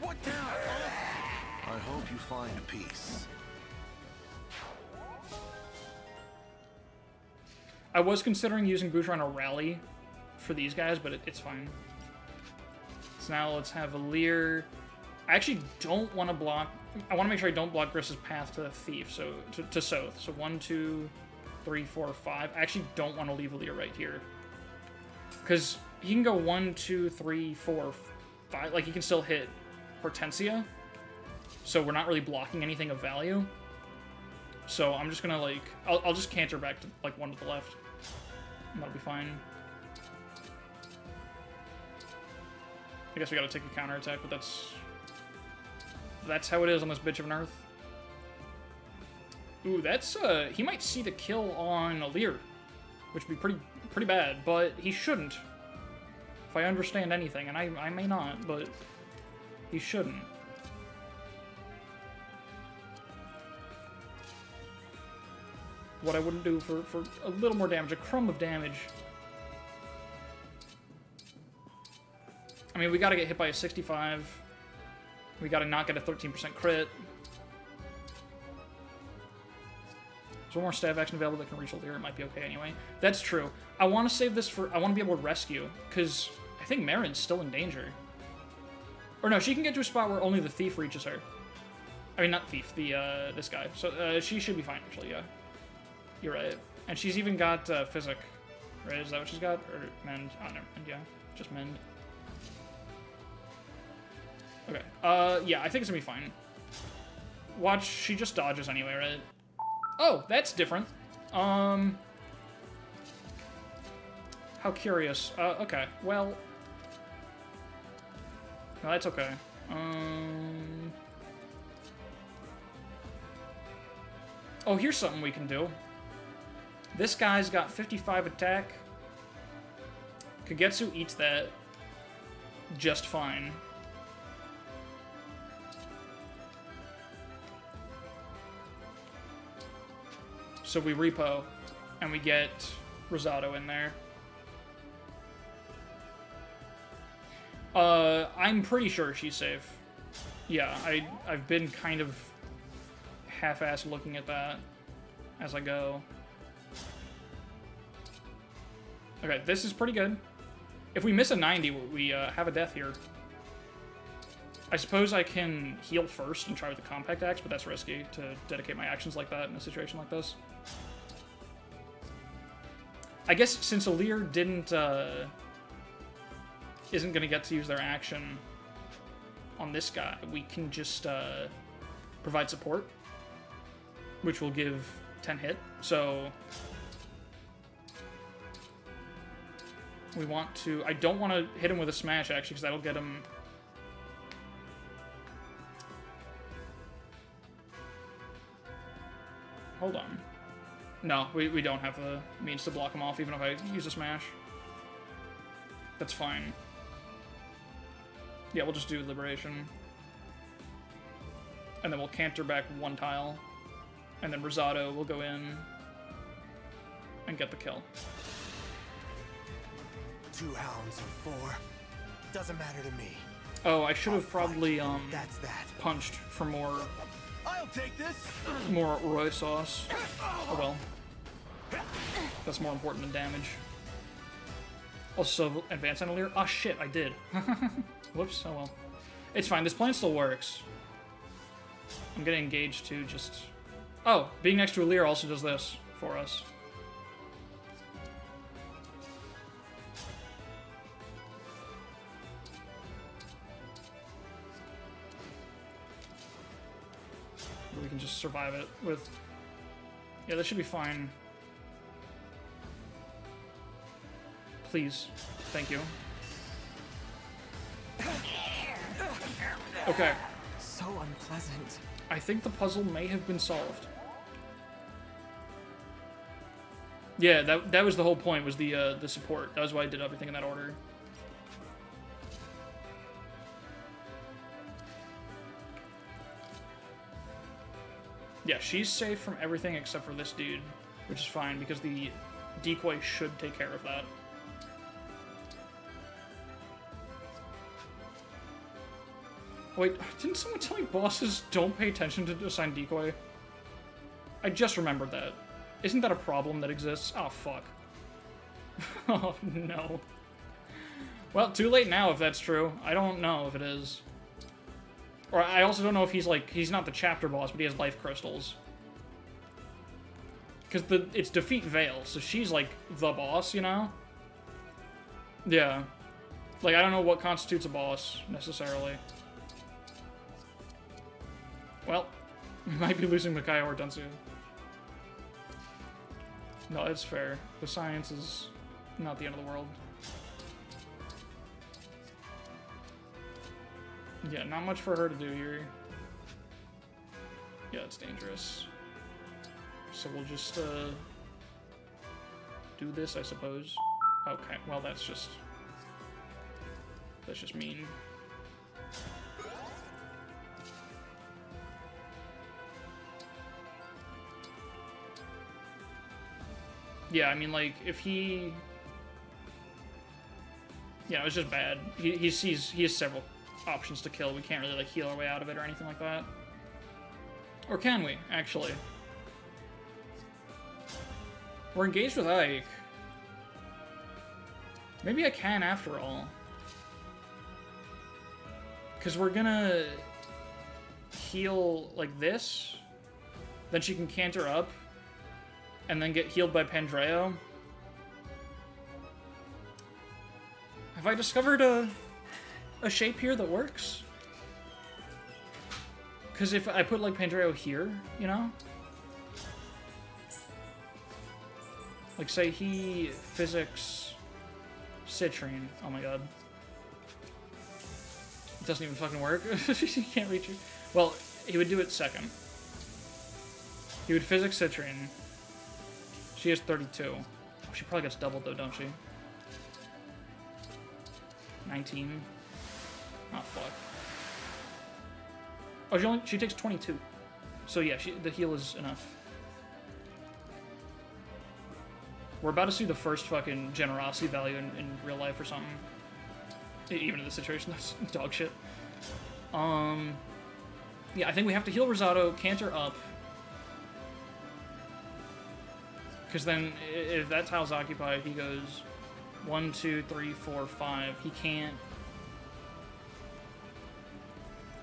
What now? I hope you find peace.
I was considering using Boucheron a rally for these guys, but it's fine. So now let's have a Lear. I actually don't want to block... I want to make sure I don't block Gris's path to the Thief, so to Soth. So 1, 2, 3, 4, 5. I actually don't want to leave a Lear right here. Because he can go 1, 2, 3, 4, 5. Like, he can still hit Hortensia. So we're not really blocking anything of value. So I'm just gonna, like... I'll just canter back to, like, 1 to the left. And that'll be fine. I guess we gotta take a counterattack, but that's how it is on this bitch of an earth. Ooh, that's, he might see the kill on a Lear, which would be pretty bad, but he shouldn't. If I understand anything, and I may not, but he shouldn't. What I wouldn't do for a little more damage, a crumb of damage. I mean, we gotta get hit by a 65. We gotta not get a 13% crit. There's 1 more stab action available that can reach Lear. It might be okay anyway. That's true. I want to save this for... I want to be able to rescue, because I think Marin's still in danger. Or no, she can get to a spot where only the Thief reaches her. I mean, not Thief, the, this guy. So, she should be fine, actually, yeah. You're right. And she's even got physic, right? Is that what she's got? Or mend? Oh, no, mend, yeah. Just mend. Okay. Yeah, I think it's gonna be fine. Watch, she just dodges anyway, right? Oh, that's different. How curious. Okay, well... No, that's okay. Oh, here's something we can do. This guy's got 55 attack. Kagetsu eats that just fine. So we repo, and we get Rosado in there. I'm pretty sure she's safe. Yeah, I've been kind of half-assed looking at that as I go. Okay, this is pretty good. If we miss a 90, we have a death here. I suppose I can heal first and try with the compact axe, but that's risky to dedicate my actions like that in a situation like this. I guess since Alir isn't going to get to use their action on this guy, we can just provide support, which will give 10 hit. So we want to... I don't want to hit him with a smash, actually, because that'll get him... Hold on. No, we don't have the means to block him off, even if I use a smash. That's fine. Yeah, we'll just do Liberation. And then we'll canter back one tile. And then Rosado will go in and get the kill.
2 hounds or 4. Doesn't matter to me.
Oh, I should have probably
That's that.
punched for more
I'll take this.
Roy sauce. Oh well. That's more important than damage. Also, advance on Alir. Oh shit, I did. Whoops, oh well. It's fine, this plan still works. I'm getting engaged too, just... Oh, being next to Alir also does this for us. We can just survive it with... Yeah, this should be fine. Please. Thank you. Okay.
So unpleasant.
I think the puzzle may have been solved. Yeah, that was the whole point, was the support. That was why I did everything in that order. Yeah, she's safe from everything except for this dude, which is fine, because the decoy should take care of that. Wait, didn't someone tell me bosses don't pay attention to assign decoy? I just remembered that. Isn't that a problem that exists? Oh, fuck. Oh, no. Well, too late now if that's true. I don't know if it is. Or I also don't know if he's, like, he's not the chapter boss, but he has life crystals. Because it's Defeat Veil, so she's, like, the boss, you know? Yeah. Like, I don't know what constitutes a boss, necessarily. Well, we might be losing Makayo or Dunsu. No, it's fair. The science is not the end of the world. Yeah, not much for her to do here. Yeah, it's dangerous. So we'll just, do this, I suppose. Okay, well, that's just mean. Yeah, I mean, like, if he... Yeah, it was just bad. He has several options to kill. We can't really, like, heal our way out of it or anything like that. Or can we, actually? We're engaged with Ike. Maybe I can after all. Because we're gonna heal like this. Then she can canter up. and then get healed by Pandreo. Have I discovered a shape here that works? Because if I put, like, Pandreo here, you know? Like, say he physics Citrine. Oh my god. It doesn't even fucking work. He can't reach you. Well, he would do it second. He would physics Citrine. She has 32. Oh, she probably gets doubled though, don't she? 19. Oh, fuck. Oh, she takes 22. So yeah, the heal is enough. We're about to see the first fucking generosity value in real life or something. Even in this situation, that's dog shit. Yeah, I think we have to heal Rosado, canter up. Because then, if that tile's occupied, he goes 1, 2, 3, 4, 5. He can't.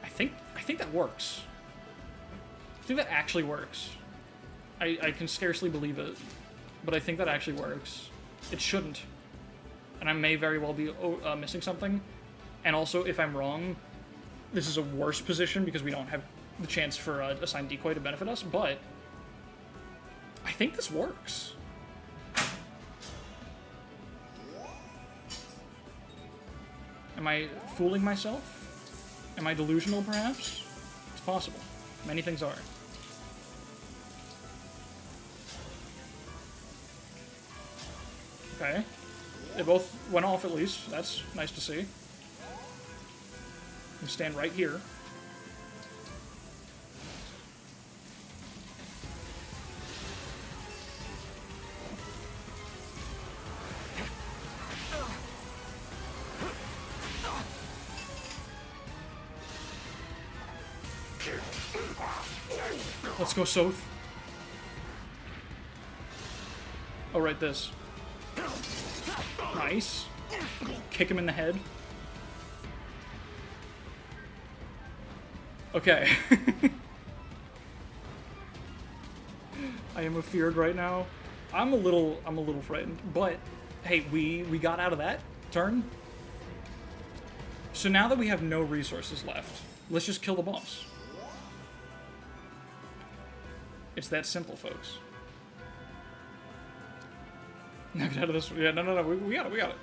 I think that works. I think that actually works. I can scarcely believe it, but I think that actually works. It shouldn't. And I may very well be missing something. And also, if I'm wrong, this is a worse position because we don't have the chance for assigned decoy to benefit us, but I think this works. Am I fooling myself? Am I delusional, perhaps? It's possible. Many things are. Okay. They both went off at least. That's nice to see. You stand right here. Let's go, Soth. Oh, right, this. Nice. Kick him in the head. Okay. I am afeared right now. I'm a little frightened, but hey, we got out of that turn. So now that we have no resources left, let's just kill the boss. It's that simple, folks. Now get out of this. Yeah, no. We got it.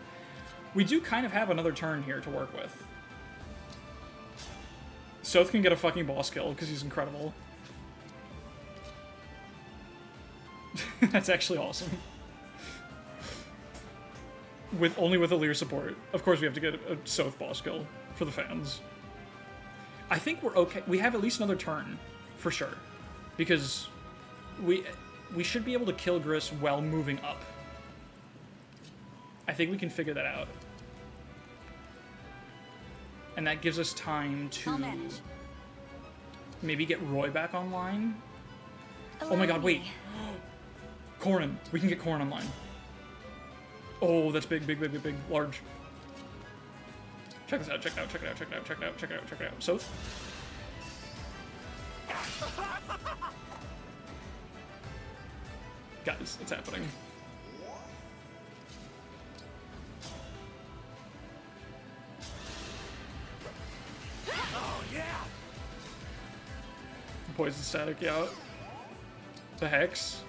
We do kind of have another turn here to work with. Soth can get a fucking boss kill because he's incredible. That's actually awesome. Only with Alir support. Of course we have to get a Soth boss kill for the fans. I think we're okay. We have at least another turn, for sure. Because we should be able to kill Gris while moving up. I think we can figure that out. And that gives us time to maybe get Roy back online. Oh my god, wait. Corrin. We can get Corrin online. Oh, that's big, large. Check this out, check it out. Soth? Guys, it's happening.
Oh yeah!
Poison static, yeah. The Hex.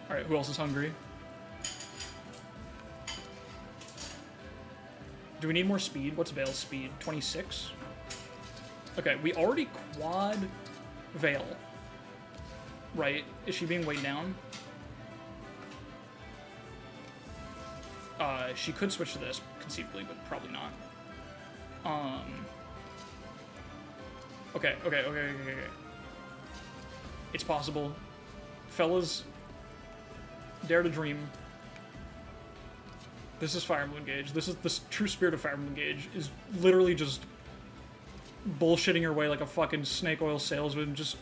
Alright, who else is hungry? Do we need more speed? What's Veil's speed? 26? Okay, we already quad Veil. Right? Is she being weighed down? She could switch to this, conceivably, but probably not. Okay. It's possible. Fellas, dare to dream. This is Fire Emblem Engage. This is the true spirit of Fire Emblem Engage, is literally just bullshitting your way like a fucking snake oil salesman. It's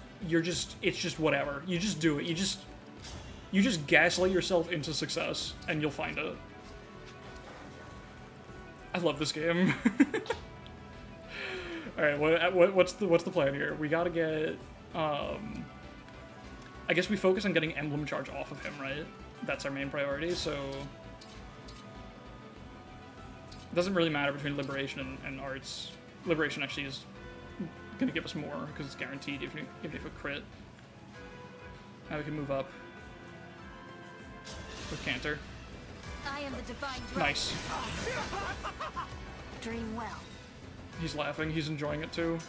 just whatever. You just do it. You just gaslight yourself into success, and you'll find it. I love this game. All right, what's the plan here? We gotta get. I guess we focus on getting emblem charge off of him, right? That's our main priority, so... It doesn't really matter between Liberation and Arts. Liberation actually is gonna give us more, because it's guaranteed even if a crit. Now we can move up with Cantor.
I am the divine drone.
Nice.
Dream well.
He's laughing, he's enjoying it too.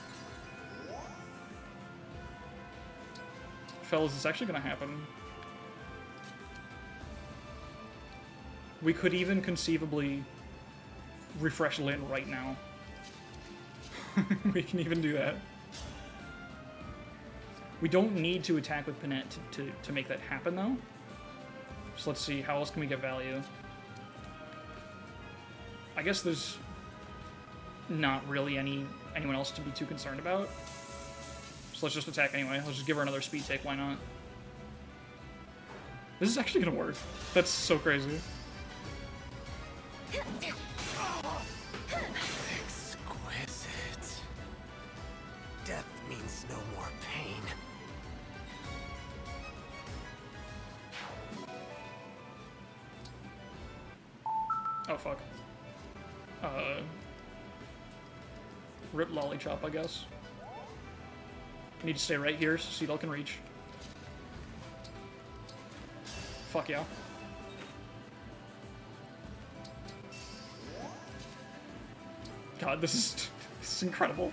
Fellas, it's actually gonna happen. We could even conceivably refresh Lynn right now. We can even do that. We don't need to attack with Panette to make that happen, though. So let's see, how else can we get value? I guess there's not really anyone else to be too concerned about. So let's just attack anyway. Let's just give her another speed take, why not? This is actually gonna work. That's so crazy.
Exquisite. Death means no more pain.
Oh, fuck. Rip Lollychop, I guess. Need to stay right here so Seedle can reach. Fuck yeah. God, this is incredible.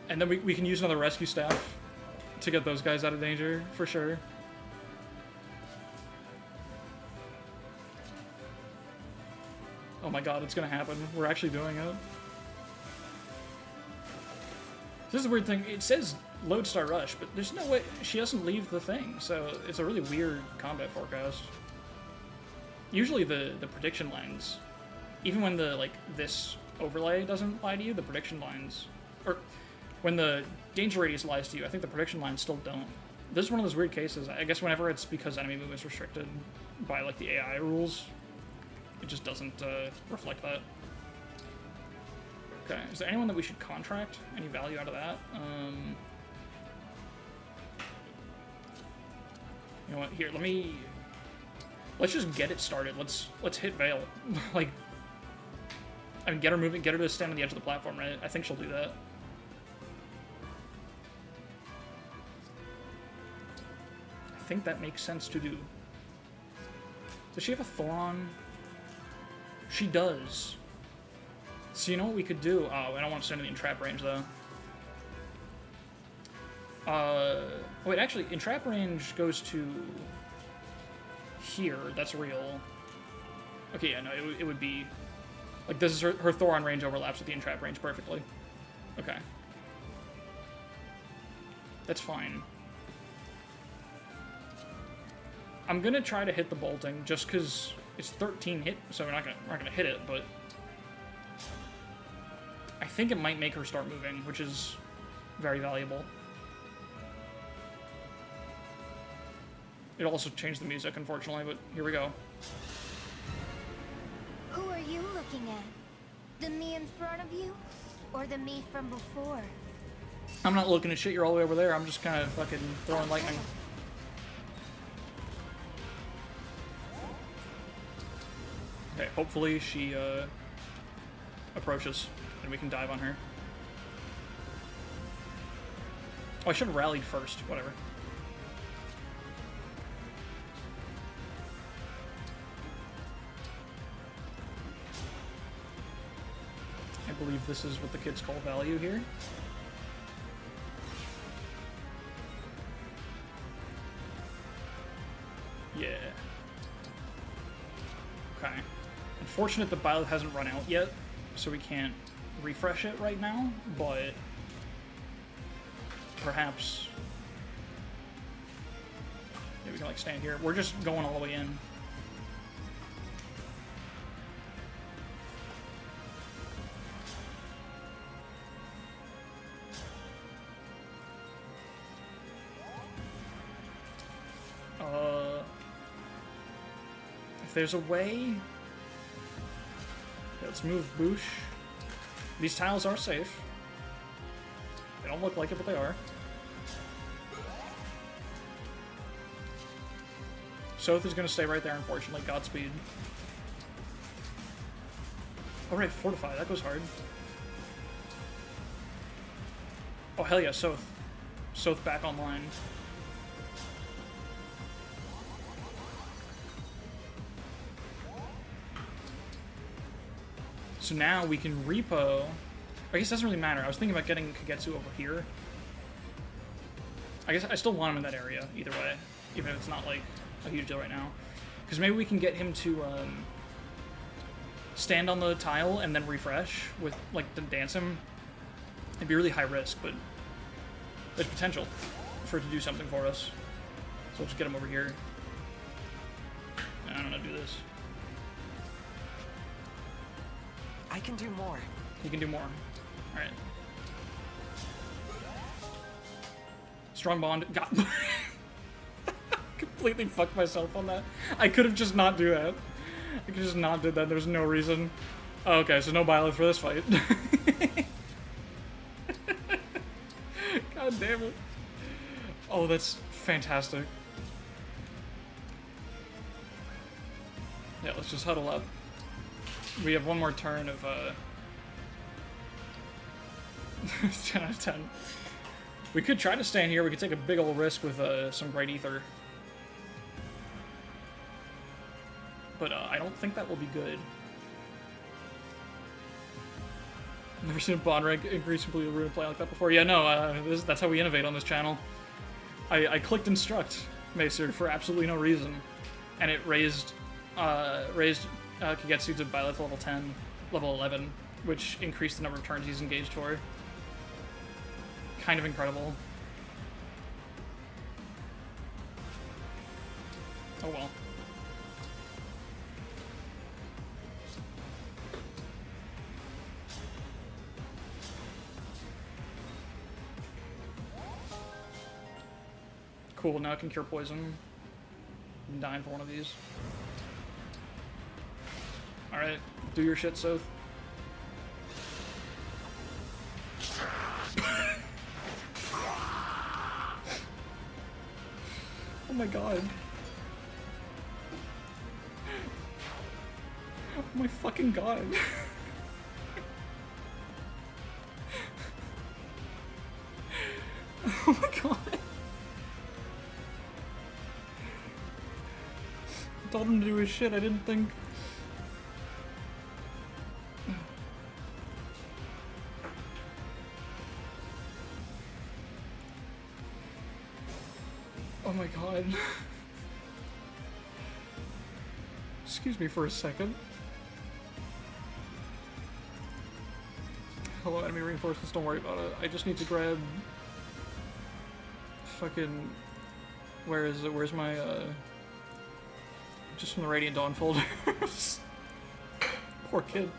And then we can use another rescue staff to get those guys out of danger, for sure. Oh my god, it's gonna happen. We're actually doing it. This is a weird thing. It says Lodestar Rush, but there's no way she doesn't leave the thing, so it's a really weird combat forecast. Usually the prediction lines, even when the, like, this overlay doesn't lie to you, the prediction lines, or when the danger radius lies to you, I think the prediction lines still don't. This is one of those weird cases. I guess whenever it's because enemy movement is restricted by, like, the AI rules, it just doesn't reflect that. Okay, is there anyone that we should contract? Any value out of that? You know what? Here, let's just get it started. Let's hit Veil. Like, I mean, get her moving, get her to stand on the edge of the platform, right? I think she'll do that. I think that makes sense to do. Does she have a Thoron? She does. So you know what we could do? Oh, I don't want to send her in trap range, though. Wait, actually, entrap range goes to here. That's real. Okay, yeah, no, it would be... Like, this is her Thoron range overlaps with the entrap range perfectly. Okay. That's fine. I'm gonna try to hit the bolting, just because it's 13 hit, so we're not gonna hit it, but... I think it might make her start moving, which is very valuable. It also changed the music, unfortunately, but here we go.
Who are you looking at? The me in front of you? Or the me from before?
I'm not looking at shit, you're all the way over there. I'm just kind of fucking throwing lightning. Okay, hopefully she approaches and we can dive on her. Oh, I should have rallied first. Whatever. I believe this is what the kids call value here. Yeah. Okay. Unfortunate the bio hasn't run out yet, so we can't refresh it right now, but perhaps... Yeah, we can like stand here. We're just going all the way in. If there's a way... Yeah, let's move Boosh. These tiles are safe. They don't look like it, but they are. Soth is going to stay right there, unfortunately. Godspeed. Alright, Fortify. That goes hard. Oh, hell yeah, Soth. Soth back online. So now we can repo. I guess it doesn't really matter. I was thinking about getting Kagetsu over here. I guess I still want him in that area, either way. Even if it's not, like, a huge deal right now. Because maybe we can get him to, stand on the tile and then refresh with, like, to dance him. It'd be really high risk, but there's potential for it to do something for us. So we'll just get him over here. I don't know, do this.
I can do more.
You can do more. Alright. Strong bond. God. Completely fucked myself on that. I could have just not do that. I could just not did that. There's no reason. Oh, okay, so no Byleth for this fight. God damn it. Oh, that's fantastic. Yeah, let's just huddle up. We have one more turn of, 10 out of 10. We could try to stand here. We could take a big old risk with, some Great Ether. But, I don't think that will be good. Never seen a bond rank increase completely ruin play like that before. Yeah, no, that's how we innovate on this channel. I clicked instruct Macer for absolutely no reason. And it raised Kagetsu to Byleth level 10, level 11, which increased the number of turns he's engaged for. Kind of incredible. Oh well. Cool, now I can cure poison. I'm dying for one of these. Alright, do your shit, Soth. Oh my god. Oh my fucking god. Oh my god. I told him to do his shit, I didn't think. Oh my god. Excuse me for a second. Hello, enemy reinforcements, don't worry about it. I just need to grab... fucking... Where is it? Where's my, just from the Radiant Dawn folder. Poor kid.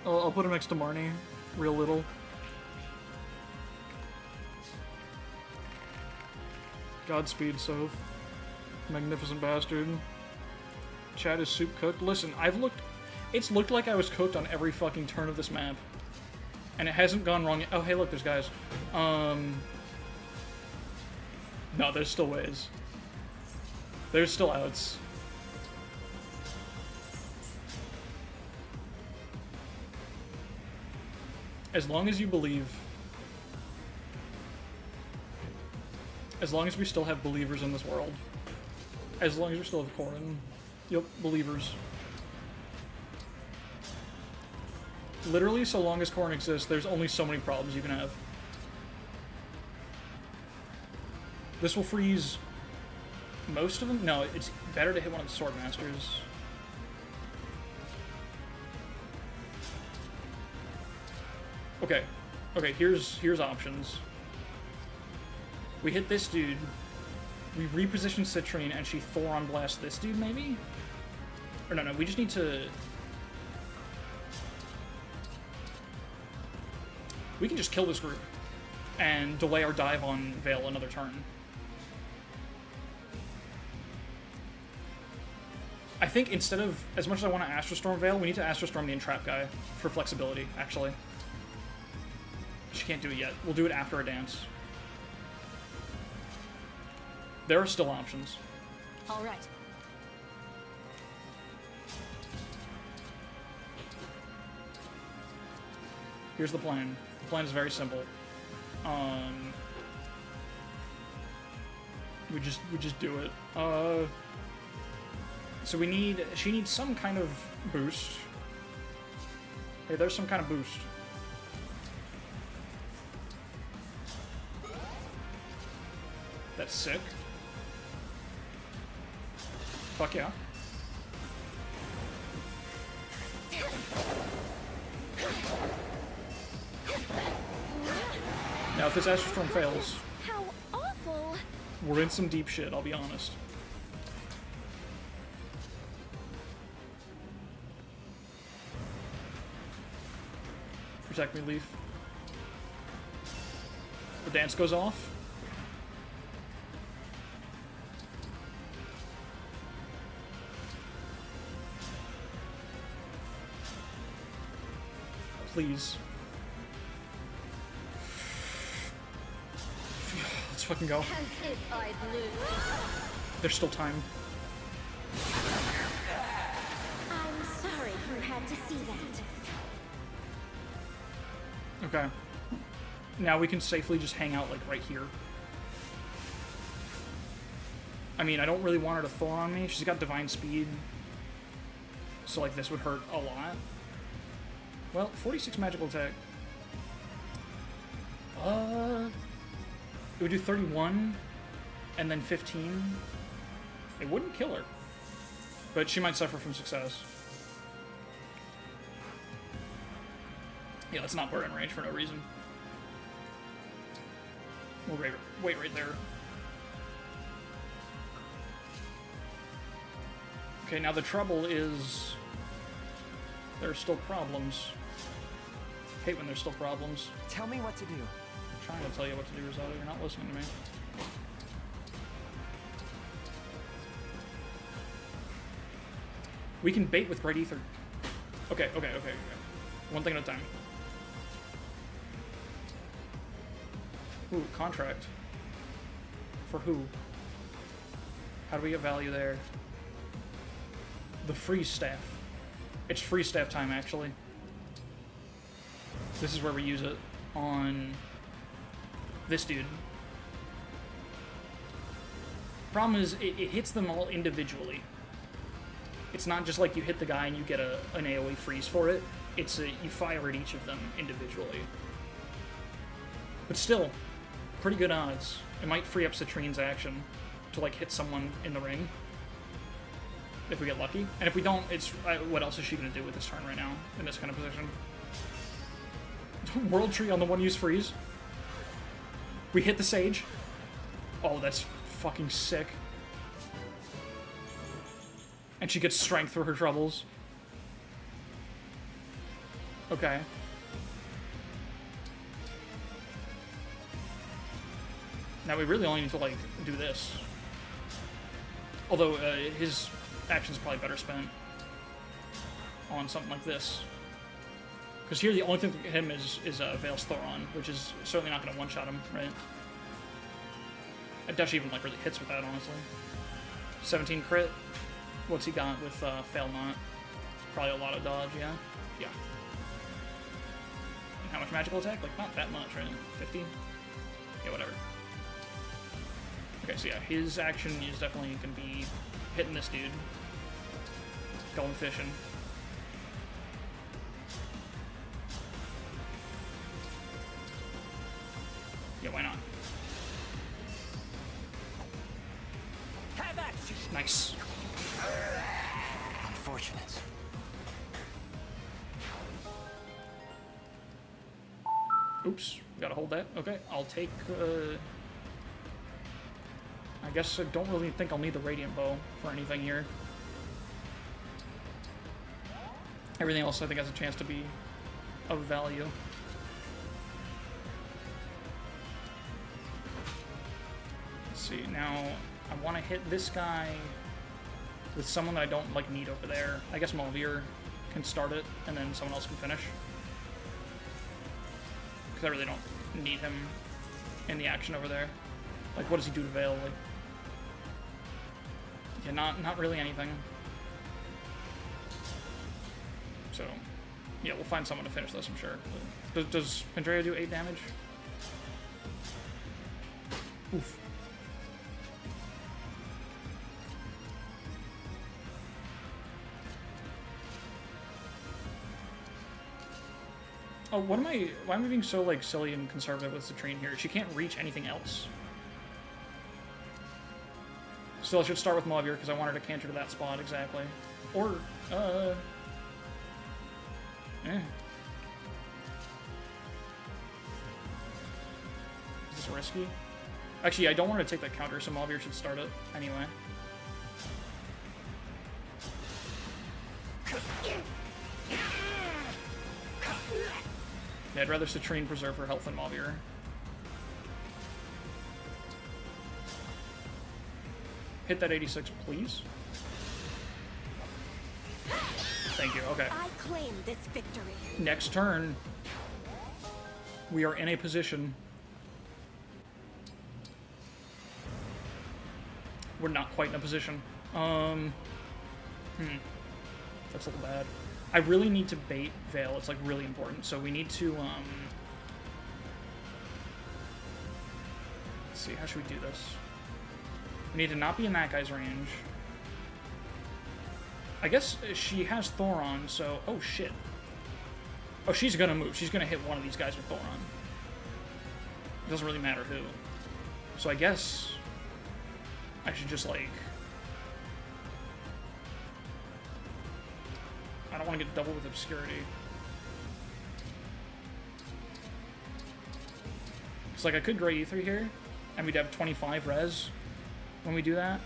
I'll put him next to Marnie. Real little. Godspeed, Soph. Magnificent bastard. Chat is soup cooked. Listen, it's looked like I was cooked on every fucking turn of this map. And it hasn't gone wrong yet. Oh, hey, look, there's guys. No, there's still ways. There's still outs. As long as you believe. As long as we still have believers in this world. As long as we still have Corrin. Yep, believers. Literally, so long as Corrin exists, there's only so many problems you can have. This will freeze most of them? No, it's better to hit one of the Sword Masters. Okay. Okay, here's options. We hit this dude. We reposition Citrine and she Thoron Blast this dude, maybe? Or no, we just need to... We can just kill this group and delay our dive on Veil another turn. I think instead of, as much as I want to Astrostorm Veil, we need to Astrostorm the Entrap guy for flexibility, actually. She can't do it yet. We'll do it after a dance. There are still options.
All right.
Here's the plan. The plan is very simple. We just do it. So she needs some kind of boost. Hey, there's some kind of boost. That's sick. Fuck yeah. Now, if this Astrostorm fails,
How awful!
we're in some deep shit, I'll be honest. Protect me, Leaf. The dance goes off. Please. Let's fucking go.
As if I'd lose.
There's still time.
I'm sorry you had to see that.
Okay. Now we can safely just hang out, like, right here. I mean, I don't really want her to Thor on me. She's got Divine Speed. So, like, this would hurt a lot. Well, 46 magical attack. It would do 31, and then 15. It wouldn't kill her. But she might suffer from success. Yeah, let's not put her in range for no reason. We'll wait right there. Okay, now the trouble is there are still problems. Hate when there's still problems.
Tell me what to do.
I'm trying to tell you what to do, Rosado. You're not listening to me. We can bait with Great Ether. Okay. One thing at a time. Ooh, contract. For who? How do we get value there? The freeze staff. It's freeze staff time, actually. This is where we use it on this dude. Problem is, it hits them all individually. It's not just like you hit the guy and you get an AoE freeze for it. It's you fire at each of them individually. But still, pretty good odds. It might free up Citrine's action to, like, hit someone in the ring. If we get lucky. And if we don't, it's... what else is she going to do with this turn right now, in this kind of position? World Tree on the one-use freeze. We hit the Sage. Oh, that's fucking sick. And she gets strength for her troubles. Okay. Now we really only need to, like, do this. Although, his action's probably better spent on something like this. Because here the only thing to hit him is Veil's Thoron, which is certainly not going to one-shot him, right? Dash even, like, really hits with that, honestly. 17 crit. What's he got with Fail Not? Probably a lot of dodge, yeah? Yeah. And how much magical attack? Like, not that much, right? 50? Yeah, whatever. Okay, so yeah, his action is definitely going to be hitting this dude. Going fishing. Yeah, why not?
Have at you.
Nice.
Unfortunate.
Oops, gotta hold that. Okay, I'll take, I guess I don't really think I'll need the Radiant Bow for anything here. Everything else I think has a chance to be of value. Let's see, now I want to hit this guy with someone that I don't like need over there. I guess Malvir can start it, and then someone else can finish. Because I really don't need him in the action over there. Like, what does he do to Vale? Like, yeah, not really anything. So, yeah, we'll find someone to finish this, I'm sure. Does Pandrea do 8 damage? Oof. Oh, why am I being so, like, silly and conservative with Citrine here? She can't reach anything else. Still, I should start with Malvir because I want her to canter to that spot, exactly. Or, Is this risky? Actually, I don't want to take that counter, so Malvir should start it anyway. Yeah, I'd rather Citrine preserve her health than Malvir. Hit that 86, please. Thank you, okay.
I claim this victory.
Next turn, we are in a position. We're not quite in a position. That's a little bad. I really need to bait Vale. It's like really important. So we need to let's see, how should we do this? We need to not be in that guy's range. I guess she has Thoron, so oh shit. Oh, she's gonna move. She's gonna hit one of these guys with Thoron. It doesn't really matter who. So I guess I should just like, I don't want to get double with Obscurity. It's like I could Grey Ether here, and we'd have 25 res when we do that.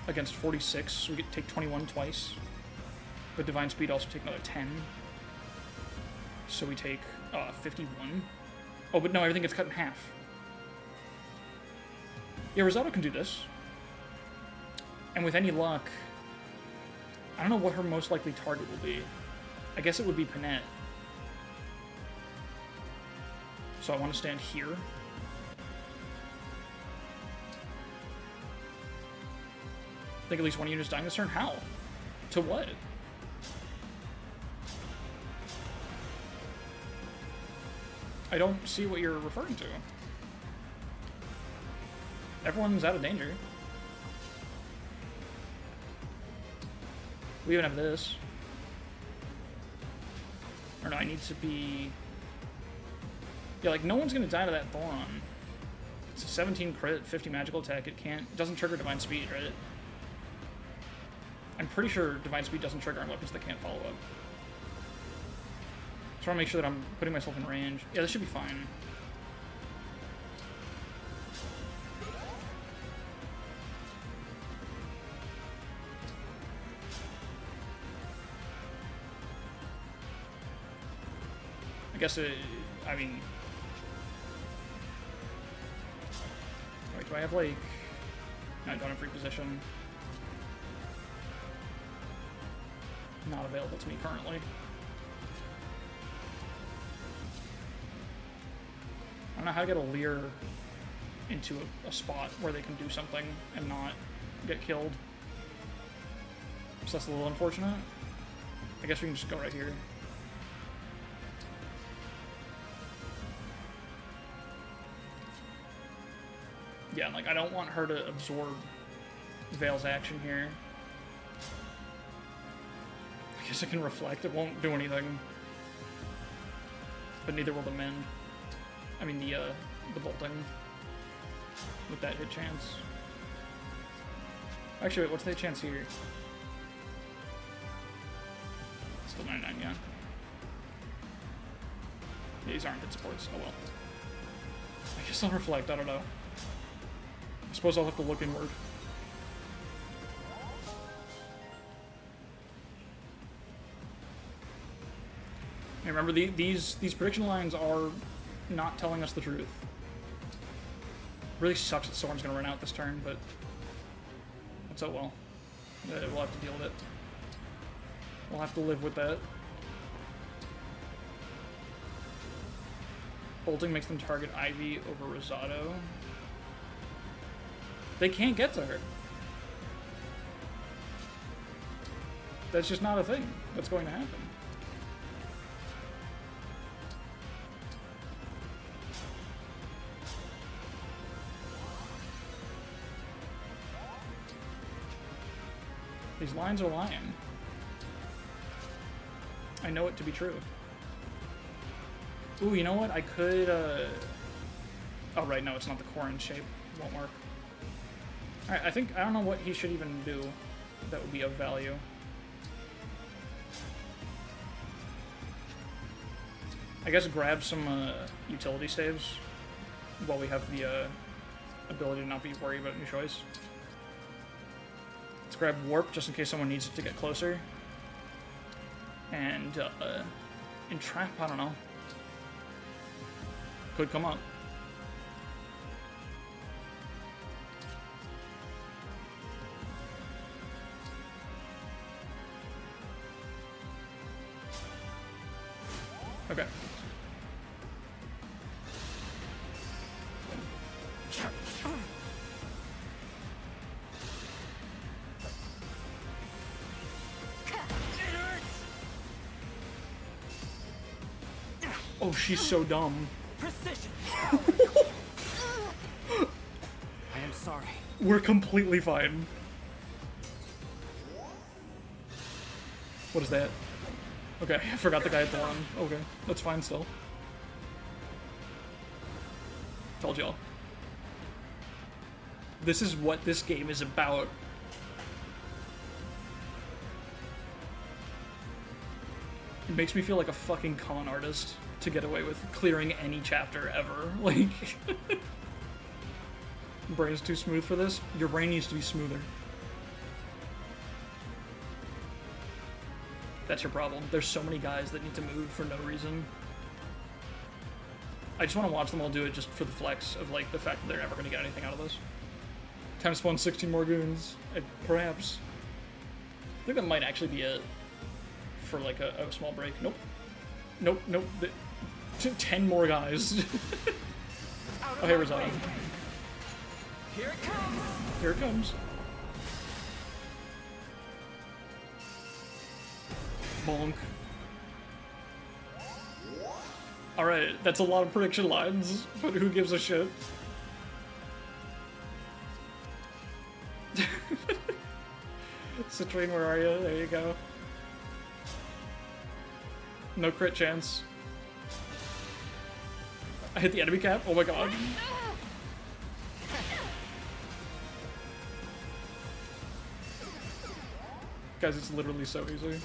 Against 46, so we get to take 21 twice. But Divine Speed also take another 10. So we take 51. Oh, but no, everything gets cut in half. Yeah, Rosado can do this. And with any luck, I don't know what her most likely target will be. I guess it would be Panette. So I want to stand here. I think at least one unit is dying this turn. How? To what? I don't see what you're referring to. Everyone's out of danger. We even have this. Or no, I need to be... Yeah, like, no one's gonna die to that Thoron. It's a 17 crit, 50 magical attack. It doesn't trigger Divine Speed, right? I'm pretty sure Divine Speed doesn't trigger on weapons that can't follow up. Just want to make sure that I'm putting myself in range. Yeah, this should be fine. I guess I mean... Wait, do I have, like... No, I don't have free position. Not available to me currently. I don't know how to get a Leer into a spot where they can do something and not get killed. So that's a little unfortunate. I guess we can just go right here. Yeah, like I don't want her to absorb Vale's action here. I guess it can reflect, it won't do anything. But neither will the mend. I mean the bolting. With that hit chance. Actually, wait, what's the hit chance here? Still 99, yeah. Yeah, these aren't hit supports, oh well. I guess I'll reflect, I don't know. I suppose I'll have to look inward. Remember, these prediction lines are not telling us the truth. Really sucks that Soren's gonna run out this turn, but that's oh well. We'll have to deal with it. We'll have to live with that. Bolting makes them target Ivy over Rosado. They can't get to her. That's just not a thing that's going to happen. These lines are lying. I know it to be true. Ooh, you know what? I could, Oh, right, no, it's not the Corrin shape. It won't work. Alright, I don't know what he should even do that would be of value. I guess grab some, utility staves while we have the, ability to not be worried about a new choice. Let's grab Warp, just in case someone needs it to get closer. And, Entrap, I don't know. Could come up. Okay. Oh, she's so dumb.
Precision. I am sorry.
We're completely fine. What is that? Okay, I forgot the guy had Thorn. Okay, that's fine still. Told y'all. This is what this game is about. It makes me feel like a fucking con artist to get away with clearing any chapter ever. Like, brain's too smooth for this? Your brain needs to be smoother. That's your problem. There's so many guys that need to move for no reason. I just want to watch them all do it just for the flex of, like, the fact that they're never going to get anything out of this. Time to spawn 16 more goons. Perhaps. I think that might actually be it for, like, a small break. Nope. Nope, nope. 10 more guys. Oh, hey, Rosado.
Here it comes.
Here it comes. Bonk. Alright, that's a lot of prediction lines, but who gives a shit? Citrine, where are you? There you go. No crit chance. I hit the enemy cap? Oh my god. Guys, it's literally so easy.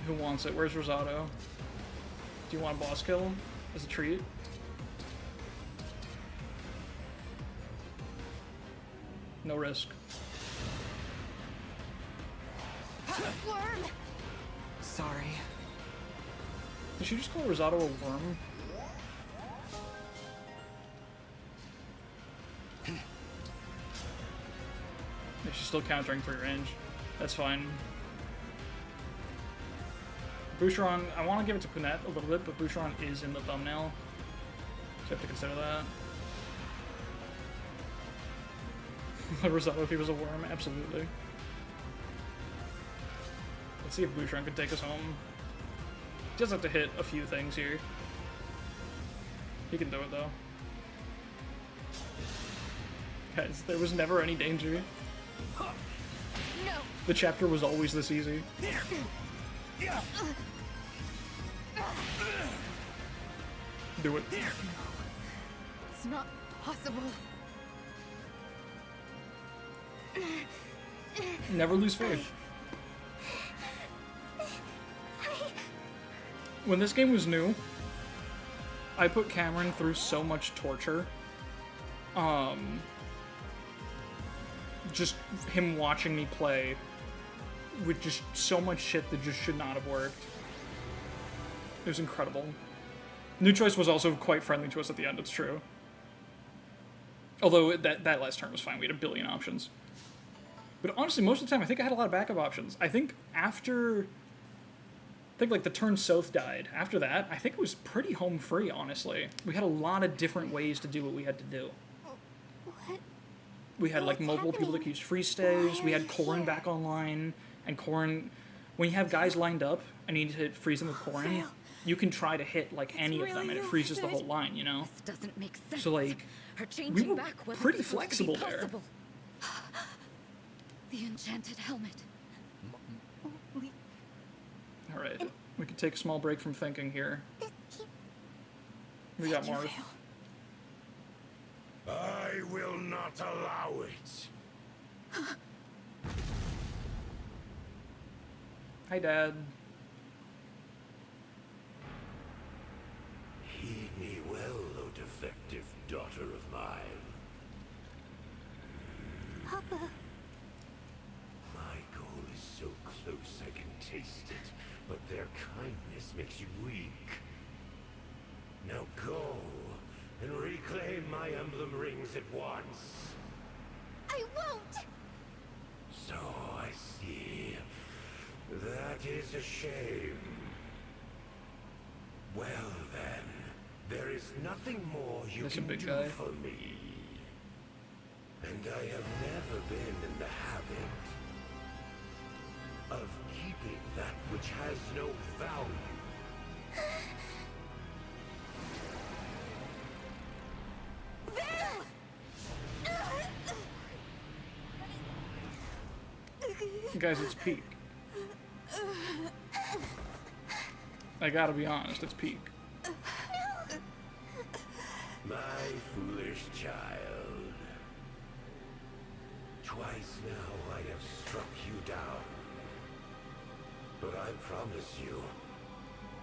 Who wants it? Where's Rosado? Do you want a boss kill as a treat? No risk.
Worm!
Sorry.
Did she just call Rosado a worm? Yeah, she's still countering free range. That's fine. Boucheron, I want to give it to Punette a little bit, but Boucheron is in the thumbnail. So you have to consider that. Rosado, if he was a worm, absolutely. Let's see if Boucheron can take us home. He does have to hit a few things here. He can do it, though. Guys, there was never any danger.
No!
The chapter was always this easy. Do it.
It's not possible.
Never lose faith. When this game was new, I put Cameron through so much torture. Just him watching me play with just so much shit that just should not have worked. It was incredible. New Choice was also quite friendly to us at the end, it's true. Although that last turn was fine. We had a billion options. But honestly, most of the time, I think I had a lot of backup options. I think like the turn Soth died. After that, I think it was pretty home free, honestly. We had a lot of different ways to do what we had to do.
What?
We had like
What's
multiple people that
happening?
could use free stays.
Why
We
are
had
you
Corrin
here?
back online. And Corrin, when you have guys lined up and you need to freeze them with Corrin,
Fail.
you can try to hit like any of them
really
and it
no
freezes the
good.
whole line, you know?
This doesn't make sense.
So like,
Her
we
changing
were
back wasn't
pretty
supposed to be
flexible there.
possible. The enchanted helmet.
Alright, we could take a small break from thinking here. We got Marth.
I will not allow it.
Hi, Dad.
Heed me well, O defective daughter of mine.
Papa.
My goal is so close I can taste it, but their kindness makes you weak. Now go and reclaim my emblem rings at once.
I won't!
So I see. That is a shame. Well then, there is nothing more you
That's a
can
big
do
guy.
for me. And I have never been in the habit of keeping that which has no value.
Guys, it's peak. I gotta be honest, it's peak.
My foolish child. Twice now I have struck you down. But I promise you,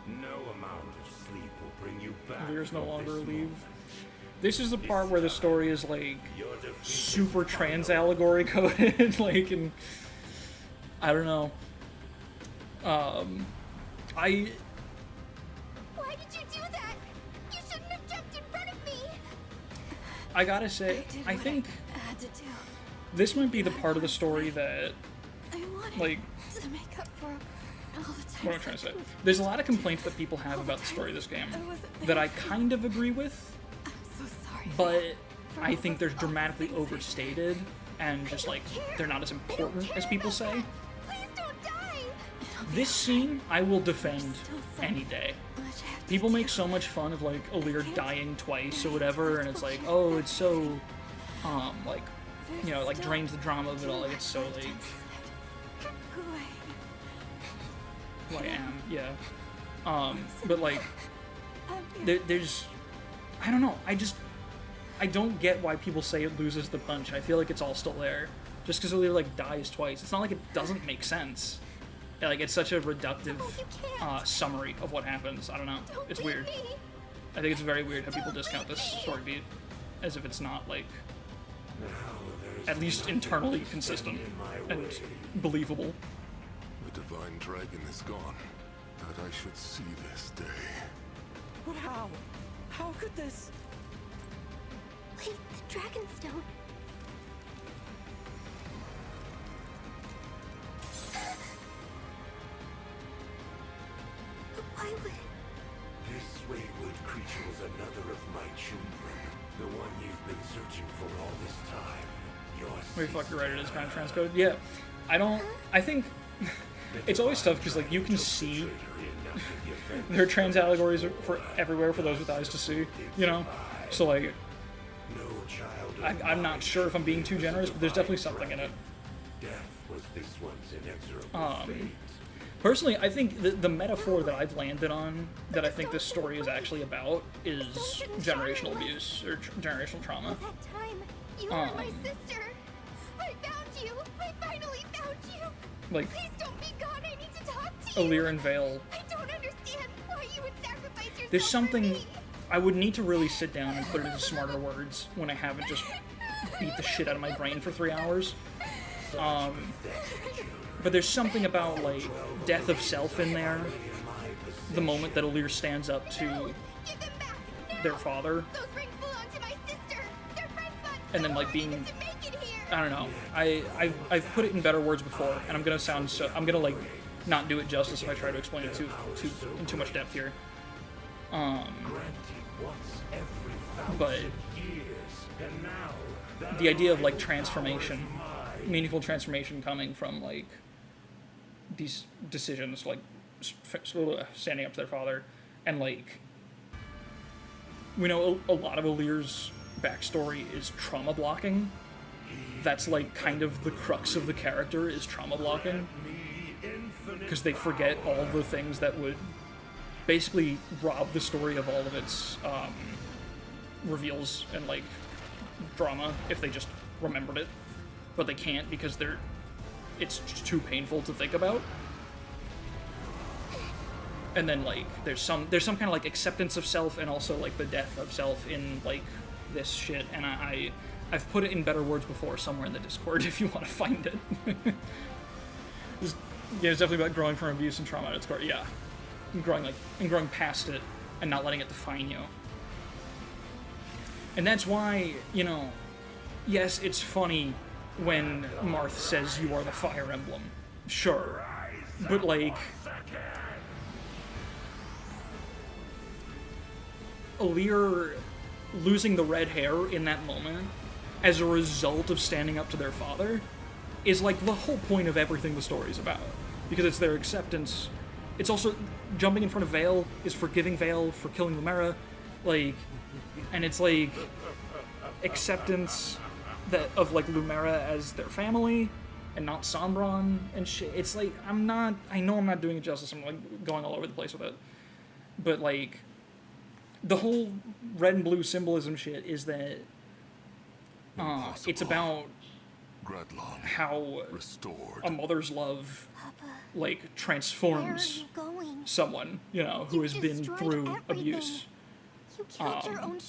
no amount of sleep will bring you back.
There's no
from
longer a
this
leave.
moment.
This is the part where the story is like
Your defeat is
super trans
final.
allegory coded, like, and I don't know.
Why did you do that? You shouldn't have jumped in front of me!
I gotta say,
did
I
what
think
I had to do.
this might be the part of the story that,
I wanted
like,
to make up for all the times.
what am I trying to say? There's a lot of complaints that people have about the story of this game that I kind of agree with,
I'm so sorry.
but I think they're dramatically overstated and just like they're not as important as people say.
Please don't die!
This scene I will defend any day. People make so much fun of like Alir dying twice or whatever, and it's like, oh, it's so like, you know, like drains the drama of it all. Like it's so like who I am, yeah. But like there's I don't know, I don't get why people say it loses the punch. I feel like it's all still there. Just because Alir like dies twice. It's not like it doesn't make sense. Like it's such a reductive summary of what happens. I don't know. It's weird. I think it's very weird how people discount this story beat as if it's not like at least internally consistent and believable.
The divine dragon is gone. That I should see this day.
But how? How could this?
Wait, the Dragonstone. But why would...
This wayward creature was another of my children. The one you've been searching for all this time. Your
Wait, fuck, you're right, it is
sister.
kind of transcoded. Yeah, I think it's always tough because like you can see there are trans allegories for everywhere for those with eyes to see, you know? So like,
No child of
I'm not
mine
sure if I'm being too generous, but there's definitely something in it.
Death was this one's inexorable fate.
Personally, I think the metaphor that I've landed on, that I think this story is actually about, is generational abuse, or generational trauma.
That time, you were my sister. I found you. I finally found you.
Like,
Please don't be gone. I need to talk to you.
Alir and Vale.
I don't understand why you would sacrifice yourself
There's
for
something,
me.
I would need to really sit down and put it into smarter words when I haven't just beat the shit out of my brain for 3 hours. But there's something about, like, death of self in there. The moment that Alir stands up to
Give them back now.
their father.
Those rings belong to my sister. They're Fred Fun's
and then like being, I don't know. I've put it in better words before, and I'm gonna like not do it justice if I try to explain it in too much depth here. But the idea of like transformation, meaningful transformation coming from like these decisions, like standing up to their father, and like we know a lot of Alir's backstory is trauma blocking. That's like kind of the crux of the character, is trauma blocking, because they forget all the things that would basically rob the story of all of its reveals and like drama if they just remembered it, but they can't because it's too painful to think about. And then like there's some kind of like acceptance of self and also like the death of self in like this shit, and I've put it in better words before somewhere in the Discord if you want to find it. It's definitely about growing from abuse and trauma at its core. Yeah, and growing past it and not letting it define you. And that's why, you know, yes, it's funny when Marth says you are the Fire Emblem. Sure. But, like, Alir losing the red hair in that moment as a result of standing up to their father is, like, the whole point of everything the story's about. Because it's their acceptance. It's also, jumping in front of Vale is forgiving Vale for killing Lumera. Like, and it's like acceptance of like Lumera as their family and not Sombron and shit. It's like I know I'm not doing it justice. I'm like going all over the place with it, but like the whole red and blue symbolism shit is that it's about how a mother's love like transforms someone, you know, who has been through abuse.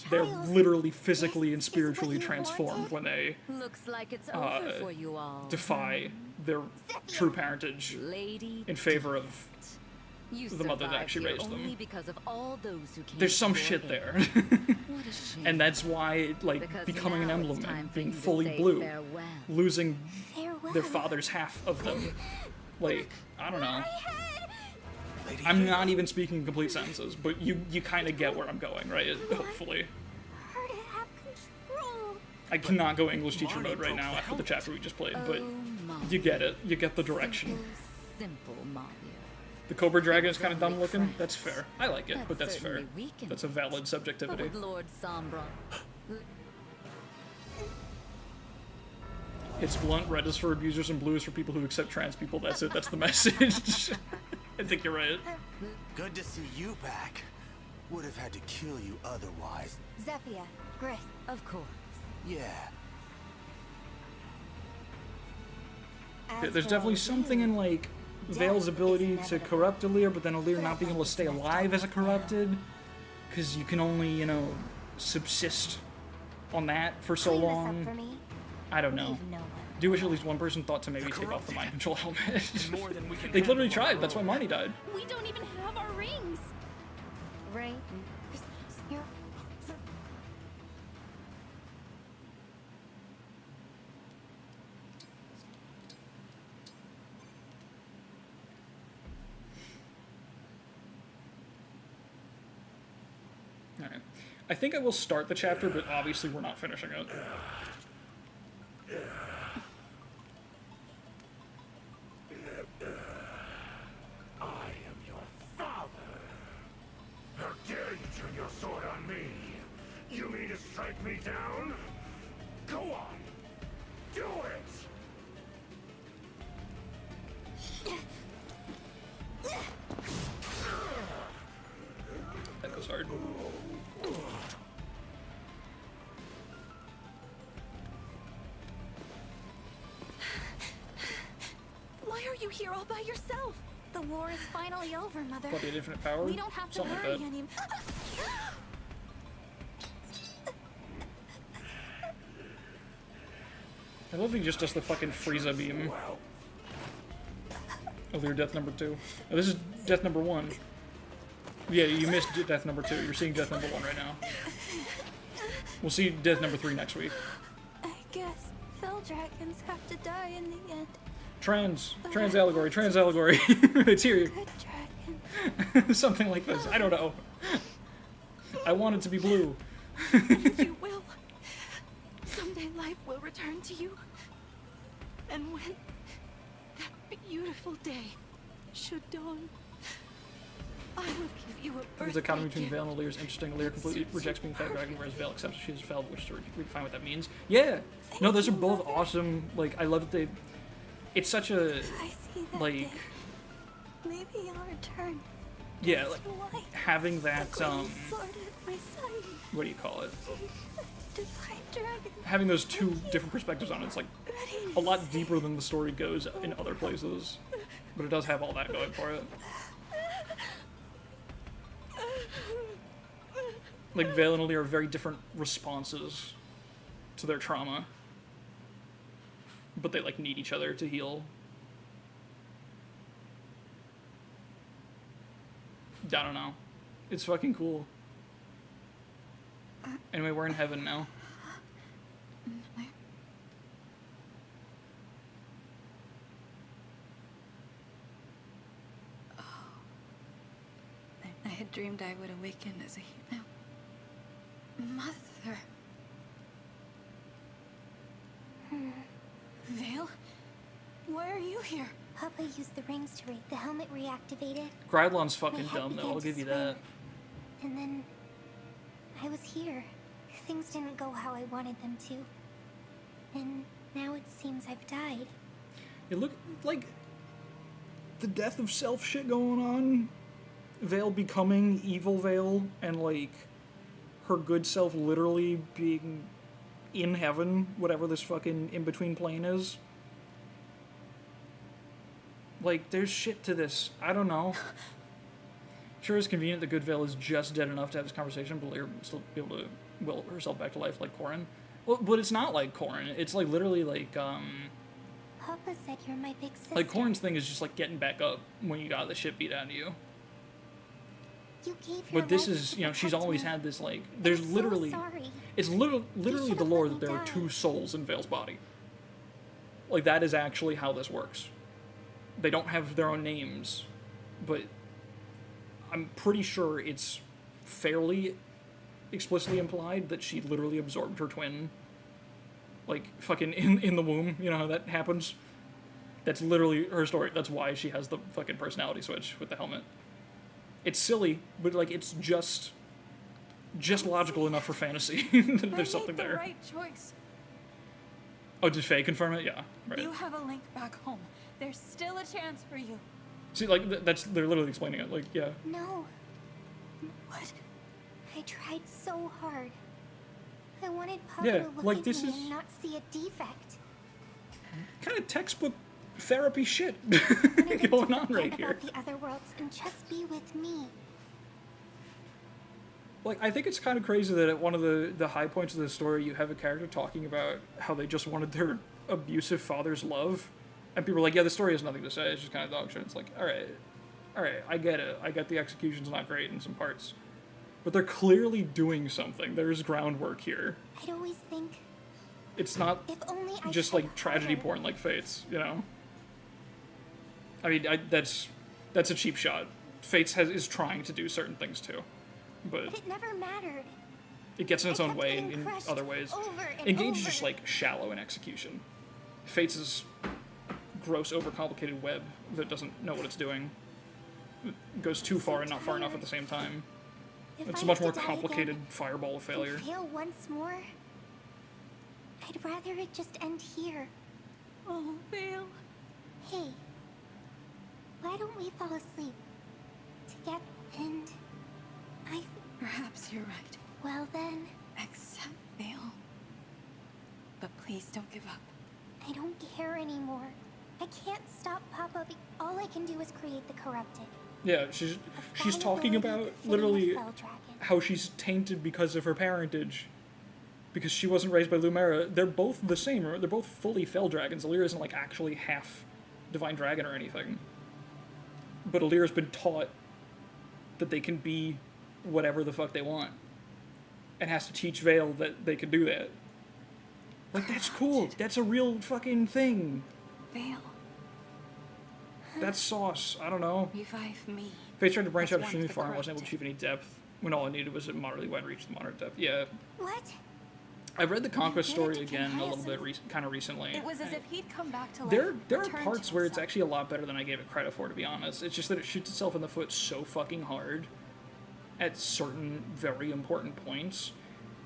They're literally physically and spiritually transformed when they defy their true parentage in favor of the mother that actually raised them. There's some shit there. And that's why, like, becoming an emblem and being fully blue, losing their father's half of them, like, I don't know. I'm not even speaking in complete sentences, but you kind of get where I'm going, right? Hopefully. I cannot go English teacher mode right now after the chapter we just played, but you get it. You get the direction. The Cobra Dragon is kind of dumb looking. That's fair. I like it, but that's fair. That's a valid subjectivity. It's blunt. Red is for abusers and blue is for people who accept trans people. That's it. That's the message. I think you're right.
Good to see you back. Would have had to kill you otherwise.
Zephyr, Grith.
Of course.
Yeah.
There's definitely something in, like, Vale's ability to corrupt Alir, but then Alir not being able to stay alive as a corrupted, because you can only, you know, subsist on that for so long. I don't know. Do wish at least one person thought to maybe take off the mind control helmet. They literally tried. That's why Marnie died.
We don't even have our rings.
Right?
Alright. I think I will start the chapter, but obviously we're not finishing it.
You mean to strike me down? Go on! Do it!
That goes hard.
Why are you here all by yourself?
The war is finally over, Mother.
What, the infinite power?
We don't have to
Something
worry
like that.
anymore.
I love he just does the fucking Frieza beam. Alir death number 2. Oh, this is death number 1. Yeah, you missed death number 2. You're seeing death number 1 right now. We'll see death number 3 next week.
guess fell dragons have to die in the end.
Trans allegory. It's here.
Good dragon.
Something like this. I don't know. I want it to be blue.
You will. Someday life will return to you. And when that beautiful day should dawn, I will give you a birthday
There's a common between
gift.
Vale and Lear is interesting. Lear completely rejects being Fat Dragon, whereas Vale accepts she is Fell, which to redefine what that means. Yeah! No, those are both awesome. Like, I love that they... It's such a...
I see that
like...
day. Maybe I'll return.
Yeah, like,
Why?
having that,
The golden sword at my side.
what do you call it?
Divine dragon.
Having those two different perspectives on it, it's like
Ready
a lot deeper than the story goes in other places. But it does have all that going for it. Like, Vale and Lear are very different responses to their trauma. But they, like, need each other to heal. I don't know. It's fucking cool. Anyway, we're in heaven now.
I had dreamed I would awaken as a hero. Mother. Vale? Why are you here?
Papa used the rings to the helmet reactivated.
Grydlon's
My
fucking
head
dumb, though.
began
I'll
to
give you
swim,
that.
And then I was here. Things didn't go how I wanted them to. And now it seems I've died.
It looked like the death of self shit going on. Vale becoming evil Vale, and like her good self literally being in heaven, whatever this fucking in-between plane is. Like, there's shit to this. I don't know. Sure, it's convenient that good Vale is just dead enough to have this conversation, but later still be able to will herself back to life like Corrin. Well, but it's not like Corrin. It's like literally like
Papa said you're my big sister.
like Corrin's thing is just like getting back up when you got the shit beat out of you.
You gave your
But this
life
is,
to
you know, she's
protect
always
me.
had this like there's
I'm
literally
so sorry.
it's literally
should've
the lore
let
that
me
there are
die.
two souls in Vale's body. Like that is actually how this works. They don't have their own names, but I'm pretty sure it's fairly explicitly implied that she literally absorbed her twin. Like, fucking in the womb, you know how that happens? That's literally her story. That's why she has the fucking personality switch with the helmet. It's silly, but, like, it's just logical enough for fantasy that there's something
I made the
there.
right choice.
Oh, did Faye confirm it? Yeah, right.
You have a link back home. There's still a chance for you.
See, like, they're literally explaining it. Like, yeah.
No.
What?
I tried so hard. I wanted Papa
Yeah,
to look
like,
at
this
me
is-
and not see a defect.
Kind of textbook therapy shit
Wanted him
going
to
on
forget
right here.
about the other worlds and just be with me.
Like, I think it's kind of crazy that at one of the high points of the story, you have a character talking about how they just wanted their abusive father's love. And people are like, yeah, the story has nothing to say, it's just kind of dog shit. It's like, alright, I get it. I get the execution's not great in some parts. But they're clearly doing something. There's groundwork here.
I'd always think,
It's not
if only I
just
tried
like tragedy
harder.
porn like Fates, you know? I mean, that's a cheap shot. Fates is trying to do certain things too.
But
But
it never mattered.
it gets in its
I
own
kept
way
getting
in
crushed
other ways.
over and
Engage is
over.
just like shallow in execution. Fates is gross, overcomplicated web that doesn't know what it's doing. It goes too far and not far enough at the same time.
If
It's
I
a much
had
more
to die
complicated
again
fireball of
and
failure.
fail once more, I'd rather it just end here.
Oh, Vale.
Hey, why don't we fall asleep together? And
Perhaps you're right.
well then,
Accept Vale. But please don't give up.
I don't care anymore. I can't stop Papa. All I can do is create the corrupted.
Yeah, she's talking about literally how she's tainted because of her parentage. Because she wasn't raised by Lumera. They're both the same. They're both fully Fell Dragons. Alira isn't like actually half Divine Dragon or anything. But Alira's been taught that they can be whatever the fuck they want. And has to teach Vale that they can do that. Like, that's cool. That's a real fucking thing.
Veil,
That's sauce. I don't know.
revive me.
Faith tried to branch out
That's
of
one
extremely
of the
far and wasn't able to
corrupted.
achieve any depth when all I needed was a moderately wide reach to moderate depth. Yeah.
What?
I've read the Conquest
did it
story
to
again a little
Hyacinth.
bit kind of recently.
It was as if he'd come back to life.
There are
returned
parts
to
where it's
himself.
actually a lot better than I gave it credit for, to be honest. It's just that it shoots itself in the foot so fucking hard at certain very important points,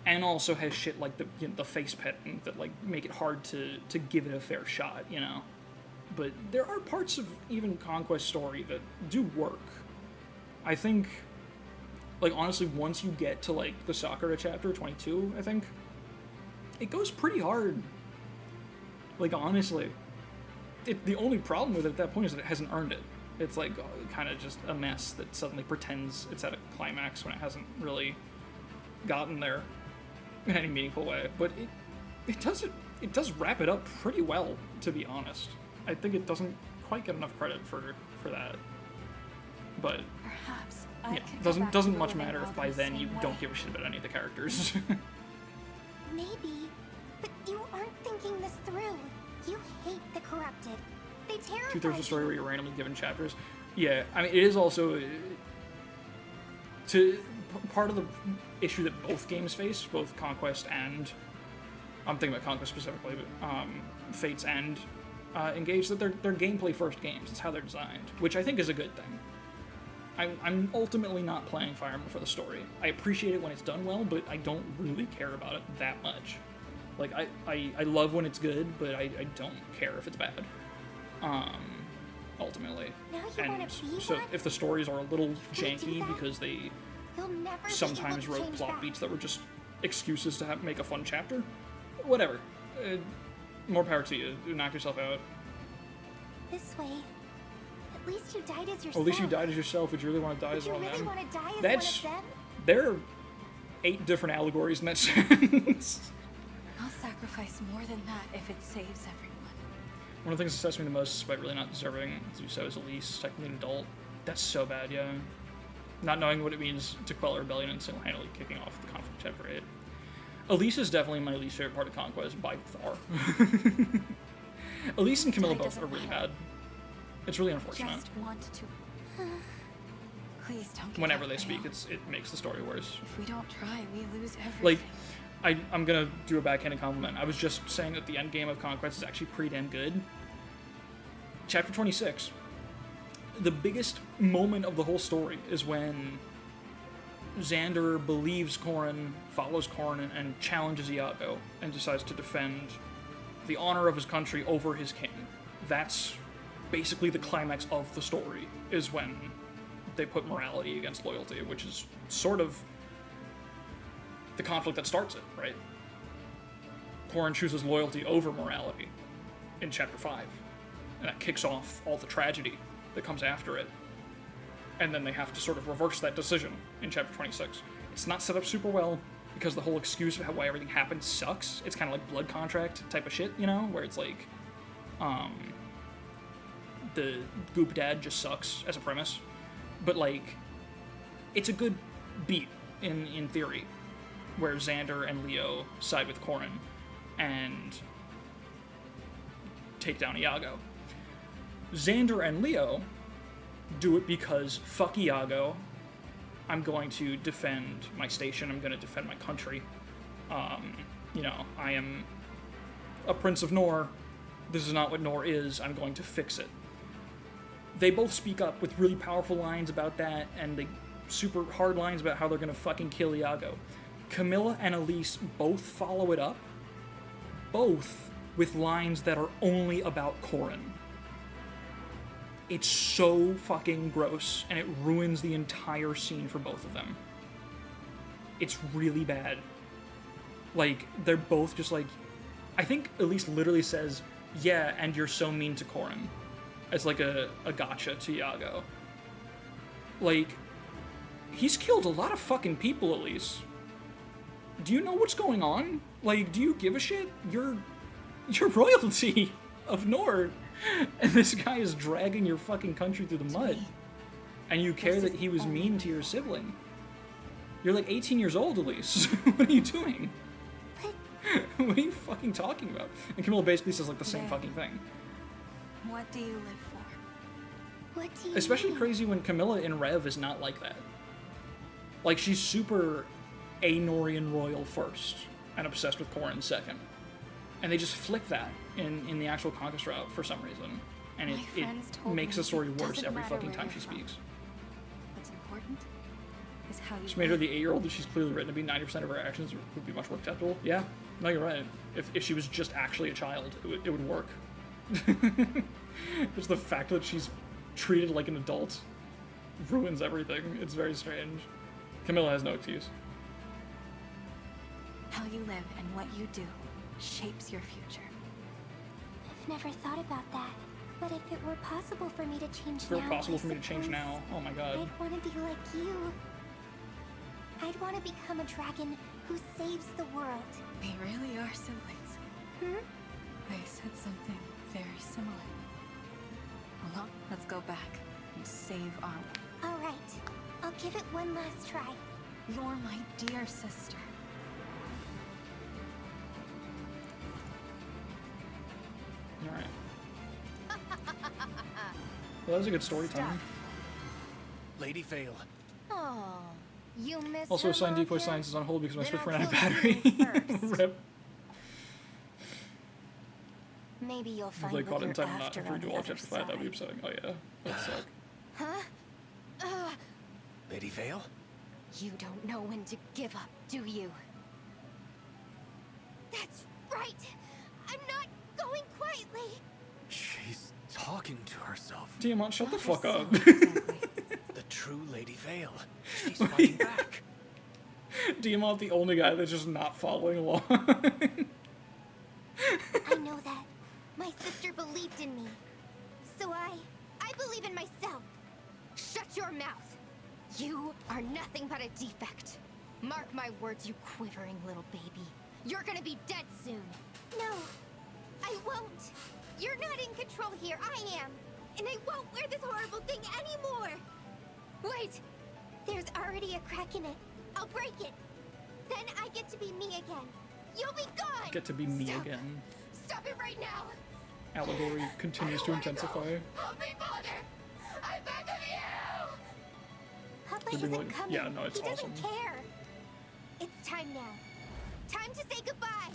and also has shit like the face petting that like make it hard to give it a fair shot, you know. But there are parts of even Conquest story that do work. I think, like, honestly, once you get to like the Sakura chapter 22, I think it goes pretty hard. Like, honestly, the only problem with it at that point is that it hasn't earned it. It's like kind of just a mess that suddenly pretends it's at a climax when it hasn't really gotten there in any meaningful way. But it does wrap it up pretty well, to be honest. I think it doesn't quite get enough credit for that. But
Perhaps I
yeah,
could go back to
doesn't
the
much
living
matter if
world
by
the
then you
same
don't
way.
give a shit about any of the characters.
Maybe. But you aren't thinking this through. You hate the corrupted. They terrify
Two-thirds of the
you.
story where you're randomly given chapters. Yeah, I mean, it is also part of the issue that both games face, both Conquest and I'm thinking about Conquest specifically, but Fates and Engage, that they're gameplay first games. It's how they're designed, which I think is a good thing. I'm ultimately not playing Fire Emblem for the story. I appreciate it when it's done well, but I don't really care about it that much. Like, I love when it's good, but I don't care if it's bad. Ultimately.
Now you
And
wanna be
so
one?
if the stories are a little
They do
janky
that?
because they
You'll never be
sometimes
able to
wrote
change
plot
that.
beats that were just excuses to make a fun chapter, whatever. More power to you. Knock yourself out.
This way. At least you died as yourself.
Well, at least you died as yourself. Would you really want to die
Would
as
you
one of
really
them?
want to die as
That's-
one of them?
There are 8 different allegories in that sentence.
I'll sacrifice more than that if it saves everyone.
One of the things that upsets me the most, despite really not deserving to do so, is Elise, technically an adult. That's so bad, yeah. Not knowing what it means to quell a rebellion and single-handedly kicking off the conflict chapter 8. Elise is definitely my least favorite part of Conquest, by far. Elise and Camilla
Die
both are
doesn't
really
matter.
bad. It's really unfortunate.
Just want to. Please don't. give
Whenever
up,
they speak,
Vale.
it makes the story worse.
If we don't try, we lose everything.
Like, I'm gonna do a backhanded compliment. I was just saying that the end game of Conquest is actually pretty damn good. Chapter 26. The biggest moment of the whole story is when Xander believes Corrin, follows Corrin, and challenges Iago, and decides to defend the honor of his country over his king. That's basically the climax of the story, is when they put morality against loyalty, which is sort of the conflict that starts it, right? Corrin chooses loyalty over morality in Chapter 5, and that kicks off all the tragedy that comes after it. And then they have to sort of reverse that decision in Chapter 26. It's not set up super well, because the whole excuse of why everything happened sucks. It's kind of like blood contract type of shit, you know? Where it's like, the Goop Dad just sucks as a premise. But, like, it's a good beat in theory, where Xander and Leo side with Corrin and take down Iago. Xander and Leo do it because fuck Iago, I'm going to defend my station, I'm going to defend my country. You know, I am a Prince of Nor, this is not what Nor is, I'm going to fix it. They both speak up with really powerful lines about that, and they super hard lines about how they're going to fucking kill Iago. Camilla and Elise both follow it up, both with lines that are only about Corrin. It's so fucking gross, and it ruins the entire scene for both of them. It's really bad. Like, they're both just like... I think Elise literally says, yeah, and you're so mean to Corrin. As like a gotcha to Iago. Like, he's killed a lot of fucking people, Elise. Do you know what's going on? Like, do you give a shit? You're royalty of Nord. And this guy is dragging your fucking country through the mud. And you care that he was mean to your sibling. You're like 18 years old, Elise. What are you doing?
But
What are you fucking talking about? And Camilla basically says like the same
There.
fucking thing.
What do you live for?
What do you
Especially
mean?
crazy when Camilla in Rev is not like that. Like, she's super Anorian royal first, and obsessed with Corin second. And they just flip that in the actual Conquest route for some reason. And
My friends
it
told
makes
me
the story
it
worse
doesn't
every
matter
fucking
where
time
you're
she
from.
speaks.
What's important is how you
She made her
live.
the 8-year-old that she's clearly written to be. 90% of her actions would be much more acceptable. Yeah, no, you're right. If she was just actually a child, it would work. Just the fact that she's treated like an adult ruins everything. It's very strange. Camilla has no excuse.
How you live and what you do shapes your future.
I've never thought about that. But if it were possible for me to change
If it were
now,
possible
I
for me to change
suppose
now, oh my god.
I'd want to be like you. I'd want to become a dragon who saves the world.
We really are siblings.
Hmm?
I said something very similar. Well, let's go back and save our world.
All right. I'll give it one last try.
You're my dear sister.
Alright. Well, that was a good storytelling.
Lady Vale,
Oh, you missed
Also,
her,
assigned decoy
Monica?
science is on hold because my
Then
Switch
I'll
ran out of
kill
battery.
you first.
Rip.
Maybe you'll find
Hopefully I
what
caught it in
you're
time not
after
to
on
redo
the
all
other
chapter 5. That'd be
side.
upsetting. Oh yeah, that'd suck.
Huh?
Lady Vale?
You don't know when to give up, do you?
That's right. I'm not going quietly.
She's talking to herself.
Tiamat, shut the fuck up.
The true Lady Vale. She's fighting back.
Tiamat, the only guy that's just not following along.
I know that. My sister believed in me. So I believe in myself.
Shut your mouth! You are nothing but a defect. Mark my words, you quivering little baby. You're gonna be dead soon.
No, I won't. You're not in control here. I am. And I won't wear this horrible thing anymore. Wait. There's already a crack in it. I'll break it. Then I get to be me again. You'll be gone.
Get to be me
Stop.
again.
Stop it right now.
Allegory continues to intensify.
Help me, Father. I beg of you. Papa
They're being
isn't
like-
coming.
yeah, no, it's
he doesn't
awesome.
care. It's time now. Time to say goodbye.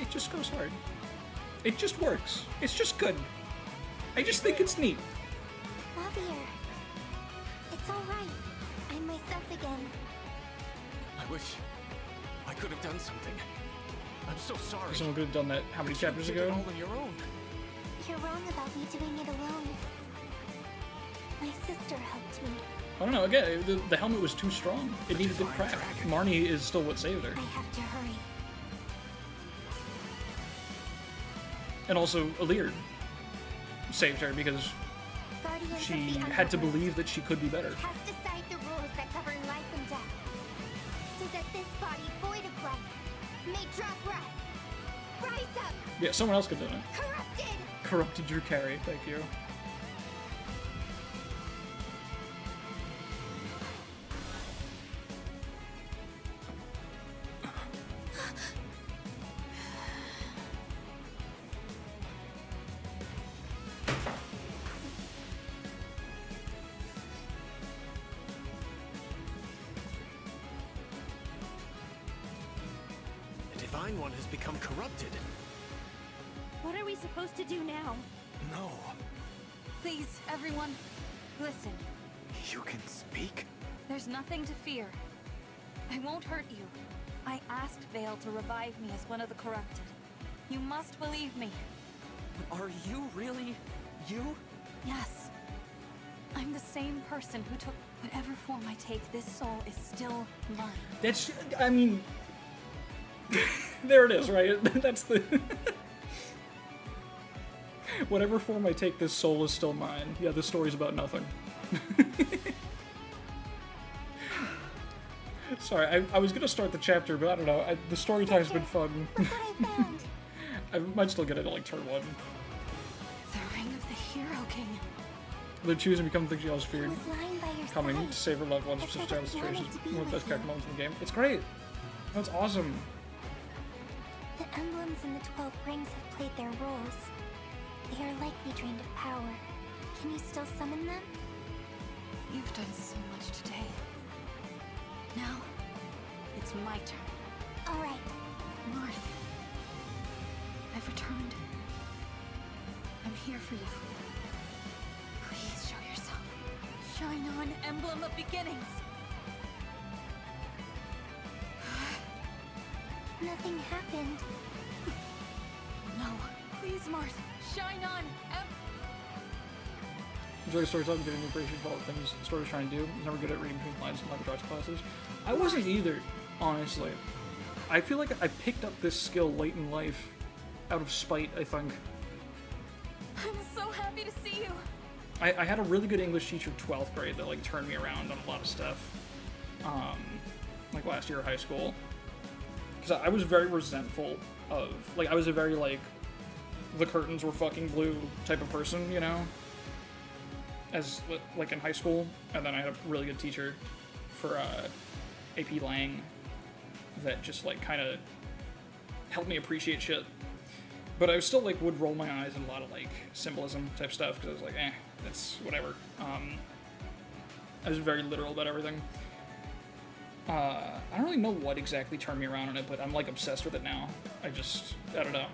It just goes hard. It just works. It's just good. I just think it's neat.
Javier. It's all right. I'm myself again.
I wish I could have done something. I'm so sorry.
Someone could have done that how many
But you
chapters
did it
ago?
all on your own.
You're wrong about me doing it alone. My sister helped me.
I don't know, again, the helmet was too strong. It needed to
divine
crack.
dragon.
Marnie is still what saved her.
I have to hurry.
And also, Aleard saved her because
Guardians of
she
the
had to
Underworld
believe that she could be better.
Cast aside the rules that govern life and death, so that this body void of life may draw breath. Rise up,
Yeah, someone else could have done it.
corrupted!
Corrupted Drew Carey, thank you.
The Divine One has become corrupted.
What are we supposed to do now?
No.
Please, everyone, listen.
You can speak?
There's nothing to fear. I won't hurt you. I asked Vale to revive me as one of the corrupted. You must believe me.
Are you really you?
Yes. I'm the same person who took whatever form I take. This soul is still mine.
That's, I mean, there it is, right? That's the... Whatever form I take, this soul is still mine. Yeah, this story's about nothing. Sorry, I was gonna start the chapter, but I don't know. The story time's been fun.
Look what I found.
I might still get it at like turn 1.
The ring of the Hero King.
They choose and become the thing she always feared.
It was lying by your
Coming
side.
to save her loved ones
I
from such
said
terrible
I wanted
situations.
to be
One of the
with
best character
you.
moments in the game. It's great. That's awesome.
The emblems in the 12 rings have played their roles. They are likely drained of power. Can you still summon them?
You've done so much today. Now, it's my turn.
All right.
Marth, I've returned. I'm here for you. Please show yourself. Shine on, emblem of beginnings.
Nothing happened.
No, please, Marth, shine on,
Enjoy the storytelling, getting an appreciation for all the things the story's trying to do. I was never good at reading between lines in language arts classes. I wasn't either, honestly. I feel like I picked up this skill late in life, out of spite, I think.
I'm so happy to see you.
I had a really good English teacher 12th grade that like turned me around on a lot of stuff. Like last year of high school. Because I was very resentful of, like, I was a very, like, the curtains were fucking blue type of person, you know? As, like, in high school. And then I had a really good teacher for AP Lang that just, like, kind of helped me appreciate shit. But I still, like, would roll my eyes at a lot of, like, symbolism type stuff, because I was like, that's whatever. I was very literal about everything. I don't really know what exactly turned me around on it, but I'm, like, obsessed with it now. I don't know.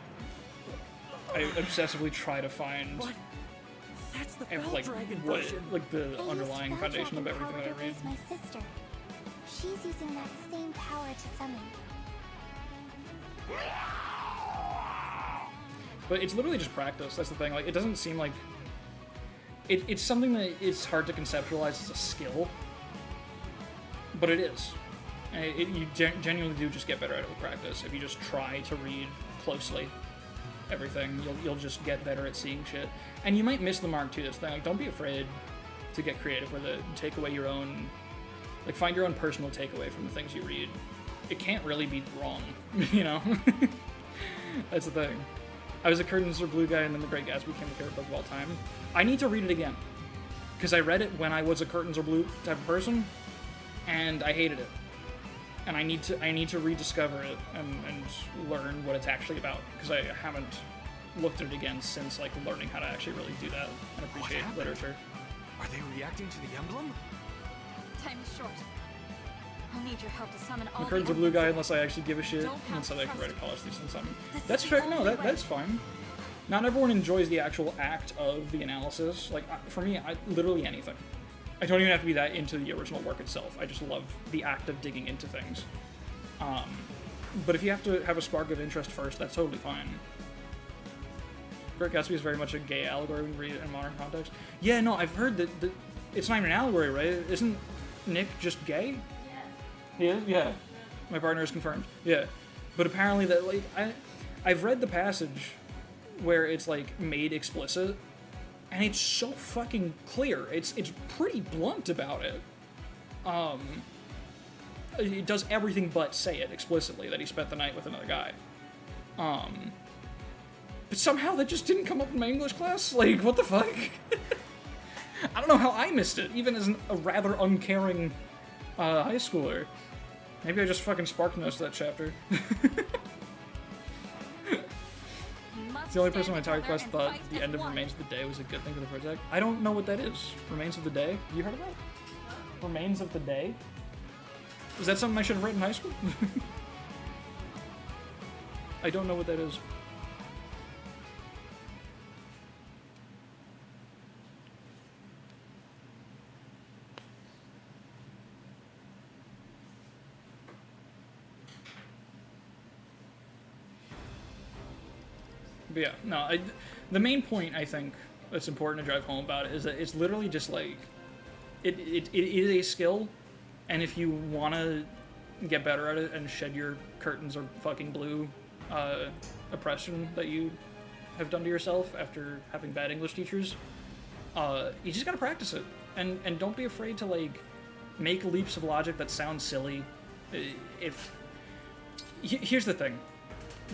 I obsessively try to find...
What? That's the
like,
dragon
what,
version.
like, the
I used
underlying
Bell
foundation of
Dragon
everything that
power
I read.
to raise my sister. She's using that same power to summon.
But it's literally just practice, that's the thing. Like, it doesn't seem like... It's something that it's hard to conceptualize as a skill, but it is. And you genuinely do just get better at it with practice. If you just try to read closely everything, you'll just get better at seeing shit. And you might miss the mark too, this thing. Like, don't be afraid to get creative with it. Take away your own... Like, find your own personal takeaway from the things you read. It can't really be wrong, you know? That's the thing. I was a Curtains Are Blue guy, and then The Great Gatsby became my favorite book of all time. I need to read it again. Because I read it when I was a Curtains Are Blue type of person, and I hated it. And I need to rediscover it and learn what it's actually about, because I haven't looked at it again since, like, learning how to actually really do that and appreciate literature.
Are they reacting to the emblem?
Time is short. I'll need your help to summon all
The
the
Curtains Are Blue guy,
emblems.
unless I actually give a shit,
Don't
and
have
so I can
trust
write a college thesis on something.
This is
That's
the
fair. No,
only way.
that's fine. Not everyone enjoys the actual act of the analysis. Like, for me, literally anything. I don't even have to be that into the original work itself. I just love the act of digging into things. But if you have to have a spark of interest first, that's totally fine. Great Gatsby is very much a gay allegory when you read it in a modern context. Yeah, no, I've heard that it's not even an allegory, right? Isn't Nick just gay? Yeah. He is? Yeah. My partner is confirmed. Yeah. But apparently that, like, I've read the passage where it's, like, made explicit, and it's so fucking clear. It's pretty blunt about it. It does everything but say it explicitly, that he spent the night with another guy. But somehow that just didn't come up in my English class? Like, what the fuck? I don't know how I missed it, even as a rather uncaring high schooler. Maybe I just fucking spark noticed that chapter. The only person in my entire class thought the end of Remains of the Day was a good thing for the project. I don't know what that is. Remains of the Day? You heard of that? Remains of the Day? Is that something I should have read in high school? I don't know what that is. But yeah, no, the main point I think that's important to drive home about it is that it's literally just like, it is a skill, and if you want to get better at it and shed your curtains or fucking blue oppression that you have done to yourself after having bad English teachers. You just gotta practice it, and don't be afraid to like make leaps of logic that sound silly. Here's the thing,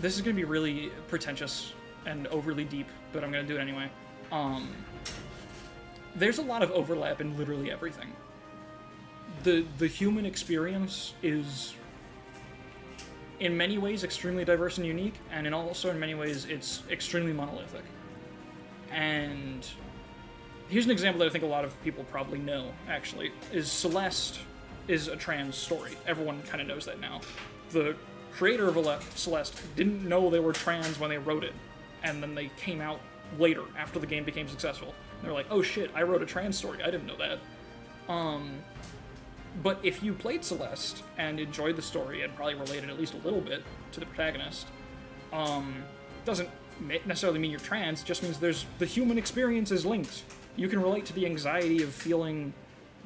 this is gonna be really pretentious and overly deep, but I'm gonna do it anyway. There's a lot of overlap in literally everything. The human experience is in many ways extremely diverse and unique, and also in many ways it's extremely monolithic. And here's an example that I think a lot of people probably know, actually, is Celeste is a trans story. Everyone kind of knows that now. The creator of Celeste didn't know they were trans when they wrote it, and then they came out later, after the game became successful. They were like, oh shit, I wrote a trans story, I didn't know that. But if you played Celeste and enjoyed the story and probably related at least a little bit to the protagonist, doesn't necessarily mean you're trans, it just means the human experience is linked. You can relate to the anxiety of feeling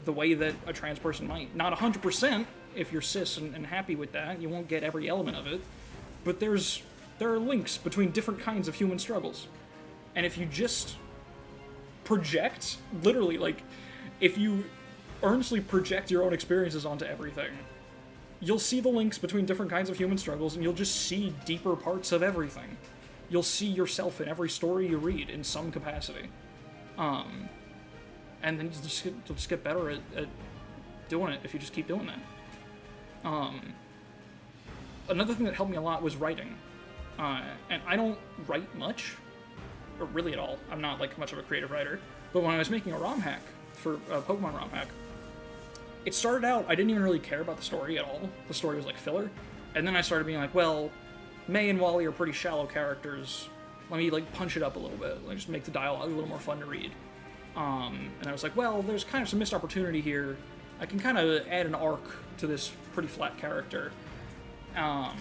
the way that a trans person might. Not 100%, if you're cis and happy with that, you won't get every element of it, but there are links between different kinds of human struggles. And if you just project, literally, like, if you earnestly project your own experiences onto everything, you'll see the links between different kinds of human struggles, and you'll just see deeper parts of everything. You'll see yourself in every story you read in some capacity. And then you'll just get better at doing it if you just keep doing that. Another thing that helped me a lot was writing. And I don't write much, or really at all. I'm not like much of a creative writer. But when I was making a ROM hack for Pokemon ROM hack, it started out, I didn't even really care about the story at all. The story was like filler. And then I started being like, well, May and Wally are pretty shallow characters. Let me like punch it up a little bit. Like just make the dialogue a little more fun to read. And I was like, well, there's kind of some missed opportunity here. I can kind of add an arc to this pretty flat character. And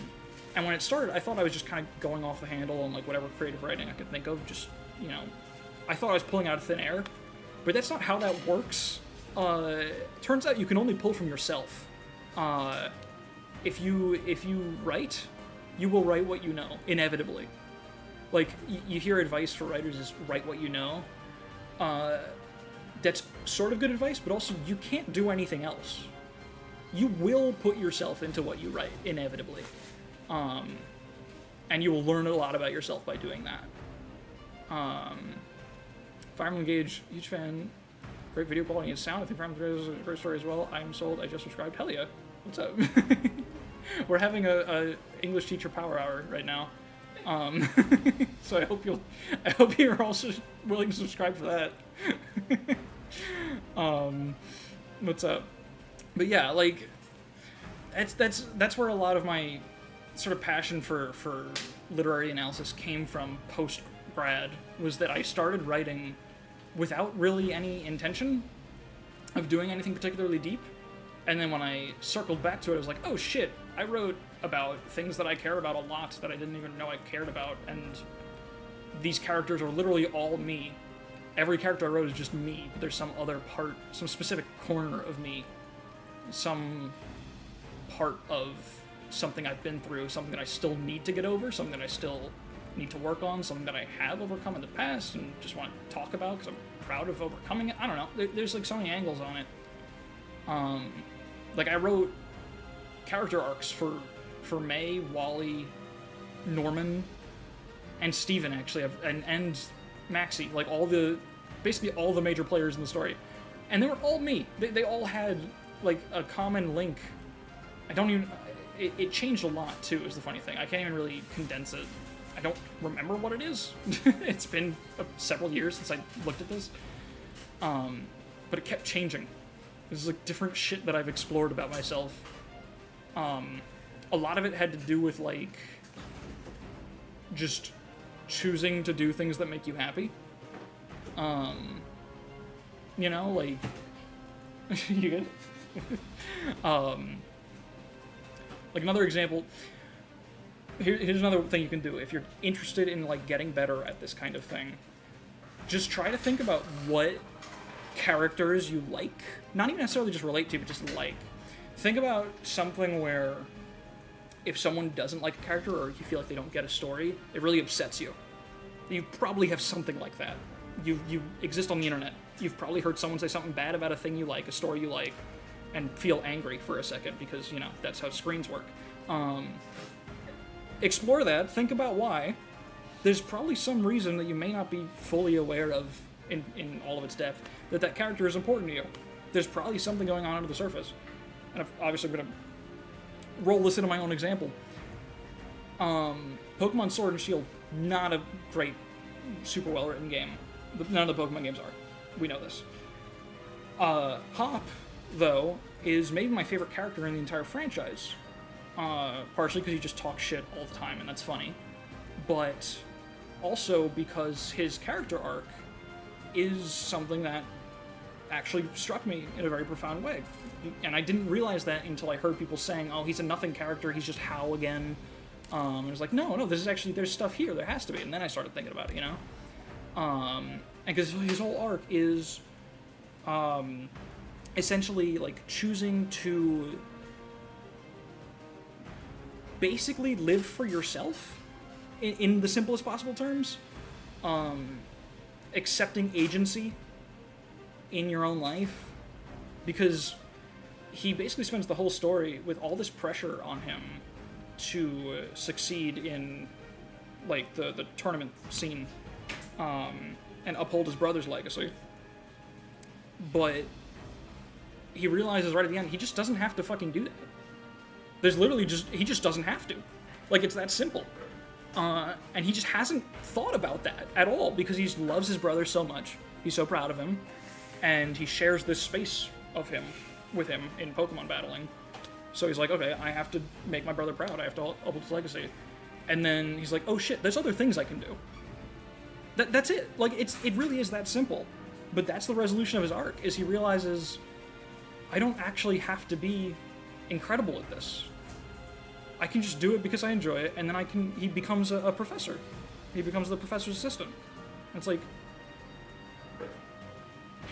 when it started, I thought I was just kind of going off the handle on like whatever creative writing I could think of. Just, you know, I thought I was pulling out of thin air, but that's not how that works. Turns out you can only pull from yourself. If you write, you will write what you know, inevitably. Like, you hear advice for writers is write what you know. That's sort of good advice, but also you can't do anything else. You will put yourself into what you write, inevitably. And you will learn a lot about yourself by doing that. Fire Emblem Engage, huge fan. Great video quality and sound. I think Fire Emblem is a great story as well. I'm sold. I just subscribed. Hell yeah. What's up? We're having a English teacher power hour right now. So I hope you're also willing to subscribe for that. What's up? But yeah, like that's where a lot of my sort of passion for literary analysis came from post grad, was that I started writing without really any intention of doing anything particularly deep. And then when I circled back to it, I was like, oh shit, I wrote about things that I care about a lot that I didn't even know I cared about, and these characters are literally all me. Every character I wrote is just me, but there's some other part, some specific corner of me, some part of something I've been through, something that I still need to get over, something that I still need to work on, something that I have overcome in the past and just want to talk about because I'm proud of overcoming it. I don't know. There's like so many angles on it. Like I wrote character arcs for May, Wally, Norman, and Steven actually, and Maxie, like basically all the major players in the story. And they were all me. They all had like a common link. It changed a lot too, is the funny thing. I can't even really condense it. I don't remember what it is. It's been several years since I looked at this. But it kept changing. There's like different shit that I've explored about myself. A lot of it had to do with like just choosing to do things that make you happy. You know, like you good? Like another example. Here's another thing you can do if you're interested in like getting better at this kind of thing. Just try to think about what characters you like, not even necessarily just relate to, but just like. Think about something where if someone doesn't like a character or you feel like they don't get a story, it really upsets you. You probably have something like that. You exist on the internet. You've probably heard someone say something bad about a thing you like, a story you like, and feel angry for a second because, you know, that's how screens work. Explore that, think about why. There's probably some reason that you may not be fully aware of in all of its depth that character is important to you. There's probably something going on under the surface. And obviously I'm going to roll this into my own example. Pokemon Sword and Shield, not a great, super well-written game. None of the Pokemon games are. We know this. Hop, though, is maybe my favorite character in the entire franchise. Partially because he just talks shit all the time, and that's funny. But also because his character arc is something that actually struck me in a very profound way. And I didn't realize that until I heard people saying, oh, he's a nothing character, he's just Hao again. And I was like, no, this is actually, there's stuff here, there has to be. And then I started thinking about it, you know? And because his whole arc is essentially like choosing to basically live for yourself in the simplest possible terms, accepting agency in your own life, because he basically spends the whole story with all this pressure on him to succeed in like the tournament scene, and uphold his brother's legacy. But he realizes right at the end he just doesn't have to fucking do that. There's literally he just doesn't have to. Like, it's that simple. And he just hasn't thought about that at all because he loves his brother so much. He's so proud of him. And he shares this space of him with him in Pokemon battling. So he's like, okay, I have to make my brother proud. I have to uphold his legacy. And then he's like, oh shit, there's other things I can do. That's it. Like, it really is that simple. But that's the resolution of his arc, is he realizes, I don't actually have to be incredible at this. I can just do it because I enjoy it, and then he becomes a professor. He becomes the professor's assistant. And it's like,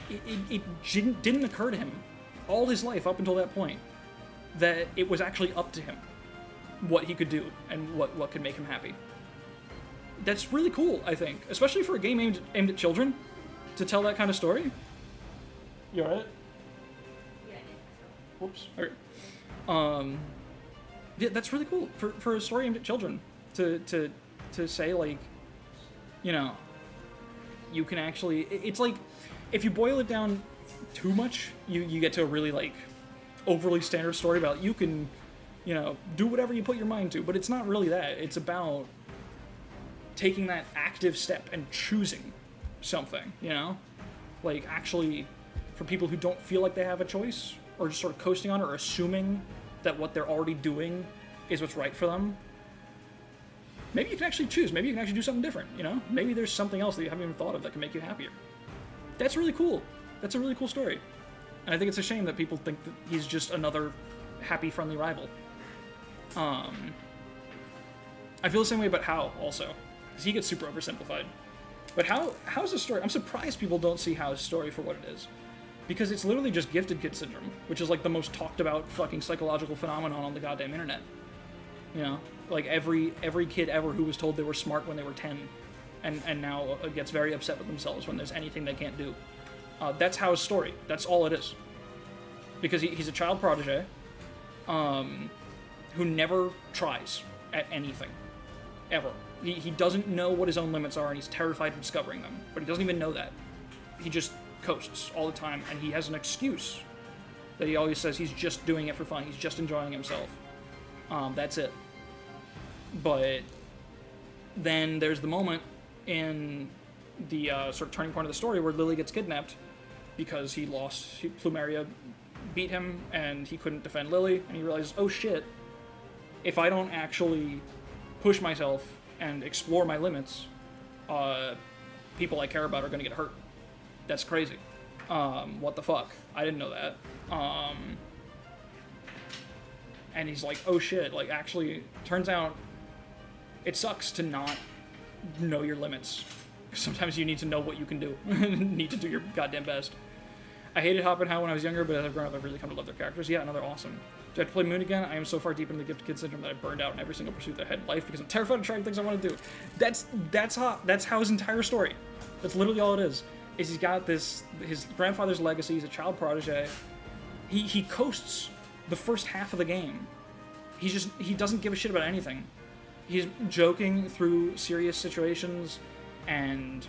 it didn't occur to him all his life up until that point that it was actually up to him what he could do and what could make him happy. That's really cool, I think, especially for a game aimed at children, to tell that kind of story. You alright? Whoops. Okay. Yeah, that's really cool for a story aimed at children to say, like, you know, you can actually, it's like, if you boil it down too much, you get to a really, like, overly standard story about you can, you know, do whatever you put your mind to, but it's not really that. It's about taking that active step and choosing something, you know? Like, actually, for people who don't feel like they have a choice, or just sort of coasting on it, or assuming that what they're already doing is what's right for them, maybe you can actually choose. Maybe you can actually do something different, you know? Maybe there's something else that you haven't even thought of that can make you happier. That's really cool. That's a really cool story. And I think it's a shame that people think that he's just another happy, friendly rival. I feel the same way about Hao, also. Because he gets super oversimplified. But Hao's a story, I'm surprised people don't see Hao's story for what it is. Because it's literally just gifted kid syndrome, which is like the most talked about fucking psychological phenomenon on the goddamn internet. You know? Like every kid ever who was told they were smart when they were 10 and now gets very upset with themselves when there's anything they can't do. That's Hao's story. That's all it is. Because he's a child protege who never tries at anything. Ever. He doesn't know what his own limits are, and he's terrified of discovering them. But he doesn't even know that. He just coasts all the time, and he has an excuse that he always says he's just doing it for fun. He's just enjoying himself. That's it. But then there's the moment in the sort of turning point of the story where Lily gets kidnapped because he lost. Plumeria beat him, and he couldn't defend Lily, and he realizes, oh shit, if I don't actually push myself and explore my limits, people I care about are going to get hurt. That's crazy. What the fuck? I didn't know that. And he's like, oh shit, like, actually, turns out it sucks to not know your limits. Sometimes you need to know what you can do. Need to do your goddamn best. I hated Hop and How when I was younger, but as I've grown up, I've really come to love their characters. Yeah, no, they're awesome. Do I have to play Moon again? I am so far deep into the Gifted Kid syndrome that I burned out in every single pursuit that I had in life because I'm terrified of trying things I want to do. That's how his entire story. That's literally all it is. Is he's got his grandfather's legacy. He's a child protege. He coasts the first half of the game. He doesn't give a shit about anything. He's joking through serious situations, and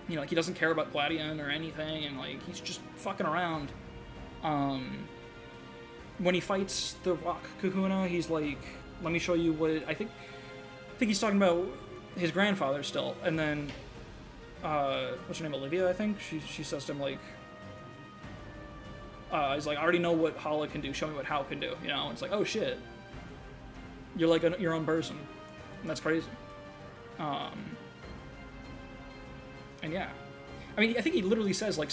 you know, like, he doesn't care about Gladion or anything, and like he's just fucking around. When he fights the Rock Kahuna, he's like, "Let me show you what." I think he's talking about his grandfather still, and then what's her name, Olivia? I think she says to him like, he's like, "I already know what Hala can do. Show me what Hao can do." You know, it's like, oh shit, you're like your own person, and that's crazy. And yeah, I mean, I think he literally says like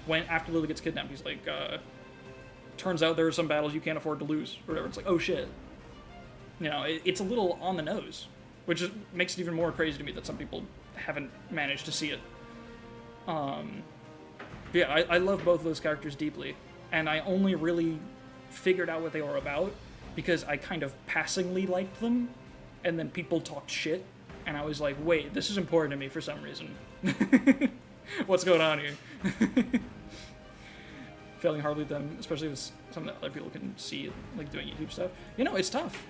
when after Lily gets kidnapped, he's like, turns out there are some battles you can't afford to lose, or whatever. It's like, oh shit, you know, it's a little on the nose, which makes it even more crazy to me that some people haven't managed to see it. Yeah, I love both of those characters deeply, and I only really figured out what they were about because I kind of passingly liked them, and then people talked shit, and I was like, wait, this is important to me for some reason. What's going on here? Failing hardly them, especially with some that other people can see, like doing YouTube stuff. You know, it's tough.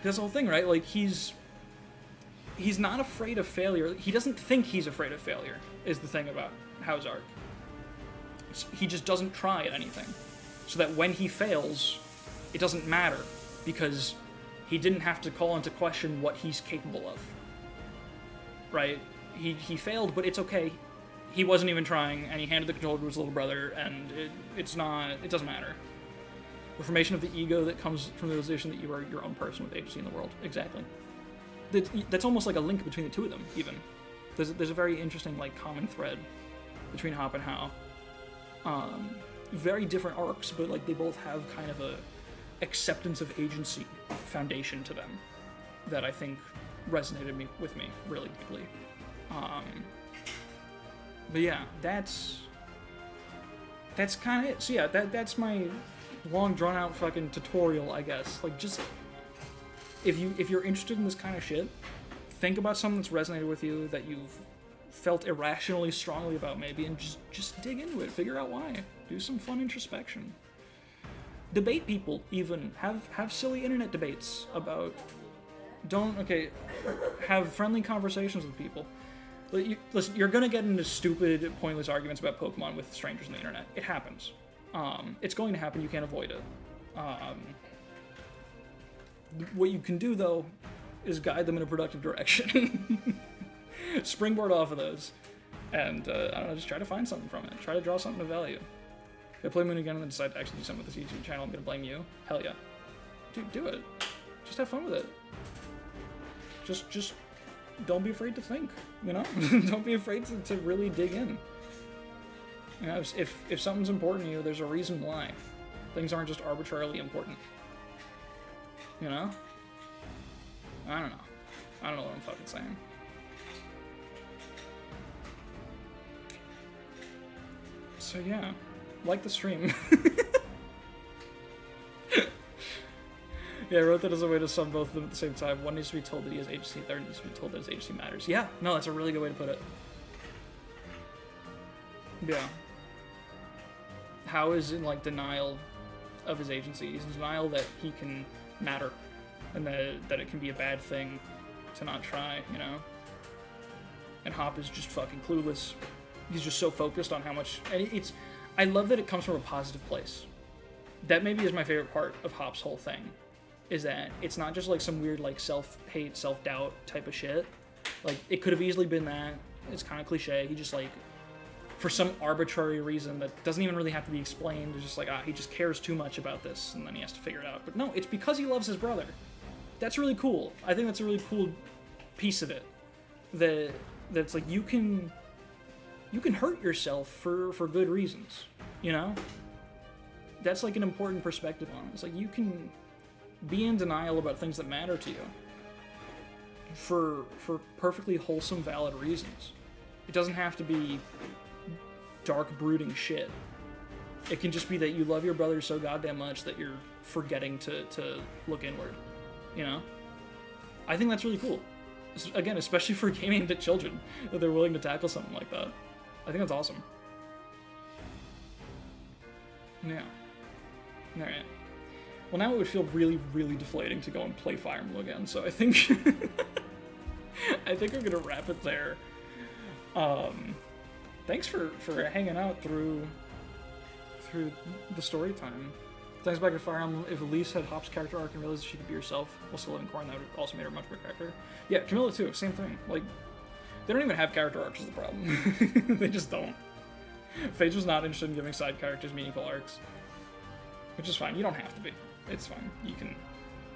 That's the whole thing, right? Like, he's not afraid of failure. He doesn't think he's afraid of failure, is the thing about Hao's arc. He just doesn't try at anything. So that when he fails, it doesn't matter, because he didn't have to call into question what he's capable of. Right? He failed, but it's okay. He wasn't even trying, and he handed the controller to his little brother, and it doesn't matter. The formation of the ego that comes from the realization that you are your own person with agency in the world. Exactly. That's almost like a link between the two of them, even. There's a very interesting, like, common thread between Hop and Hao. Very different arcs, but, like, they both have kind of a acceptance of agency foundation to them that I think resonated with me really deeply. But yeah, that's kind of it. So yeah, that's my long drawn out fucking tutorial, I guess. Like, just if you're interested in this kind of shit, think about something that's resonated with you that you've felt irrationally strongly about maybe, and just dig into it, figure out why. Do some fun introspection. Debate people, even have silly internet debates about. Have friendly conversations with people. Listen, you're gonna get into stupid, pointless arguments about Pokemon with strangers on the internet. It happens. It's going to happen. You can't avoid it. What you can do, though, is guide them in a productive direction. Springboard off of those, and I don't know, just try to find something from it. Try to draw something of value. If I play Moon again and then decide to actually do something with this YouTube channel, I'm gonna blame you. Hell yeah, dude, do it. Just have fun with it. Just don't be afraid to think, you know? Don't be afraid to really dig in. You know, if something's important to you, there's a reason why. Things aren't just arbitrarily important. You know? I don't know what I'm fucking saying. So yeah, like the stream. Yeah, I wrote that as a way to sum both of them at the same time. One needs to be told that he has agency, the other needs to be told that his agency matters. Yeah, no, that's a really good way to put it. Yeah. Hao is in, like, denial of his agency. He's in denial that he can matter, and that it can be a bad thing to not try, you know? And Hop is just fucking clueless. He's just so focused on how much... And I love that it comes from a positive place. That maybe is my favorite part of Hop's whole thing. Is that it's not just like some weird like self-hate, self-doubt type of shit. Like, it could have easily been that. It's kind of cliche. He just like, for some arbitrary reason that doesn't even really have to be explained, it's just like, he just cares too much about this, and then he has to figure it out. But no, it's because he loves his brother. That's really cool. I think that's a really cool piece of it. That's like, you can hurt yourself for good reasons, you know? That's like an important perspective on it. It's like, you can be in denial about things that matter to you for perfectly wholesome, valid reasons. It doesn't have to be dark, brooding shit. It can just be that you love your brother so goddamn much that you're forgetting to look inward, you know? I think that's really cool. Again, especially for gaming aimed at children, that they're willing to tackle something like that. I think that's awesome. Yeah. Alright. Well, now it would feel really, really deflating to go and play Fire Emblem again, so I think... I think we're gonna wrap it there. Thanks for hanging out through the story time. Thanks back to Fire Emblem. If Elise had Hop's character arc and realized she could be herself while still living Corn, that would also made her a much better character. Yeah, Camilla too, same thing. Like, they don't even have character arcs is the problem. They just don't. Phage was not interested in giving side characters meaningful arcs. Which is fine, you don't have to be. It's fine.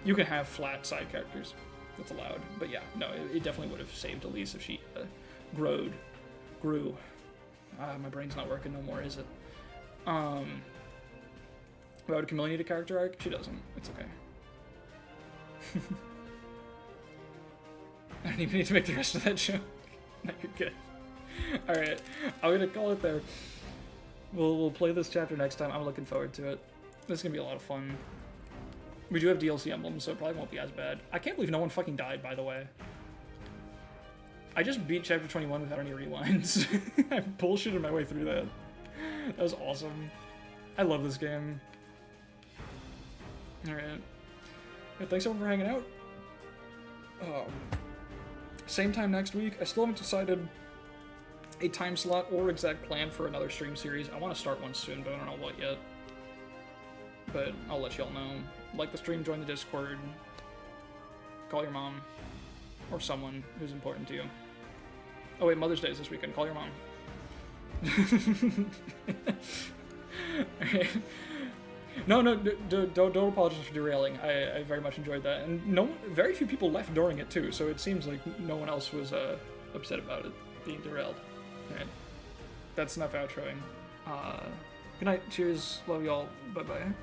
You can have flat side characters. That's allowed. But yeah, no, it definitely would have saved Elise if she grew. My brain's not working no more, is it? Would Camilla need a character arc? She doesn't. It's okay. I don't even need to make the rest of that joke. No, you're good. Alright, I'm gonna call it there. We'll play this chapter next time. I'm looking forward to it. This is gonna be a lot of fun. We do have DLC emblems, so it probably won't be as bad. I can't believe no one fucking died, by the way. I just beat chapter 21 without any rewinds. I bullshitted my way through that. That was awesome. I love this game. Alright. Yeah, thanks everyone for hanging out. Same time next week. I still haven't decided a time slot or exact plan for another stream series. I want to start one soon, but I don't know what yet. But I'll let y'all know. Like the stream, join the Discord, call your mom, or someone who's important to you. Oh wait, Mother's Day is this weekend. Call your mom. No, don't apologize for derailing. I very much enjoyed that, and very few people left during it too. So it seems like no one else was upset about it being derailed. Alright, that's enough outroing. Good night. Cheers. Love y'all. Bye bye.